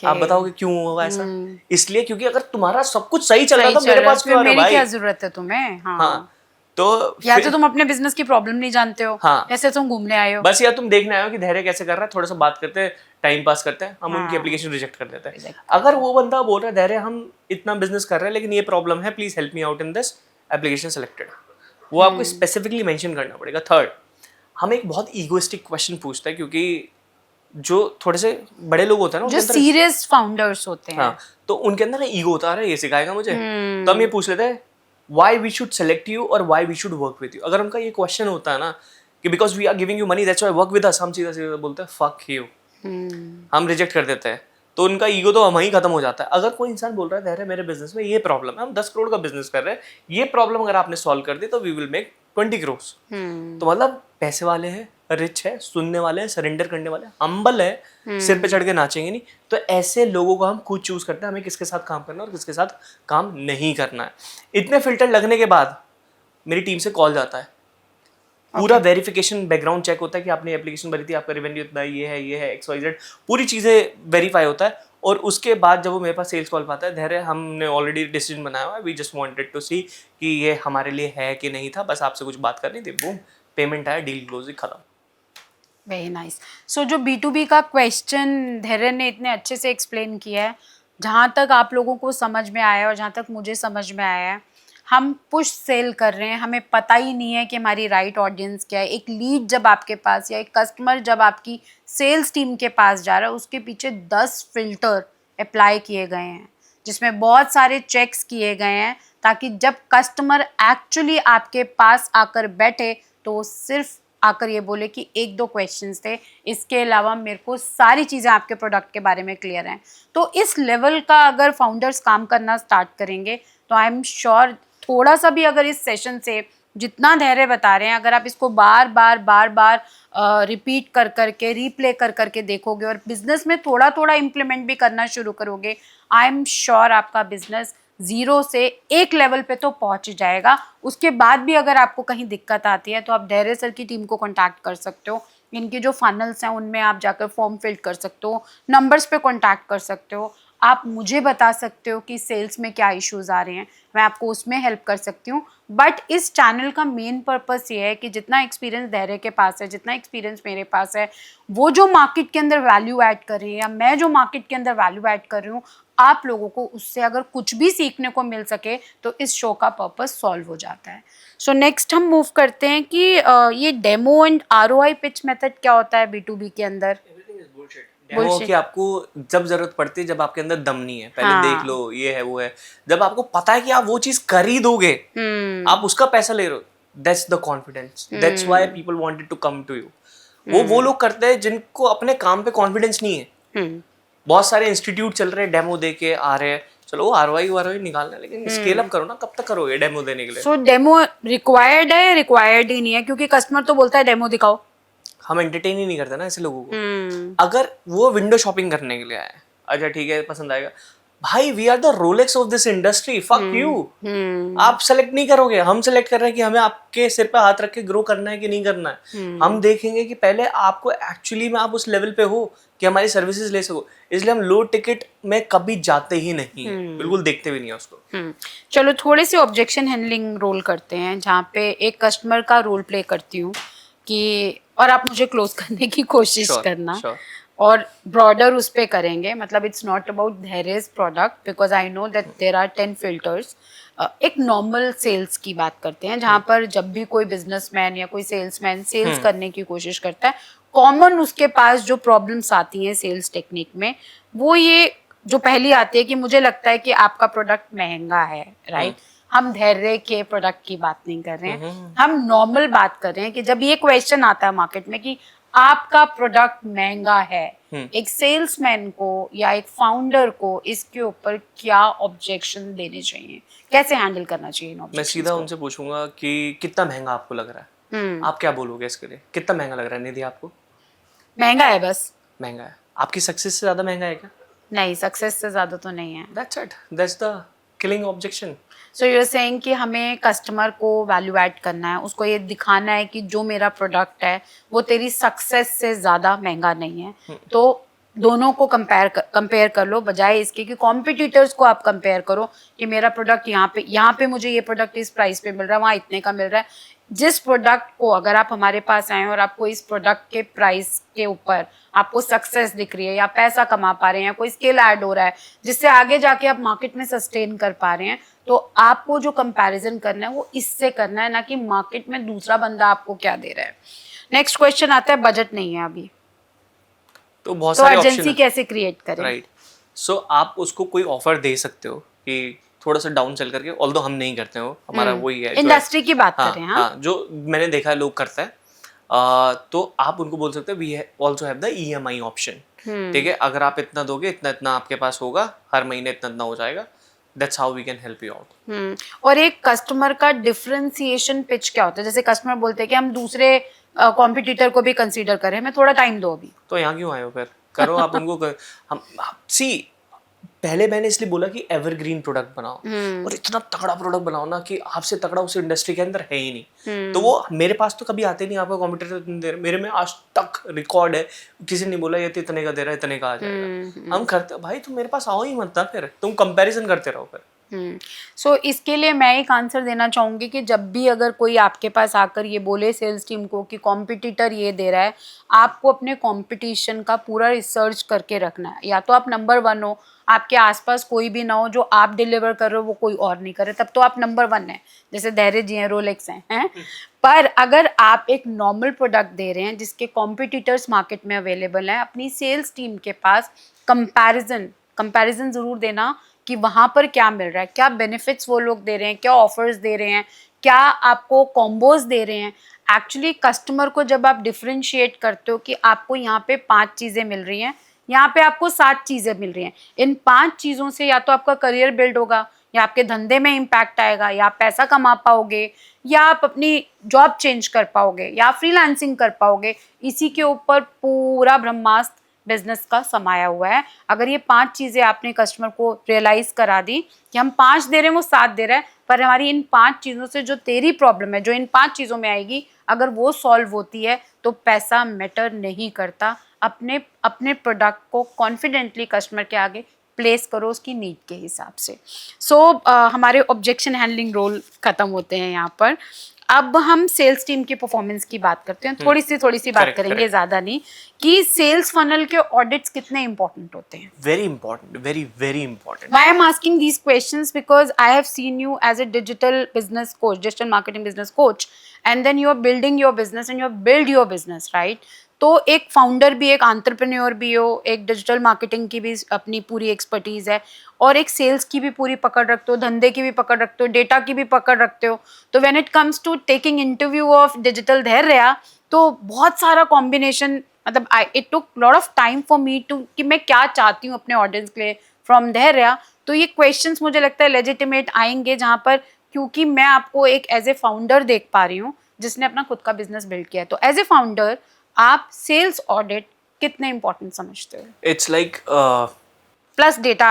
[SPEAKER 2] आप बताओगे क्यों होगा ऐसा? इसलिए क्योंकि अगर तुम्हारा सब कुछ सही चल रहा है तो मेरे पास क्यों आ रहा है भाई?
[SPEAKER 1] क्या जरूरत है तुम्हें?
[SPEAKER 2] हाँ, तो
[SPEAKER 1] या तो तुम अपने बिजनेस की प्रॉब्लम नहीं जानते हो,
[SPEAKER 2] हाँ,
[SPEAKER 1] ऐसे तुम घूमने आए हो
[SPEAKER 2] बस, या तुम देखने आए हो कि धैर्य कैसे कर रहा है, थोड़ा सा बात करते हैं, टाइम पास करते हैं, हम उनकी एप्लीकेशन रिजेक्ट कर देते हैं। अगर वो बंदा बोल रहा है धैर्य हम इतना बिजनेस कर रहे हैं लेकिन ये प्रॉब्लम है, please help me out in this, application selected, वो आपको स्पेसिफिकली मेंशन करना पड़ेगा। थर्ड, हम एक बहुत ईगोइस्टिक क्वेश्चन पूछते हैं, क्योंकि जो थोड़े से बड़े लोग होते हैं ना,
[SPEAKER 1] जो सीरियस फाउंडर्स होते हैं,
[SPEAKER 2] हाँ, तो उनके अंदर ना ईगो होता है, ये सिखाएगा मुझे, तो हम ये पूछ लेते हैं why we should select you और why we should work with you। अगर उनका ये क्वेश्चन होता है ना कि because we are giving you money that's why work with us, हम सीधा सीधा बोलते हैं fuck you, हम रिजेक्ट कर देते हैं। तो उनका ईगो तो वहीं खत्म हो जाता है। अगर कोई इंसान बोल रहा है धैर्य मेरे बिजनेस में ये प्रॉब्लम है, हम 10 करोड़ का बिजनेस कर रहे हैं, ये प्रॉब्लम अगर आपने सॉल्व कर दी तो वी विल मेक 20 करोड़। तो मतलब पैसे वाले हैं, रिच है, सुनने वाले हैं, सरेंडर करने वाले हैं, हम्बल है, सिर पे चढ़ के नाचेंगे नहीं। तो ऐसे लोगों को हम खुद चूज करते हैं हमें किसके साथ काम करना है और किसके साथ काम नहीं करना है। इतने फिल्टर लगने के बाद मेरी टीम से कॉल जाता है, पूरा वेरिफिकेशन बैकग्राउंड चेक होता है कि आपने एप्लीकेशन भरी थी, आपका रेवेन्यू इतना है, ये है XYZ, पूरी चीज़ें वेरीफाई होता है। और उसके बाद जब वो मेरे पास सेल्स कॉल पाता है, धैर्य हमने ऑलरेडी डिसीजन बनाया हुआ है, वी जस्ट वांटेड टू सी कि ये हमारे लिए है कि नहीं था, बस आपसे कुछ बात करनी थी, बूम पेमेंट आया, डील क्लोज, खत्म।
[SPEAKER 1] Very nice. सो जो B2B का क्वेश्चन धैर्य ने इतने अच्छे से एक्सप्लेन किया है, जहाँ तक आप लोगों को समझ में आया और जहाँ तक मुझे समझ में आया है, हम पुश सेल कर रहे हैं, हमें पता ही नहीं है कि हमारी राइट ऑडियंस क्या है। एक लीड जब आपके पास या एक कस्टमर जब आपकी सेल्स टीम के पास जा रहा है, उसके पीछे 10 फिल्टर अप्लाई किए गए हैं, जिसमें बहुत सारे चेक्स किए गए हैं, ताकि जब कस्टमर एक्चुअली आपके पास आकर बैठे तो वो सिर्फ आकर ये बोले कि एक दो क्वेश्चंस थे, इसके अलावा मेरे को सारी चीज़ें आपके प्रोडक्ट के बारे में क्लियर हैं। तो इस लेवल का अगर फाउंडर्स काम करना स्टार्ट करेंगे तो आई एम श्योर थोड़ा सा भी अगर इस सेशन से जितना धैर्य बता रहे हैं, अगर आप इसको बार बार रिपीट कर करके रीप्ले कर करके देखोगे और बिजनेस में थोड़ा थोड़ा इम्प्लीमेंट भी करना शुरू करोगे, आई एम श्योर आपका बिजनेस 0 से 1 लेवल पे तो पहुंच जाएगा। उसके बाद भी अगर आपको कहीं दिक्कत आती है तो आप धैर्य सर की टीम को कॉन्टैक्ट कर सकते हो। इनके जो फनल्स हैं उनमें आप जाकर फॉर्म फिल कर सकते हो, नंबर्स पे कॉन्टैक्ट कर सकते हो, आप मुझे बता सकते हो कि सेल्स में क्या इश्यूज आ रहे हैं, मैं आपको उसमें हेल्प कर सकती हूँ। बट इस चैनल का मेन पर्पस ये है कि जितना एक्सपीरियंस धैर्य के पास है, जितना एक्सपीरियंस मेरे पास है, वो जो मार्केट के अंदर वैल्यू ऐड कर रही है या मैं जो मार्केट के अंदर वैल्यू ऐड कर रही हूँ, आप लोगों को उससे अगर कुछ भी सीखने को मिल सके तो इस शो का पर्पस सॉल्व हो जाता है। सो नेक्स्ट हम मूव करते हैं कि ये demo and ROI pitch method क्या होता है B2B के अंदर।
[SPEAKER 2] डेमो की आपको जब जरूरत पड़ती है जब आपके अंदर दम नहीं है, पहले देख लो ये है वो है। जब आपको पता है कि आप वो चीज कर ही दोगे, आप उसका पैसा ले रहे हो, that's the confidence, that's why people wanted to come to you. वो लोग करते हैं जिनको अपने काम पे कॉन्फिडेंस नहीं है। बहुत सारे इंस्टीट्यूट चल रहे हैं, डेमो दे के आ रहे हैं, चलो ROI निकालना है, लेकिन स्केल अप करो ना, कब तक करोगे डेमो देने के लिए?
[SPEAKER 1] सो डेमो रिक्वायर्ड है, रिक्वायर्ड ही नहीं है, क्योंकि कस्टमर तो बोलता है डेमो दिखाओ।
[SPEAKER 2] हम एंटरटेन ही नहीं करते ना ऐसे लोगों को। अगर वो विंडो शॉपिंग करने के लिए आए, अच्छा ठीक है पसंद आएगा, भाई we are the Rolex of this industry, fuck you. आप सेलेक्ट नहीं करोगे, हम सेलेक्ट कर रहे हैं कि हमें आपके सिर पे हाथ रख के ग्रो करना है कि नहीं करना है। हम देखेंगे कि पहले आपको एक्चुअली में आप उस लेवल पे हो कि हमारी सर्विसेज ले सको, इसलिए हम लो टिकट में कभी जाते ही नहीं, बिल्कुल देखते भी नहीं है उसको।
[SPEAKER 1] चलो थोड़े से ऑब्जेक्शन हैंडलिंग रोल करते हैं, जहाँ पे एक कस्टमर का रोल प्ले करती हूँ कि, और आप मुझे क्लोज करने की कोशिश करना, और ब्रॉडर उस पे करेंगे। मतलब इट्स नॉट अबाउट धैर्य's product, because I know that there are 10 filters. एक नॉर्मल सेल्स की बात करते हैं, जहाँ पर जब भी कोई बिजनेसमैन या कोई सेल्समैन सेल्स करने की कोशिश करता है, कॉमन उसके पास जो प्रॉब्लम्स आती हैं सेल्स टेक्निक में, वो ये जो पहली आती है कि मुझे लगता है कि आपका प्रोडक्ट महंगा है, राइट? हम धैर्य के प्रोडक्ट की बात नहीं कर रहे हैं, हम नॉर्मल बात कर रहे हैं कि जब ये क्वेश्चन आता है मार्केट में कि आपका प्रोडक्ट महंगा है, एक सेल्समैन को या एक फाउंडर को इसके ऊपर क्या ऑब्जेक्शन देने चाहिए, कैसे हैंडल करना चाहिए?
[SPEAKER 2] मैं सीधा उनसे पूछूंगा कि कितना महंगा आपको लग रहा है, आप क्या बोलोगे इसके लिए? कितना महंगा लग रहा है निधि आपको?
[SPEAKER 1] महंगा है, बस महंगा
[SPEAKER 2] है। आपकी सक्सेस से ज्यादा महंगा है क्या?
[SPEAKER 1] नहीं, सक्सेस से ज्यादा तो नहीं है।
[SPEAKER 2] That's it, that's the killing objection.
[SPEAKER 1] So you are saying कि हमें कस्टमर को वैल्यू ऐड करना है, उसको ये दिखाना है कि जो मेरा प्रोडक्ट है वो तेरी सक्सेस से ज़्यादा महंगा नहीं है। तो दोनों को कंपेयर कर लो, बजाय इसके कि कॉम्पिटिटर्स को आप कंपेयर करो कि मेरा प्रोडक्ट यहाँ पे मुझे ये प्रोडक्ट इस प्राइस पे मिल रहा है, वहाँ इतने का मिल रहा है। जिस प्रोडक्ट को अगर आप हमारे पास आए और आपको इस प्रोडक्ट के प्राइस के ऊपर आपको सक्सेस दिख रही है या पैसा कमा पा रहे हैं या कोई स्किल ऐड हो रहा है जिससे आगे जाके आप मार्केट में सस्टेन कर पा रहे हैं, तो आपको जो कंपैरिजन करना है वो इससे करना है, ना कि मार्केट में दूसरा बंदा आपको क्या दे रहा है। नेक्स्ट क्वेश्चन आता है, बजट नहीं है अभी,
[SPEAKER 2] तो बहुत सारे
[SPEAKER 1] एजेंसी कैसे क्रिएट करें?
[SPEAKER 2] राइट, सो आप उसको कोई ऑफर दे सकते हो कि थोड़ा सा डाउन सेल करके, ऑल्दो हम नहीं करते हो, हमारा वही है
[SPEAKER 1] इंडस्ट्री की बात कर रहे हैं।
[SPEAKER 2] हाँ, जो मैंने देखा है लोग करता है, तो आप उनको बोल सकते हो we also have the EMI option, ठीक है, अगर आप इतना दोगे इतना इतना आपके पास होगा, हर महीने इतना इतना हो जाएगा, that's how we can help you out.
[SPEAKER 1] और एक कस्टमर का डिफरेंशिएशन पिच क्या होता है? जैसे कस्टमर बोलते हैं कि हम दूसरे कॉम्पिटिटर को भी कंसीडर करें, हमें थोड़ा टाइम दो अभी।
[SPEAKER 2] तो यहाँ क्यों आए हो फिर, करो आप उनको हम सी पहले मैंने इसलिए बोला कि एवरग्रीन प्रोडक्ट बनाओ, और इतना तगड़ा प्रोडक्ट बनाओ ना कि आपसे तगड़ा उस इंडस्ट्री के अंदर है ही नहीं। तो वो मेरे पास तो कभी आते नहीं, आपका कॉम्पिटिटर दे रहे, मेरे में आज तक रिकॉर्ड है, किसी ने बोला ये तो इतने का दे रहा है, इतने का आ जाएगा। हम करते भाई तुम मेरे पास आओ ही मत ना, फिर तुम कंपैरिजन करते रहो फिर।
[SPEAKER 1] सो इसके लिए मैं एक आंसर देना चाहूँगी कि जब भी अगर कोई आपके पास आकर ये बोले सेल्स टीम को कि कॉम्पिटिटर ये दे रहा है, आपको अपने कंपटीशन का पूरा रिसर्च करके रखना है। या तो आप नंबर 1 हो, आपके आसपास कोई भी ना हो, जो आप डिलीवर कर रहे हो वो कोई और नहीं करे, तब तो आप नंबर 1 है, जैसे धैर्य जी हैं, रोलेक्स हैं। पर अगर आप एक नॉर्मल प्रोडक्ट दे रहे हैं जिसके कॉम्पिटिटर्स मार्केट में अवेलेबल हैं, अपनी सेल्स टीम के पास कंपैरिजन ज़रूर देना कि वहाँ पर क्या मिल रहा है, क्या बेनिफिट्स वो लोग दे रहे हैं, क्या ऑफर्स दे रहे हैं, क्या आपको कॉम्बोज दे रहे हैं। एक्चुअली कस्टमर को जब आप डिफरेंशिएट करते हो कि आपको यहाँ पे 5 चीज़ें मिल रही हैं, यहाँ पे आपको 7 चीज़ें मिल रही हैं, इन 5 चीज़ों से या तो आपका करियर बिल्ड होगा, या आपके धंधे में इम्पैक्ट आएगा, या आप पैसा कमा पाओगे, या आप अपनी जॉब चेंज कर पाओगे, या फ्रीलांसिंग कर पाओगे। इसी के ऊपर पूरा ब्रह्मास्त्र बिजनेस का समाया हुआ है। अगर ये 5 चीज़ें आपने कस्टमर को रियलाइज़ करा दी कि हम 5 दे रहे हैं, वो 7 दे रहा है, पर हमारी इन 5 चीज़ों से जो तेरी प्रॉब्लम है, जो इन 5 चीज़ों में आएगी, अगर वो सॉल्व होती है तो पैसा मैटर नहीं करता। अपने अपने प्रोडक्ट को कॉन्फिडेंटली कस्टमर के आगे प्लेस करो उसकी नीड के हिसाब से। हमारे ऑब्जेक्शन हैंडलिंग रोल ख़त्म होते हैं यहाँ पर। अब हम सेल्स टीम की परफॉर्मेंस की बात करते हैं, थोड़ी सी बात करेंगे, ज़्यादा नहीं, कि सेल्स फनल के ऑडिट्स कितने इंपॉर्टेंट होते हैं।
[SPEAKER 2] Very important, very very important.
[SPEAKER 1] Why I'm asking these questions because I have seen you as a digital business coach, digital marketing business coach, and then you are building your business and you have built your business, right? तो एक founder भी, एक entrepreneur भी हो, एक digital marketing की भी अपनी पूरी एक्सपर्टीज़ है, और एक सेल्स की भी पूरी पकड़ रखते हो, धंधे की भी पकड़ रखते हो, डेटा की भी पकड़ रखते हो। तो when it comes to taking interview of digital Dhairya, तो बहुत सारा कॉम्बिनेशन, मतलब it took lot of time for me to कि मैं क्या चाहती हूँ अपने ऑडियंस के लिए फ्रॉम धैर्य। तो ये क्वेश्चंस मुझे लगता है लेजिटिमेट आएंगे, जहाँ पर क्योंकि मैं आपको एक एज ए फाउंडर देख पा रही हूँ जिसने अपना खुद का बिजनेस बिल्ड किया है। तो एज ए फाउंडर आप सेल्स ऑडिट कितने इंपॉर्टेंट समझते हो?
[SPEAKER 2] इट्स लाइक
[SPEAKER 1] प्लस डेटा,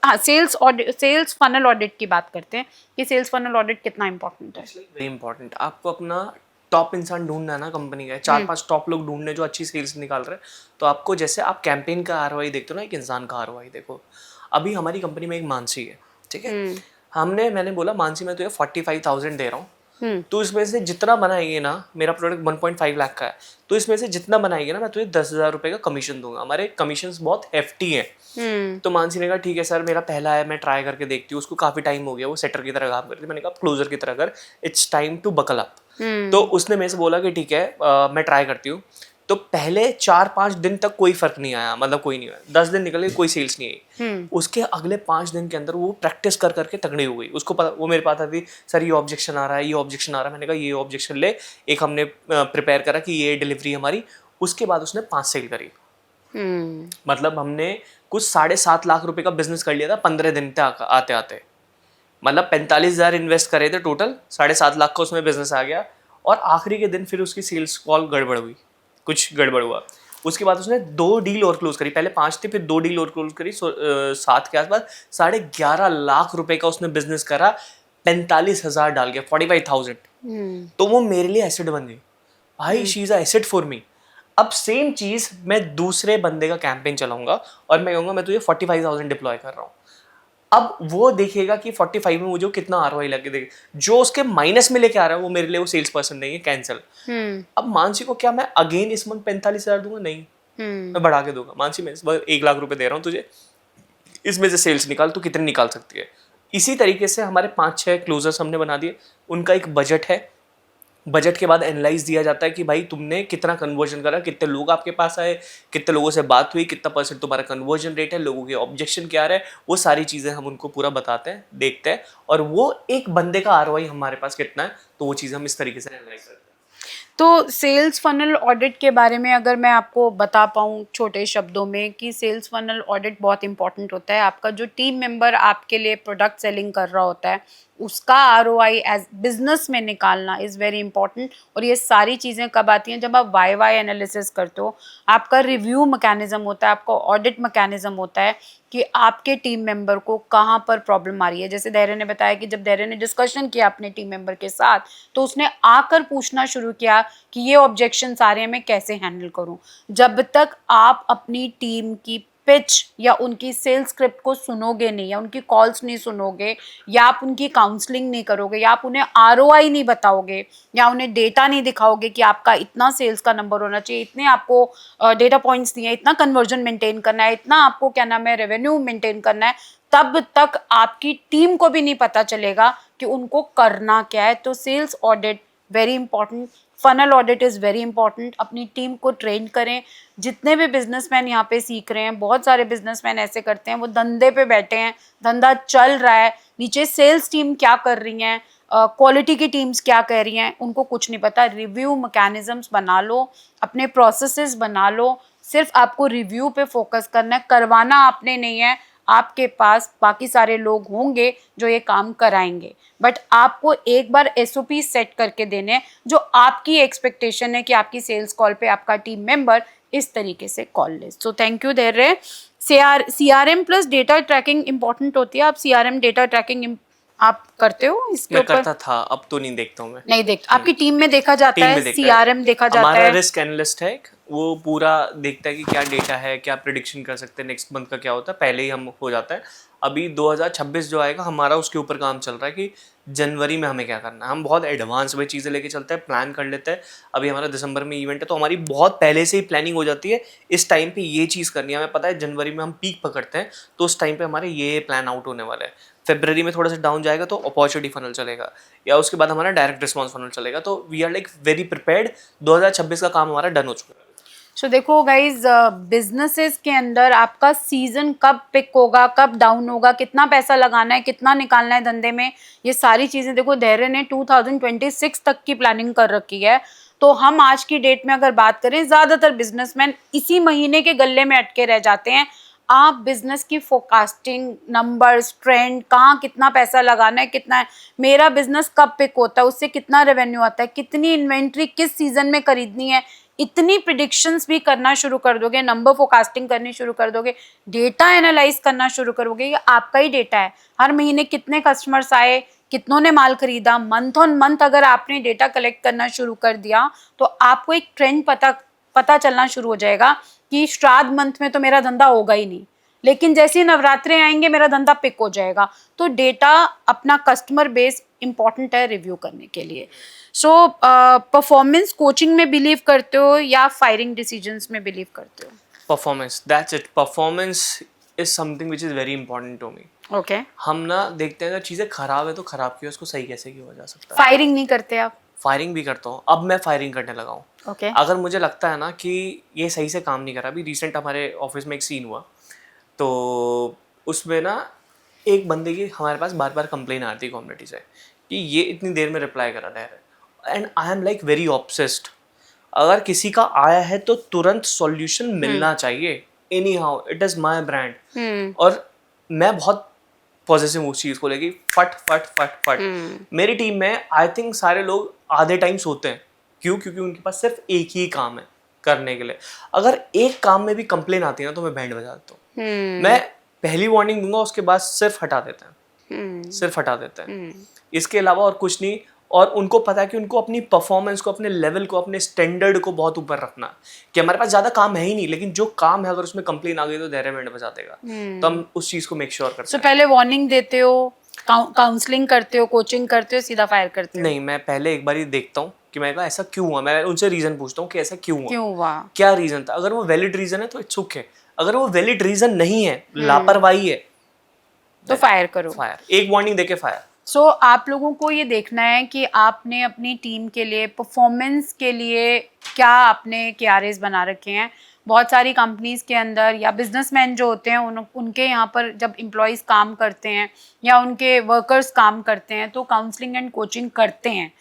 [SPEAKER 1] हाँ, सेल्स फनल ऑडिट की बात करते हैं कि सेल्स फनल ऑडिट कितना इंपॉर्टेंट है।
[SPEAKER 2] Very important. आपको अपना टॉप इंसान ढूंढना है ना कंपनी का, 4-5 टॉप लोग ढूंढने जो अच्छी सेल्स निकाल रहे हैं। तो आपको जैसे आप कैंपेन का ROI देखते हो ना, एक इंसान का ROI देखो। अभी हमारी कंपनी में एक मानसी है, ठीक है, मैंने बोला मानसी मैं तुझे 45,000 दे रहा हूँ, तो इसमें से जितना बनाएगी ना, मेरा प्रोडक्ट 1.5 लाख का है, तो इसमें से जितना बनाएगी ना मैं तुझे 10,000 रुपये का कमीशन दूंगा। हमारे कमीशन बहुत hefty हैं। तो मानसी ने कहा ठीक है सर, मेरा पहला है, मैं ट्राई करके देखती हूँ। उसको काफ़ी टाइम हो गया, वो सेटर की तरह काम करती है। मैंने कहा क्लोजर की तरह कर, it's time to buckle up. तो उसने मेरे से बोला कि ठीक है, मैं ट्राई करती हूँ। तो पहले 4-5 दिन तक कोई फर्क नहीं आया, मतलब कोई नहीं आया। 10 दिन निकल गए, कोई सेल्स नहीं आई। उसके अगले 5 दिन के अंदर वो प्रैक्टिस कर करके तगड़ी हो गई। उसको पता, वो मेरे पास आती, सर ये ऑब्जेक्शन आ रहा है, ये ऑब्जेक्शन आ रहा है। मैंने कहा ये ऑब्जेक्शन ले, एक हमने प्रिपेयर करा कि ये डिलीवरी हमारी। उसके बाद उसने 5 सेल करी। मतलब हमने कुछ 7.5 लाख रुपए का बिजनेस कर लिया था 15 दिन तक आते आते। मतलब 45,000 इन्वेस्ट करे थे टोटल, 7.5 लाख का उसमें बिजनेस आ गया। और आखिरी के दिन फिर उसकी सेल्स कॉल गड़बड़ हुई, कुछ गड़बड़ हुआ। उसके बाद उसने 2 डील और क्लोज करी, पहले 5 थी, फिर 2 डील और क्लोज करी। 7 के आसपास 11.5 लाख रुपए का उसने बिजनेस करा, 45,000 डाल के, 45,000। तो वो मेरे लिए एसेट बन गई भाई, she is a asset for me. अब सेम चीज मैं दूसरे बंदे का कैंपेन चलाऊंगा और मैं कहूंगा मैं तुझे 45,000 डिप्लॉय कर रहा हूँ। अब वो देखेगा कि 45 में मुझे कितना ROI लगे, देखे जो उसके माइनस में लेके आ रहा है वो मेरे लिए वो सेल्स पर्सन नहीं है, कैंसिल। अब मानसी को क्या मैं अगेन इस मंथ 45,000 दूंगा? नहीं, मैं बढ़ा के दूंगा। मानसी मैं 1 लाख रुपए दे रहा हूँ तुझे, इसमें से सेल्स निकाल, तू कितनी निकाल सकती है। इसी तरीके से हमारे 5-6 क्लोजर्स हमने बना दिए। उनका एक बजट है, बजट के बाद एनालाइज दिया जाता है कि भाई तुमने कितना कन्वर्जन करा, कितने लोग आपके पास आए, कितने लोगों से बात हुई, कितना % तुम्हारा कन्वर्जन रेट है, लोगों के ऑब्जेक्शन क्या रहे, वो सारी चीज़ें हम उनको पूरा बताते हैं, देखते हैं। और वो एक बंदे का ROI हमारे पास कितना है, तो वो चीज़ हम इस तरीके से एनालाइज करते हैं।
[SPEAKER 1] तो सेल्स फनल ऑडिट के बारे में अगर मैं आपको बता पाऊँ छोटे शब्दों में कि सेल्स फनल ऑडिट बहुत इंपॉर्टेंट होता है। आपका जो टीम मेंबर आपके लिए प्रोडक्ट सेलिंग कर रहा होता है उसका आरओआई एज बिजनेस में निकालना इज़ वेरी इंपॉर्टेंट। और ये सारी चीज़ें कब आती हैं? जब आप वाई एनालिसिस करते हो, आपका रिव्यू मैकेनिज्म होता है, आपका ऑडिट मैकेनिज्म होता है कि आपके टीम मेंबर को कहाँ पर प्रॉब्लम आ रही है। जैसे धैर्य ने बताया कि जब धैर्य ने डिस्कशन किया अपने टीम मेंबर के साथ तो उसने आकर पूछना शुरू किया कि ये ऑब्जेक्शंस आ रहे हैं, मैं कैसे हैंडल करूं। जब तक आप अपनी टीम की पिच या उनकी सेल्स स्क्रिप्ट को सुनोगे नहीं, या उनकी कॉल्स नहीं सुनोगे, या आप उनकी काउंसलिंग नहीं करोगे, या आप उन्हें आरओआई नहीं बताओगे, या उन्हें डेटा नहीं दिखाओगे कि आपका इतना सेल्स का नंबर होना चाहिए, इतने आपको डेटा पॉइंट्स दिए, इतना कन्वर्जन मेंटेन करना है, इतना आपको क्या नाम है रेवेन्यू मेंटेन करना है, तब तक आपकी टीम को भी नहीं पता चलेगा कि उनको करना क्या है। तो sales audit very important, funnel audit is very important. अपनी टीम को ट्रेन करें। जितने भी बिजनेसमैन यहाँ पे सीख रहे हैं, बहुत सारे बिजनेसमैन ऐसे करते हैं, वो धंधे पे बैठे हैं, धंधा चल रहा है, नीचे सेल्स टीम क्या कर रही हैं, क्वालिटी की टीम्स क्या कह रही हैं, उनको कुछ नहीं पता। रिव्यू मैकेनिज्म्स बना लो, अपने प्रोसेसेस बना लो, सिर्फ आपको रिव्यू पे फोकस करना है, करवाना आपने नहीं है। आपके पास बाकी सारे लोग होंगे जो ये काम कराएंगे, बट आपको एक बार एसओपी सेट करके देने जो आपकी एक्सपेक्टेशन है कि आपकी सेल्स कॉल पे आपका टीम मेंबर इस तरीके से कॉल ले। So thank you Dhairya. CRM plus data tracking important होती है। आप सीआरएम डेटा ट्रैकिंग आप करते हो इसके
[SPEAKER 2] मैं
[SPEAKER 1] ऊपर?
[SPEAKER 2] करता था, अब तो नहीं देखता हूँ मैं।
[SPEAKER 1] नहीं देखता, आपकी टीम में देखा जाता
[SPEAKER 2] टीम
[SPEAKER 1] है,
[SPEAKER 2] में देखता है,
[SPEAKER 1] सीआरएम देखा जाता
[SPEAKER 2] हमारा
[SPEAKER 1] है।
[SPEAKER 2] रिस्क एनालिस्ट है एक, वो पूरा देखता है कि क्या डेटा है, क्या प्रिडिक्शन कर सकते हैं नेक्स्ट मंथ का क्या होता है, पहले ही हम हो जाता है। अभी 2026 जो आएगा हमारा उसके ऊपर काम चल रहा है कि जनवरी में हमें क्या करना है। हम बहुत एडवांस में चीज़ें लेके चलते हैं, प्लान कर लेते हैं। अभी हमारा दिसंबर में इवेंट है तो हमारी बहुत पहले से ही प्लानिंग हो जाती है, इस टाइम पे ये चीज़ करनी है। हमें पता है जनवरी में हम पीक पकड़ते हैं तो उस टाइम पे हमारे ये प्लान आउट होने वाला है। फरवरी में थोड़ा सा डाउन जाएगा तो अपॉर्चुनिटी फनल चलेगा, या उसके बाद हमारा डायरेक्ट रिस्पॉन्स फनल चलेगा। तो we are like very prepared. 2026 का काम हमारा डन हो चुका है।
[SPEAKER 1] सो देखो गाइज, बिजनेसेस के अंदर आपका सीजन कब पिक होगा, कब डाउन होगा, कितना पैसा लगाना है, कितना निकालना है धंधे में, ये सारी चीज़ें देखो धैर्य ने 2026 तक की प्लानिंग कर रखी है। तो हम आज की डेट में अगर बात करें, ज़्यादातर बिजनेसमैन इसी महीने के गल्ले में अटके रह जाते हैं। आप बिजनेस की फोरकास्टिंग, नंबर्स, ट्रेंड, कहाँ कितना पैसा लगाना है, कितना है, मेरा बिजनेस कब पिक होता है, उससे कितना रेवेन्यू आता है, कितनी इन्वेंट्री किस सीजन में खरीदनी है, इतनी प्रिडिक्शंस भी करना शुरू कर दोगे, नंबर फोरकास्टिंग करनी शुरू कर दोगे, डेटा एनालाइज करना शुरू करोगे। ये आपका ही डेटा है, हर महीने कितने कस्टमर्स आए, कितनों ने माल खरीदा, मंथ ऑन मंथ अगर आपने डेटा कलेक्ट करना शुरू कर दिया तो आपको एक ट्रेंड पता चलना शुरू हो जाएगा कि श्राद्ध मंथ में तो मेरा धंधा होगा ही नहीं, लेकिन जैसे ही नवरात्रे आएंगे मेरा धंधा पिक हो जाएगा। तो डेटा, अपना कस्टमर बेस इंपॉर्टेंट है रिव्यू करने के लिए। सो परफॉर्मेंस कोचिंग में बिलीव करते हो या फायरिंग डिसीजंस में बिलीव करते हो?
[SPEAKER 2] Performance, that's it. Performance is something which is very important to me.
[SPEAKER 1] Okay.
[SPEAKER 2] हम ना देखते हैं अगर चीज़ें खराब है तो खराब की उसको सही कैसे किया जा सकता है।
[SPEAKER 1] फायरिंग नहीं करते आप?
[SPEAKER 2] फायरिंग भी करता हूँ, अब मैं फायरिंग करने लगा हूँ।
[SPEAKER 1] ओके।
[SPEAKER 2] अगर मुझे लगता है ना कि ये सही से काम नहीं कर रहा। अभी रिसेंट हमारे ऑफिस में एक सीन हुआ, तो उसमें ना एक बंदे की हमारे पास बार बार कंप्लेन आ रही थी कम्युनिटी से कि ये इतनी देर में रिप्लाई करा रहा है, and I am like very obsessed. अगर किसी का आया है तो तुरंत सॉल्यूशन मिलना चाहिए, any how it is my brand. और मैं बहुत पॉजिटिव हूँ उस चीज़ को लेके, फट फट फट फट। मेरी टीम में आई थिंक सारे लोग आधे टाइम सोते हैं। क्यों? क्योंकि उनके पास सिर्फ एक ही काम है करने के लिए। अगर एक काम में भी कंप्लेन आती है ना तो मैं बैंड बजा देता हूँ। मैं पहली वार्निंग दूंगा, उसके बाद सिर्फ हटा देते हैं, सिर्फ हटा देते हैं, इसके अलावा और कुछ नहीं। और उनको पता है कि उनको अपनी परफॉर्मेंस को, अपने लेवल को, अपने स्टैंडर्ड को बहुत ऊपर रखना, कि हमारे पास ज़्यादा काम है ही नहीं, लेकिन जो काम है अगर उसमें कंप्लेन आ गई तो धैर्य बैंड बजा देगा। तो हम उस चीज़ को मेक श्योर करते हैं।
[SPEAKER 1] पहले वार्निंग देते हो, काउंसलिंग करते हो, कोचिंग करते हो, सीधा फायर करते हो?
[SPEAKER 2] नहीं, मैं पहले एक बार ही देखता हूँ कि मैं ऐसा क्यों हुआ। मैं उनसे रीज़न पूछता हूँ कि ऐसा क्यों हुआ, क्या रीज़न था। अगर वो वैलिड रीज़न है तो इट्स ओके, अगर वो वैलिड रीज़न नहीं है, लापरवाही है,
[SPEAKER 1] तो फायर करो।
[SPEAKER 2] फायर, एक वार्निंग देके फायर।
[SPEAKER 1] सो आप लोगों को ये देखना है कि आपने अपनी टीम के लिए, परफॉर्मेंस के लिए क्या आपने KRAs बना रखे हैं। बहुत सारी कंपनीज़ के अंदर या बिजनेसमैन जो होते हैं उनके यहाँ पर जब एम्प्लॉयज़ काम करते हैं या उनके वर्कर्स काम करते हैं तो काउंसलिंग एंड कोचिंग करते हैं।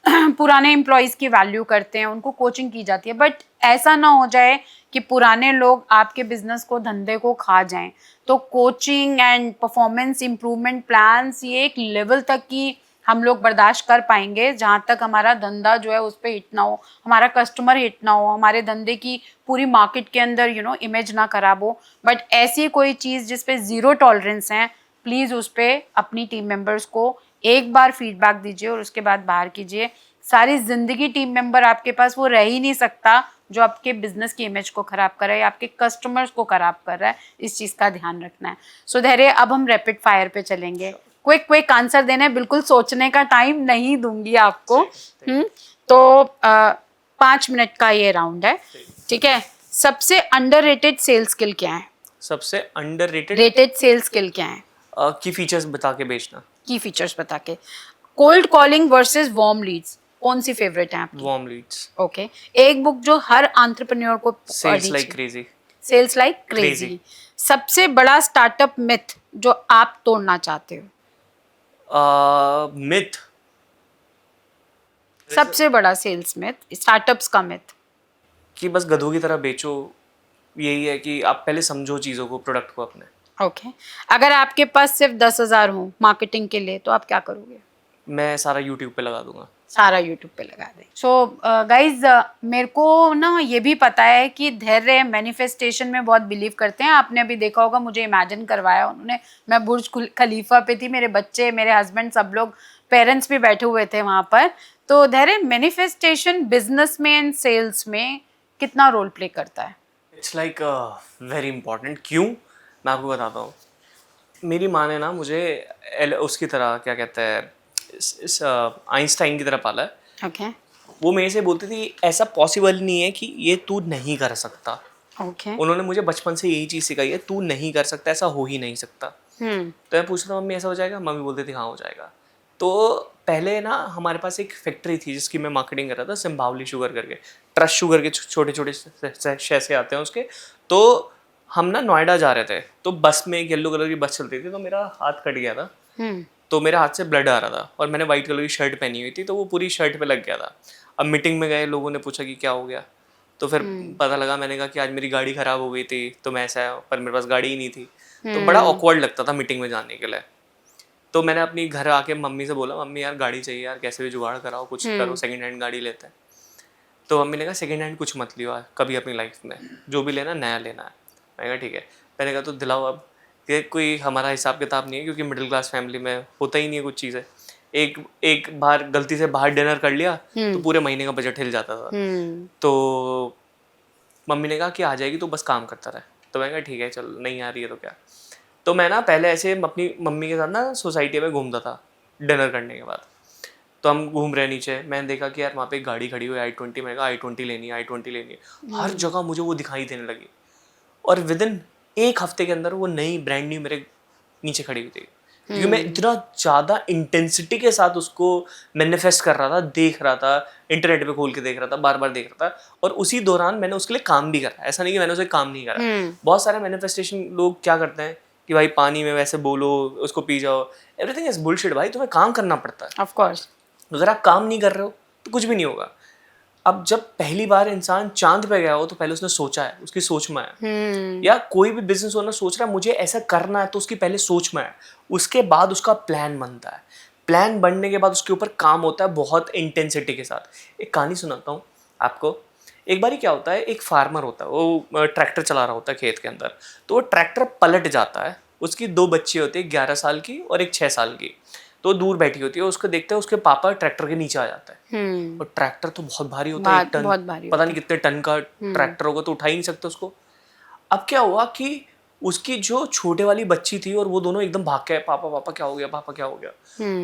[SPEAKER 1] पुराने एम्प्लॉयज़ की वैल्यू करते हैं, उनको कोचिंग की जाती है, बट ऐसा ना हो जाए कि पुराने लोग आपके बिजनेस को, धंधे को खा जाएं। तो coaching and performance improvement plans ये एक लेवल तक की हम लोग बर्दाश्त कर पाएंगे जहाँ तक हमारा धंधा जो है उस पर हिट ना हो, हमारा कस्टमर हिट ना हो, हमारे धंधे की पूरी मार्केट के अंदर इमेज ना खराब हो। बट ऐसी कोई चीज़ जिस पे ज़ीरो टॉलरेंस है, प्लीज़ उस पर अपनी टीम मेंबर्स को एक बार फीडबैक दीजिए और उसके बाद बाहर कीजिए। सारी ज़िंदगी टीम मेंबर आपके पास वो रह ही नहीं सकता जो आपके बिजनेस की इमेज को खराब कर रहा है या आपके कस्टमर्स को खराब कर रहा है। इस चीज़ का ध्यान रखना है। सो धैर्य, अब हम रैपिड फायर पे चलेंगे। क्विक क्विक आंसर देने, बिल्कुल सोचने का टाइम नहीं दूंगी आपको। तो 5 मिनट का ये राउंड है, ठीक है। सबसे अंडररेटेड सेल्स स्किल क्या है?
[SPEAKER 2] सबसे अंडररेटेड
[SPEAKER 1] रेटेड सेल्स स्किल क्या है?
[SPEAKER 2] की फीचर्स बता के बेचना।
[SPEAKER 1] की फीचर्स बता के। Cold calling versus warm leads, कौन सी फेवरेट है आपकी?
[SPEAKER 2] Warm leads.
[SPEAKER 1] ओके। एक बुक जो हर एंटरप्रेन्योर को
[SPEAKER 2] sales like crazy.
[SPEAKER 1] Sales like crazy. सबसे बड़ा स्टार्टअप मिथ जो आप तोड़ना चाहते हो?
[SPEAKER 2] मिथ।
[SPEAKER 1] सबसे बड़ा सेल्स मिथ, स्टार्टअप्स का मिथ।
[SPEAKER 2] कि बस गधों की तरह बेचो। यही है कि आप पहले समझो चीज़ों को, प्रोडक्ट को अपने।
[SPEAKER 1] ओके। अगर आपके पास सिर्फ 10,000 हो मार्केटिंग के लिए तो आप क्या करोगे?
[SPEAKER 2] मैं सारा यूट्यूब पे लगा दूंगा।
[SPEAKER 1] सारा यूट्यूब पे लगा दें। सो गाइज, मेरे को ना ये भी पता है कि धैर्य मैनिफेस्टेशन में बहुत बिलीव करते हैं। आपने अभी देखा होगा, मुझे इमेजिन करवाया उन्होंने, मैं बुर्ज खलीफा पे थी, मेरे बच्चे, मेरे हस्बैंड, सब लोग, पेरेंट्स भी बैठे हुए थे वहाँ पर। तो धैर्य, मैनिफेस्टेशन बिजनेस में एंड सेल्स में कितना रोल प्ले करता है?
[SPEAKER 2] It's like very important. क्यों? मैं आपको बताता हूँ। मेरी माँ ने ना मुझे उसकी तरह, क्या कहते हैं, इस आइंस्टाइन की तरह पाला है।
[SPEAKER 1] ओके।
[SPEAKER 2] वो मेरे से बोलती थी ऐसा पॉसिबल नहीं है कि ये तू नहीं कर सकता।
[SPEAKER 1] ओके।
[SPEAKER 2] उन्होंने मुझे बचपन से यही चीज़ सिखाई है, तू नहीं कर सकता, ऐसा हो ही नहीं सकता। तो मैं पूछता था मम्मी ऐसा हो जाएगा? मम्मी बोलती थी हाँ हो जाएगा। तो पहले ना हमारे पास एक फैक्ट्री थी जिसकी मैं मार्केटिंग कर रहा था, सिम्बावली शुगर करके। ट्रस्ट शुगर के छोटे छोटे शैसे आते हैं उसके। तो हम ना नोएडा जा रहे थे, तो बस में एक येलो कलर की बस चलती थी, तो मेरा हाथ कट गया था। तो मेरे हाथ से ब्लड आ रहा था और मैंने वाइट कलर की शर्ट पहनी हुई थी, तो वो पूरी शर्ट पे लग गया था। अब मीटिंग में गए, लोगों ने पूछा कि क्या हो गया, तो फिर पता लगा, मैंने कहा कि आज मेरी गाड़ी ख़राब हो गई थी, तो मैं ऐसा, पर मेरे पास गाड़ी ही नहीं थी। तो बड़ा ऑकवर्ड लगता था मीटिंग में जाने के लिए। तो मैंने अपनी घर आके मम्मी से बोला, मम्मी यार गाड़ी चाहिए यार, कैसे भी जुगाड़ कराओ, कुछ करो, सेकंड हैंड गाड़ी लेते हैं। तो मम्मी ने कहा सेकंड हैंड कुछ मत लियो कभी अपनी लाइफ में, जो भी लेना नया लेना है। मैंने कहा ठीक है। मैंने कहा तो दिलाओ अब, कि कोई हमारा हिसाब किताब नहीं है, क्योंकि मिडिल क्लास फैमिली में होता ही नहीं है कुछ चीज़ें। एक बार गलती से बाहर डिनर कर लिया तो पूरे महीने का बजट हिल जाता था। तो मम्मी ने कहा कि आ जाएगी तो बस काम करता रहे। तो मैंने कहा ठीक है चल, नहीं आ रही है तो क्या। तो मैं ना पहले ऐसे अपनी मम्मी के साथ ना सोसाइटी में घूमता था डिनर करने के बाद। तो हम घूम रहे नीचे, मैंने देखा कि यार वहाँ पे एक गाड़ी खड़ी हुई है i20। मैंने कहा i20 लेनी है, i20 लेनी है। हर जगह मुझे वो दिखाई देने लगी और विदिन एक हफ्ते के अंदर वो नई ब्रांड न्यू मेरे नीचे खड़ी हुई थी, क्योंकि मैं इतना ज़्यादा इंटेंसिटी के साथ उसको मैनिफेस्ट कर रहा था, देख रहा था, इंटरनेट पे खोल के देख रहा था, बार बार देख रहा था। और उसी दौरान मैंने उसके लिए काम भी करा। ऐसा नहीं कि मैंने उसे काम नहीं करा। बहुत सारे मैनिफेस्टेशन लोग क्या करते हैं कि भाई पानी में वैसे बोलो, उसको पी जाओ, एवरीथिंग इज बुलशिट। भाई तुम्हें काम करना पड़ता है।
[SPEAKER 1] Of course.
[SPEAKER 2] अगर आप काम नहीं कर रहे हो तो कुछ भी नहीं होगा। अब जब पहली बार इंसान चांद पे गया हो तो पहले उसने सोचा है, उसकी सोच में है। या कोई भी बिजनेस ओनर सोच रहा है मुझे ऐसा करना है, तो उसकी पहले सोच में है, उसके बाद उसका प्लान बनता है। प्लान बनने के बाद उसके ऊपर काम होता है बहुत इंटेंसिटी के साथ। एक कहानी सुनाता हूँ आपको। एक बार क्या होता है, एक फार्मर होता है, वो ट्रैक्टर चला रहा होता है खेत के अंदर। तो वो ट्रैक्टर पलट जाता है। उसकी 2 बच्ची होती है, 11 साल की और एक 6 साल की। तो दूर बैठी होती है, उसको देखते हैं उसके पापा ट्रैक्टर के नीचे आ जाता है। और ट्रैक्टर तो बहुत भारी होता है, 1 टन,
[SPEAKER 1] बहुत भारी
[SPEAKER 2] पता नहीं कितने टन का ट्रैक्टर होगा, तो उठा ही नहीं सकते उसको। अब क्या हुआ कि उसकी जो छोटे वाली बच्ची थी और वो दोनों एकदम भाग के आए, पापा पापा क्या हो गया, पापा क्या हो गया।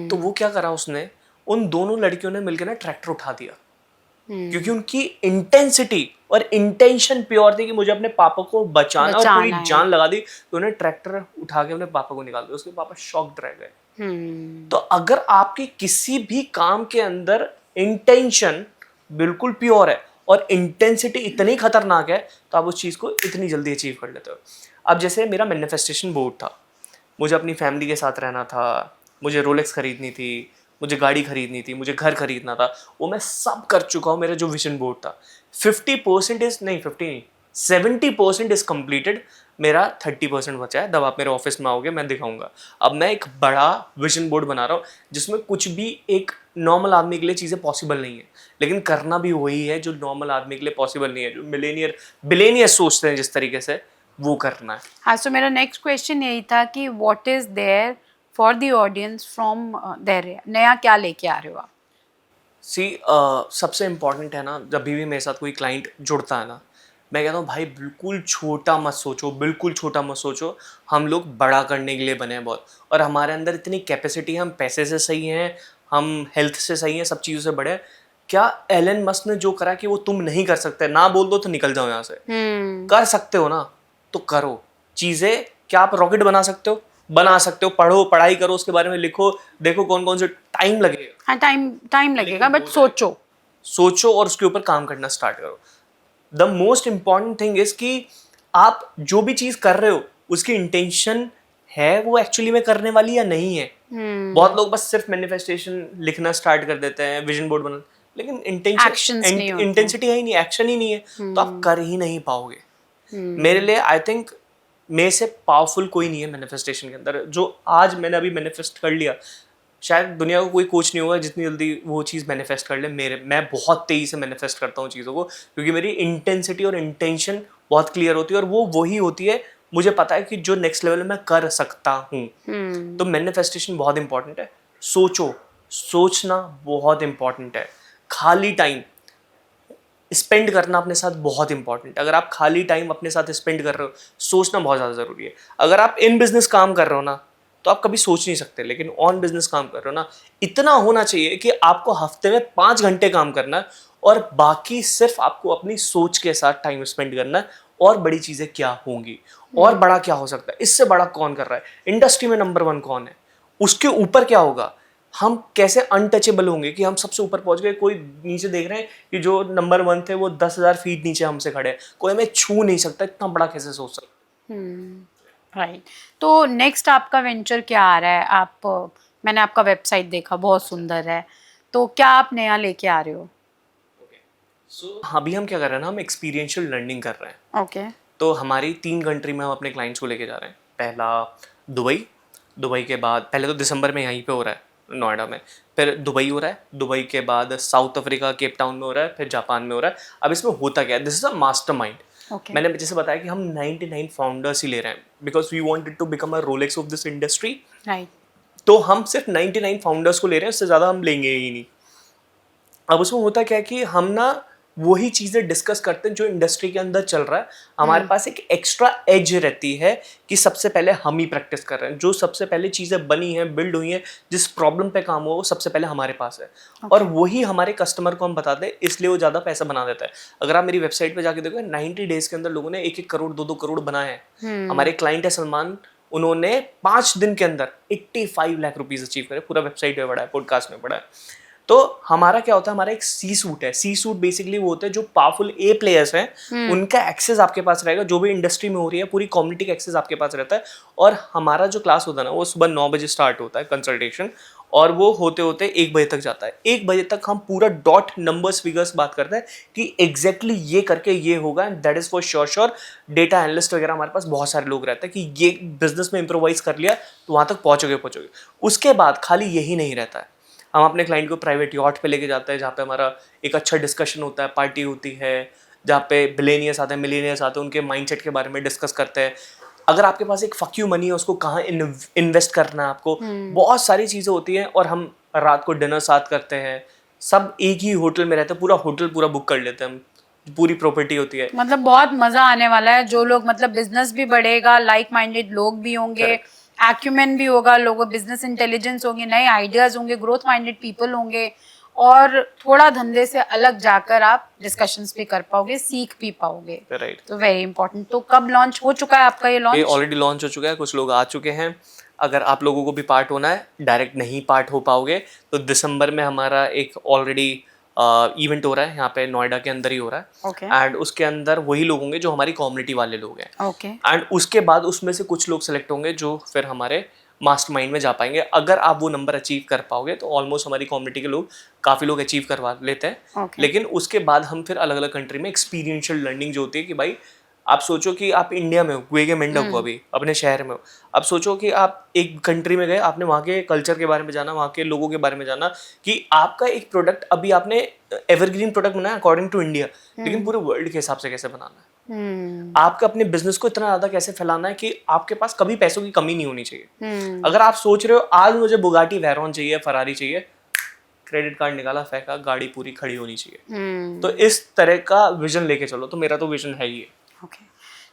[SPEAKER 2] तो वो क्या करा, उसने उन दोनों लड़कियों ने मिलकर ना ट्रैक्टर उठा दिया, क्योंकि उनकी इंटेंसिटी और इंटेंशन प्योर थी कि मुझे अपने पापा को बचाना और पूरी जान लगा दी। तो उन्होंने ट्रैक्टर उठा के अपने पापा को निकाल दिया। उसके पापा शॉक्ड रह गए। तो अगर आपके किसी भी काम के अंदर इंटेंशन बिल्कुल प्योर है और इंटेंसिटी इतनी खतरनाक है, तो आप उस चीज को इतनी जल्दी अचीव कर लेते हो। अब जैसे मेरा मैनिफेस्टेशन बोर्ड था, मुझे अपनी फैमिली के साथ रहना था, मुझे रोलेक्स खरीदनी थी, मुझे गाड़ी खरीदनी थी, मुझे घर खरीदना था, वो मैं सब कर चुका हूँ। मेरा जो विजन बोर्ड था 50% इज नहीं, 50 नहीं, 70% इज कम्प्लीटेड। मेरा 30% बचा है। जब आप मेरे ऑफिस में आओगे मैं दिखाऊंगा। अब मैं एक बड़ा विजन बोर्ड बना रहा हूँ जिसमें कुछ भी एक नॉर्मल आदमी के लिए चीज़ें पॉसिबल नहीं है, लेकिन करना भी वही है जो नॉर्मल आदमी के लिए पॉसिबल नहीं है, जो बिलेनियर सोचते हैं जिस तरीके से, वो करना है।
[SPEAKER 1] हाँ, सो मेरा नेक्स्ट क्वेश्चन यही था कि what is there for the audience from there, नया क्या लेके आ रहे हो आप?
[SPEAKER 2] सी सबसे इम्पॉर्टेंट है ना, जब भी मेरे साथ कोई क्लाइंट जुड़ता है ना, मैं कहता हूँ भाई बिल्कुल छोटा मत सोचो, बिल्कुल छोटा मत सोचो। हम लोग बड़ा करने के लिए बने हैं बहुत, और हमारे अंदर इतनी कैपेसिटी है, हम पैसे से सही हैं, हम हेल्थ से सही हैं, सब चीज़ों से बड़े हैं। क्या एलन मस्क ने जो करा कि वो तुम नहीं कर सकते, ना बोल दो तो निकल जाओ यहाँ से। कर सकते हो ना तो करो चीज़ें। क्या आप रॉकेट बना सकते हो? बना सकते हो। पढ़ो, पढ़ाई करो, उसके बारे में लिखो, देखो कौन कौन से टाइम लगेगा।
[SPEAKER 1] हाँ, टाइम लगेगा, बट सोचो।
[SPEAKER 2] सोचो और उसके ऊपर काम करना स्टार्ट करो। The most important thing is कि आप जो भी चीज़ कर रहे हो उसकी इंटेंशन है वो एक्चुअली में करने वाली या नहीं है। बहुत लोग बस सिर्फ मैनिफेस्टेशन लिखना स्टार्ट कर देते हैं, विजन बोर्ड बना, लेकिन
[SPEAKER 1] Actions नहीं होते।
[SPEAKER 2] इंटेंसिटी है ही नहीं, एक्शन ही नहीं है, तो आप कर ही नहीं पाओगे। मेरे लिए आई थिंक मेरे से पावरफुल कोई नहीं है मैनिफेस्टेशन के अंदर। जो आज मैंने अभी मैनिफेस्ट कर लिया, शायद दुनिया को कोई कोच नहीं होगा जितनी जल्दी वो चीज़ मैनिफेस्ट कर ले। मैं बहुत तेज़ी से मैनिफेस्ट करता हूँ चीज़ों को, क्योंकि मेरी इंटेंसिटी और इंटेंशन बहुत क्लियर होती है, और वो वही होती है, मुझे पता है कि जो नेक्स्ट लेवल में मैं कर सकता हूँ। तो मैनिफेस्टेशन बहुत इंपॉर्टेंट है। सोचो, सोचना बहुत इंपॉर्टेंट है। खाली टाइम स्पेंड करना अपने साथ बहुत इंपॉर्टेंट है। अगर आप खाली टाइम अपने साथ स्पेंड कर रहे हो, सोचना बहुत ज़्यादा ज़रूरी है। अगर आप इन बिजनेस काम कर रहे हो ना, तो आप कभी सोच नहीं सकते, लेकिन ऑन बिजनेस काम कर रहे हो ना, इतना होना चाहिए कि आपको हफ्ते में 5 घंटे काम करना है, और बाकी सिर्फ आपको अपनी सोच के साथ टाइम स्पेंड करना है। और बड़ी चीज़ें क्या होंगी, और बड़ा क्या हो सकता है, इससे बड़ा कौन कर रहा है, इंडस्ट्री में नंबर 1 कौन है, उसके ऊपर क्या होगा, हम कैसे अनटचेबल होंगे कि हम सबसे ऊपर पहुंच गए, कोई नीचे देख रहे हैं कि जो नंबर 1 थे वो 10,000 फीट नीचे हमसे खड़े हैं, कोई हमें छू नहीं सकता, इतना बड़ा कैसे सोच सकता।
[SPEAKER 1] राइट। तो नेक्स्ट आपका वेंचर क्या आ रहा है? मैंने आपका वेबसाइट देखा, बहुत सुंदर है, तो क्या आप नया लेके आ रहे हो?
[SPEAKER 2] अभी हम क्या कर रहे हैं ना, हम एक्सपीरियंशियल लर्निंग कर रहे हैं।
[SPEAKER 1] ओके।
[SPEAKER 2] तो हमारी 3 कंट्री में हम अपने क्लाइंट्स को लेके जा रहे हैं। पहला दुबई, दुबई के बाद पहले तो दिसंबर में यहीं पे हो रहा है नोएडा में, फिर दुबई हो रहा है, दुबई के बाद साउथ अफ्रीका केप टाउन में हो रहा है, फिर जापान में हो रहा है। अब इसमें होता क्या है, this is a mastermind.
[SPEAKER 1] Okay.
[SPEAKER 2] मैंने जैसे बताया कि हम 99 फाउंडर्स ही ले रहे हैं, because we wanted to become a Rolex of this industry.
[SPEAKER 1] Right.
[SPEAKER 2] तो हम सिर्फ 99 फाउंडर्स को ले रहे हैं, उससे ज़्यादा हम लेंगे ही नहीं। अब उसमें होता क्या है कि हम ना वही चीज़ें डिस्कस करते हैं जो इंडस्ट्री के अंदर चल रहा है। हमारे पास एक एक्स्ट्रा एज रहती है कि सबसे पहले हम ही प्रैक्टिस कर रहे हैं, जो सबसे पहले चीज़ें बनी हैं, बिल्ड हुई हैं, जिस प्रॉब्लम पे काम हुआ वो सबसे पहले हमारे पास है। और वही हमारे कस्टमर को हम बताते हैं, इसलिए वो ज़्यादा पैसा बना देता है। अगर आप मेरी वेबसाइट पे जाके देखो, 90 डेज के अंदर लोगों ने 1-1 करोड़ 2-2 करोड़ बनाए हैं। हमारे क्लाइंट है सलमान, उन्होंने 5 दिन के अंदर 85 लाख रुपीज़ अचीव करे। पूरा वेबसाइट में पड़ा है, पॉडकास्ट में पड़ा है। तो हमारा क्या होता है, हमारा एक सी सूट है। सी सूट बेसिकली वो होता है जो पावरफुल ए प्लेयर्स हैं, उनका एक्सेस आपके पास रहेगा, जो भी इंडस्ट्री में हो रही है पूरी कम्युनिटी का एक्सेस आपके पास रहता है। और हमारा जो क्लास होता है ना, वो सुबह 9 बजे स्टार्ट होता है कंसल्टेशन, और वो होते होते 1 बजे तक जाता है। 1 बजे तक हम पूरा डॉट नंबर्स फिगर्स बात करते हैं कि एग्जैक्टली ये करके ये होगा, and that is for sure. Data analyst वगैरह हमारे पास बहुत सारे लोग रहते हैं कि ये बिजनेस में इम्प्रोवाइज कर लिया तो वहाँ तक पहुँचोगे। उसके बाद खाली यही नहीं रहता है, हम अपने क्लाइंट को प्राइवेट यॉट पे लेके जाते हैं, जहाँ पे हमारा एक अच्छा डिस्कशन होता है, पार्टी होती है, जहाँ पे बिलियनियर्स आते हैं, मिलियनियर्स आते हैं, उनके माइंडसेट के बारे में डिस्कस करते हैं। अगर आपके पास एक फक यू मनी है, उसको कहाँ इन्वेस्ट करना है आपको, बहुत सारी चीज़ें होती हैं। और हम रात को डिनर साथ करते हैं, सब एक ही होटल में रहते हैं, पूरा होटल पूरा बुक कर लेते हैं हम, पूरी प्रॉपर्टी होती है।
[SPEAKER 1] मतलब बहुत मजा आने वाला है। जो लोग, मतलब बिजनेस भी बढ़ेगा, लाइक माइंडेड लोग भी होंगे, एक्यूमेन भी होगा, लोगों बिजनेस इंटेलिजेंस होंगे, नए आइडियाज होंगे, ग्रोथ माइंडेड पीपल होंगे, और थोड़ा धंधे से अलग जाकर आप डिस्कशंस भी कर पाओगे, सीख भी पाओगे।
[SPEAKER 2] राइट।
[SPEAKER 1] तो वेरी इंपॉर्टेंट। तो कब लॉन्च हो चुका है आपका ये लॉन्च?
[SPEAKER 2] ये ऑलरेडी लॉन्च हो चुका है, कुछ लोग आ चुके हैं। अगर आप लोगों को भी पार्ट होना है, डायरेक्ट नहीं पार्ट हो पाओगे, तो दिसंबर में हमारा एक ऑलरेडी इवेंट हो रहा है, यहाँ पे नोएडा के अंदर ही हो रहा है।
[SPEAKER 1] ओके।
[SPEAKER 2] एंड उसके अंदर वही लोग होंगे जो हमारी कम्युनिटी वाले लोग हैं।
[SPEAKER 1] ओके।
[SPEAKER 2] एंड उसके बाद उसमें से कुछ लोग सेलेक्ट होंगे जो फिर हमारे मास्टरमाइंड में जा पाएंगे। अगर आप वो नंबर अचीव कर पाओगे तो ऑलमोस्ट हमारी कम्युनिटी के लोग काफ़ी लोग अचीव करवा लेते हैं।
[SPEAKER 1] Okay.
[SPEAKER 2] लेकिन उसके बाद हम फिर अलग अलग कंट्री में एक्सपीरियंशियल लर्निंग जो होती है कि भाई आप सोचो कि आप इंडिया में हो, गुएगे मेंढक हो, अभी अपने शहर में हो। अब सोचो कि आप एक कंट्री में गए, आपने वहाँ के कल्चर के बारे में जाना, वहाँ के लोगों के बारे में जाना, कि आपका एक प्रोडक्ट अभी आपने एवरग्रीन प्रोडक्ट बनाया अकॉर्डिंग टू इंडिया, लेकिन पूरे वर्ल्ड के हिसाब से कैसे बनाना है, आपका अपने बिजनेस को इतना ज्यादा कैसे फैलाना है कि आपके पास कभी पैसों की कमी नहीं होनी चाहिए। अगर आप सोच रहे हो आज मुझे बुगाटी वेरॉन चाहिए, फरारी चाहिए, क्रेडिट कार्ड निकाला, फेंका, गाड़ी पूरी खड़ी होनी चाहिए। तो इस तरह का विजन लेके चलो, तो मेरा तो विजन है ही है।
[SPEAKER 1] ओके,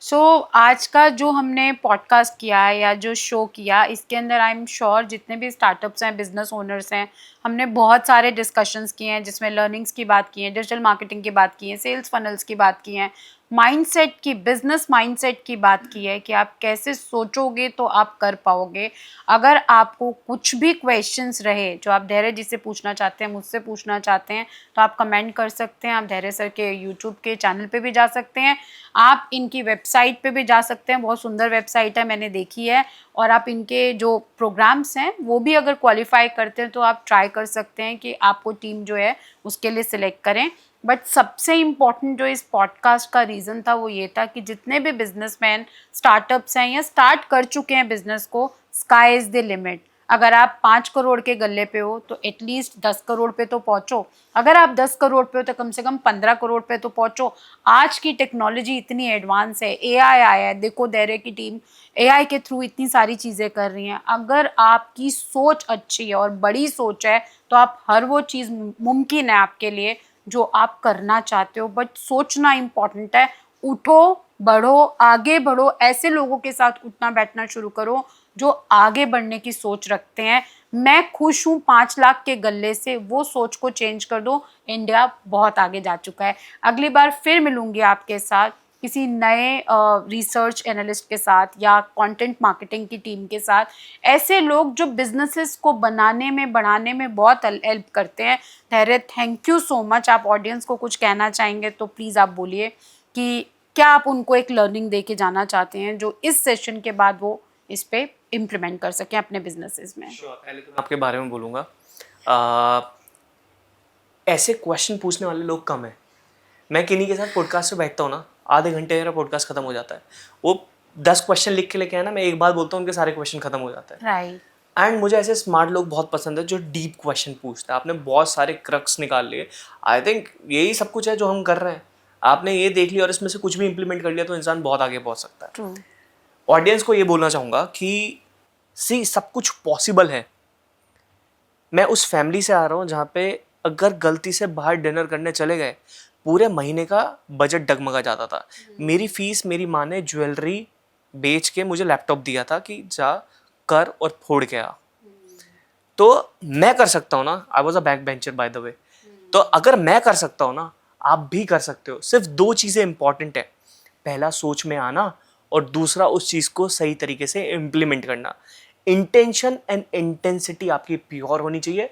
[SPEAKER 1] सो आज का जो हमने पॉडकास्ट किया है या जो शो किया, इसके अंदर आई एम श्योर जितने भी स्टार्टअप्स हैं, बिजनेस ओनर्स हैं, हमने बहुत सारे डिस्कशंस किए हैं जिसमें लर्निंग्स की बात की है, डिजिटल मार्केटिंग की बात की है, सेल्स फनल्स की बात की है, माइंडसेट की, बिजनेस माइंडसेट की बात की है कि आप कैसे सोचोगे तो आप कर पाओगे। अगर आपको कुछ भी क्वेश्चंस रहे जो आप धैर्य जी से पूछना चाहते हैं, मुझसे पूछना चाहते हैं, तो आप कमेंट कर सकते हैं। आप धैर्य सर के यूट्यूब के चैनल पे भी जा सकते हैं, आप इनकी वेबसाइट पे भी जा सकते हैं, बहुत सुंदर वेबसाइट है, मैंने देखी है। और आप इनके जो प्रोग्राम्स हैं वो भी अगर क्वालिफाई करते हैं तो आप ट्राई कर सकते हैं कि आपको टीम जो है उसके लिए सिलेक्ट करें। बट सबसे इम्पॉर्टेंट जो इस पॉडकास्ट का रीज़न था वो ये था कि जितने भी बिजनेसमैन स्टार्टअप्स हैं या स्टार्ट कर चुके हैं बिजनेस को, स्काई इज़ द लिमिट। अगर आप 5 करोड़ के गल्ले पे हो तो एटलीस्ट 10 करोड़ पे तो पहुंचो। अगर आप 10 करोड़ पे हो तो कम से कम 15 करोड़ पे तो पहुंचो। आज की टेक्नोलॉजी इतनी एडवांस है, एआई आया है, देखो धैर्य की टीम एआई के थ्रू इतनी सारी चीज़ें कर रही हैं। अगर आपकी सोच अच्छी है और बड़ी सोच है तो आप हर वो चीज़ मुमकिन है आपके लिए जो आप करना चाहते हो। बट सोचना इम्पॉर्टेंट है। उठो, बढ़ो, आगे बढ़ो, ऐसे लोगों के साथ उठना बैठना शुरू करो जो आगे बढ़ने की सोच रखते हैं। मैं खुश हूँ 5 लाख के गल्ले से, वो सोच को चेंज कर दो, इंडिया बहुत आगे जा चुका है। अगली बार फिर मिलूंगी आपके साथ किसी नए रिसर्च एनालिस्ट के साथ या कंटेंट मार्केटिंग की टीम के साथ, ऐसे लोग जो बिजनेसेस को बनाने में बढ़ाने में बहुत हेल्प करते हैं। धैर्य, थैंक यू सो मच। आप ऑडियंस को कुछ कहना चाहेंगे तो प्लीज़ आप बोलिए कि क्या आप उनको एक लर्निंग दे के जाना चाहते हैं जो इस सेशन के बाद वो इस पे इम्प्लीमेंट कर सकें अपने बिजनेसेस में।
[SPEAKER 2] पहले तो मैं आपके बारे में बोलूँगा, ऐसे क्वेश्चन पूछने वाले लोग कम हैं। मैं किन्हीं के साथ पॉडकास्ट पे बैठता हूँ ना, आधे घंटे मेरा पॉडकास्ट खत्म हो जाता है। वो 10 क्वेश्चन लिख के लेके आए ना, मैं एक बात बोलता हूँ उनके सारे क्वेश्चन खत्म हो जाते हैं।
[SPEAKER 1] राइट।
[SPEAKER 2] एंड मुझे ऐसे स्मार्ट लोग बहुत पसंद है जो डीप क्वेश्चन पूछते हैं। आपने बहुत सारे क्रक्स निकाल लिए। आई थिंक यही सब कुछ है जो हम कर रहे हैं। आपने ये देख लिया और इसमें से कुछ भी इंप्लीमेंट कर लिया तो इंसान बहुत आगे पहुंच सकता है।
[SPEAKER 1] ट्रू।
[SPEAKER 2] ऑडियंस को ये बोलना चाहूँगा कि सब कुछ पॉसिबल है। मैं उस फैमिली से आ रहा हूँ जहाँ पे अगर गलती से बाहर डिनर करने चले गए, पूरे महीने का बजट डगमगा जाता था। मेरी फीस मेरी माँ ने ज्वेलरी बेच के मुझे लैपटॉप दिया था कि जा कर और फोड़ के आ। तो मैं कर सकता हूँ ना, I was a back bencher by the way. तो अगर मैं कर सकता हूँ ना, आप भी कर सकते हो। सिर्फ 2 चीज़ें इंपॉर्टेंट है, पहला सोच में आना और दूसरा उस चीज़ को सही तरीके से इम्प्लीमेंट करना। इंटेंशन एंड इंटेंसिटी आपकी प्योर होनी चाहिए।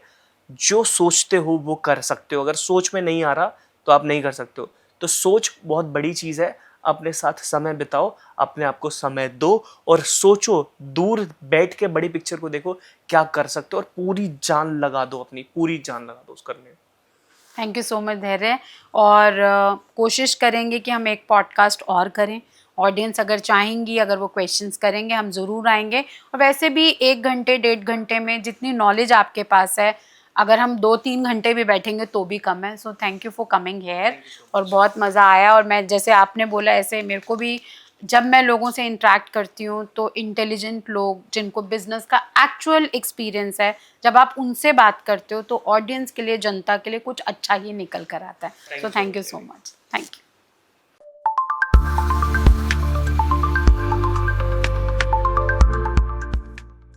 [SPEAKER 2] जो सोचते हो वो कर सकते हो। अगर सोच में नहीं आ रहा तो आप नहीं कर सकते हो। तो सोच बहुत बड़ी चीज़ है। अपने साथ समय बिताओ, अपने आप को समय दो और सोचो, दूर बैठ के बड़ी पिक्चर को देखो क्या कर सकते हो और पूरी जान लगा दो, अपनी पूरी जान लगा दो उस करने में।
[SPEAKER 1] थैंक यू सो मच धैर्य। और कोशिश करेंगे कि हम एक पॉडकास्ट और करें। ऑडियंस अगर चाहेंगी, अगर वो क्वेश्चंस करेंगे, हम ज़रूर आएंगे। और वैसे भी 1 घंटे 1.5 घंटे में जितनी नॉलेज आपके पास है, अगर हम 2-3 घंटे भी बैठेंगे तो भी कम है। सो thank you for coming here. और बहुत मज़ा आया। और मैं जैसे आपने बोला, ऐसे मेरे को भी जब मैं लोगों से इंटरेक्ट करती हूँ तो इंटेलिजेंट लोग जिनको बिजनेस का एक्चुअल एक्सपीरियंस है, जब आप उनसे बात करते हो तो ऑडियंस के लिए, जनता के लिए कुछ अच्छा ही निकल कर आता है। सो thank you so much. Thank you.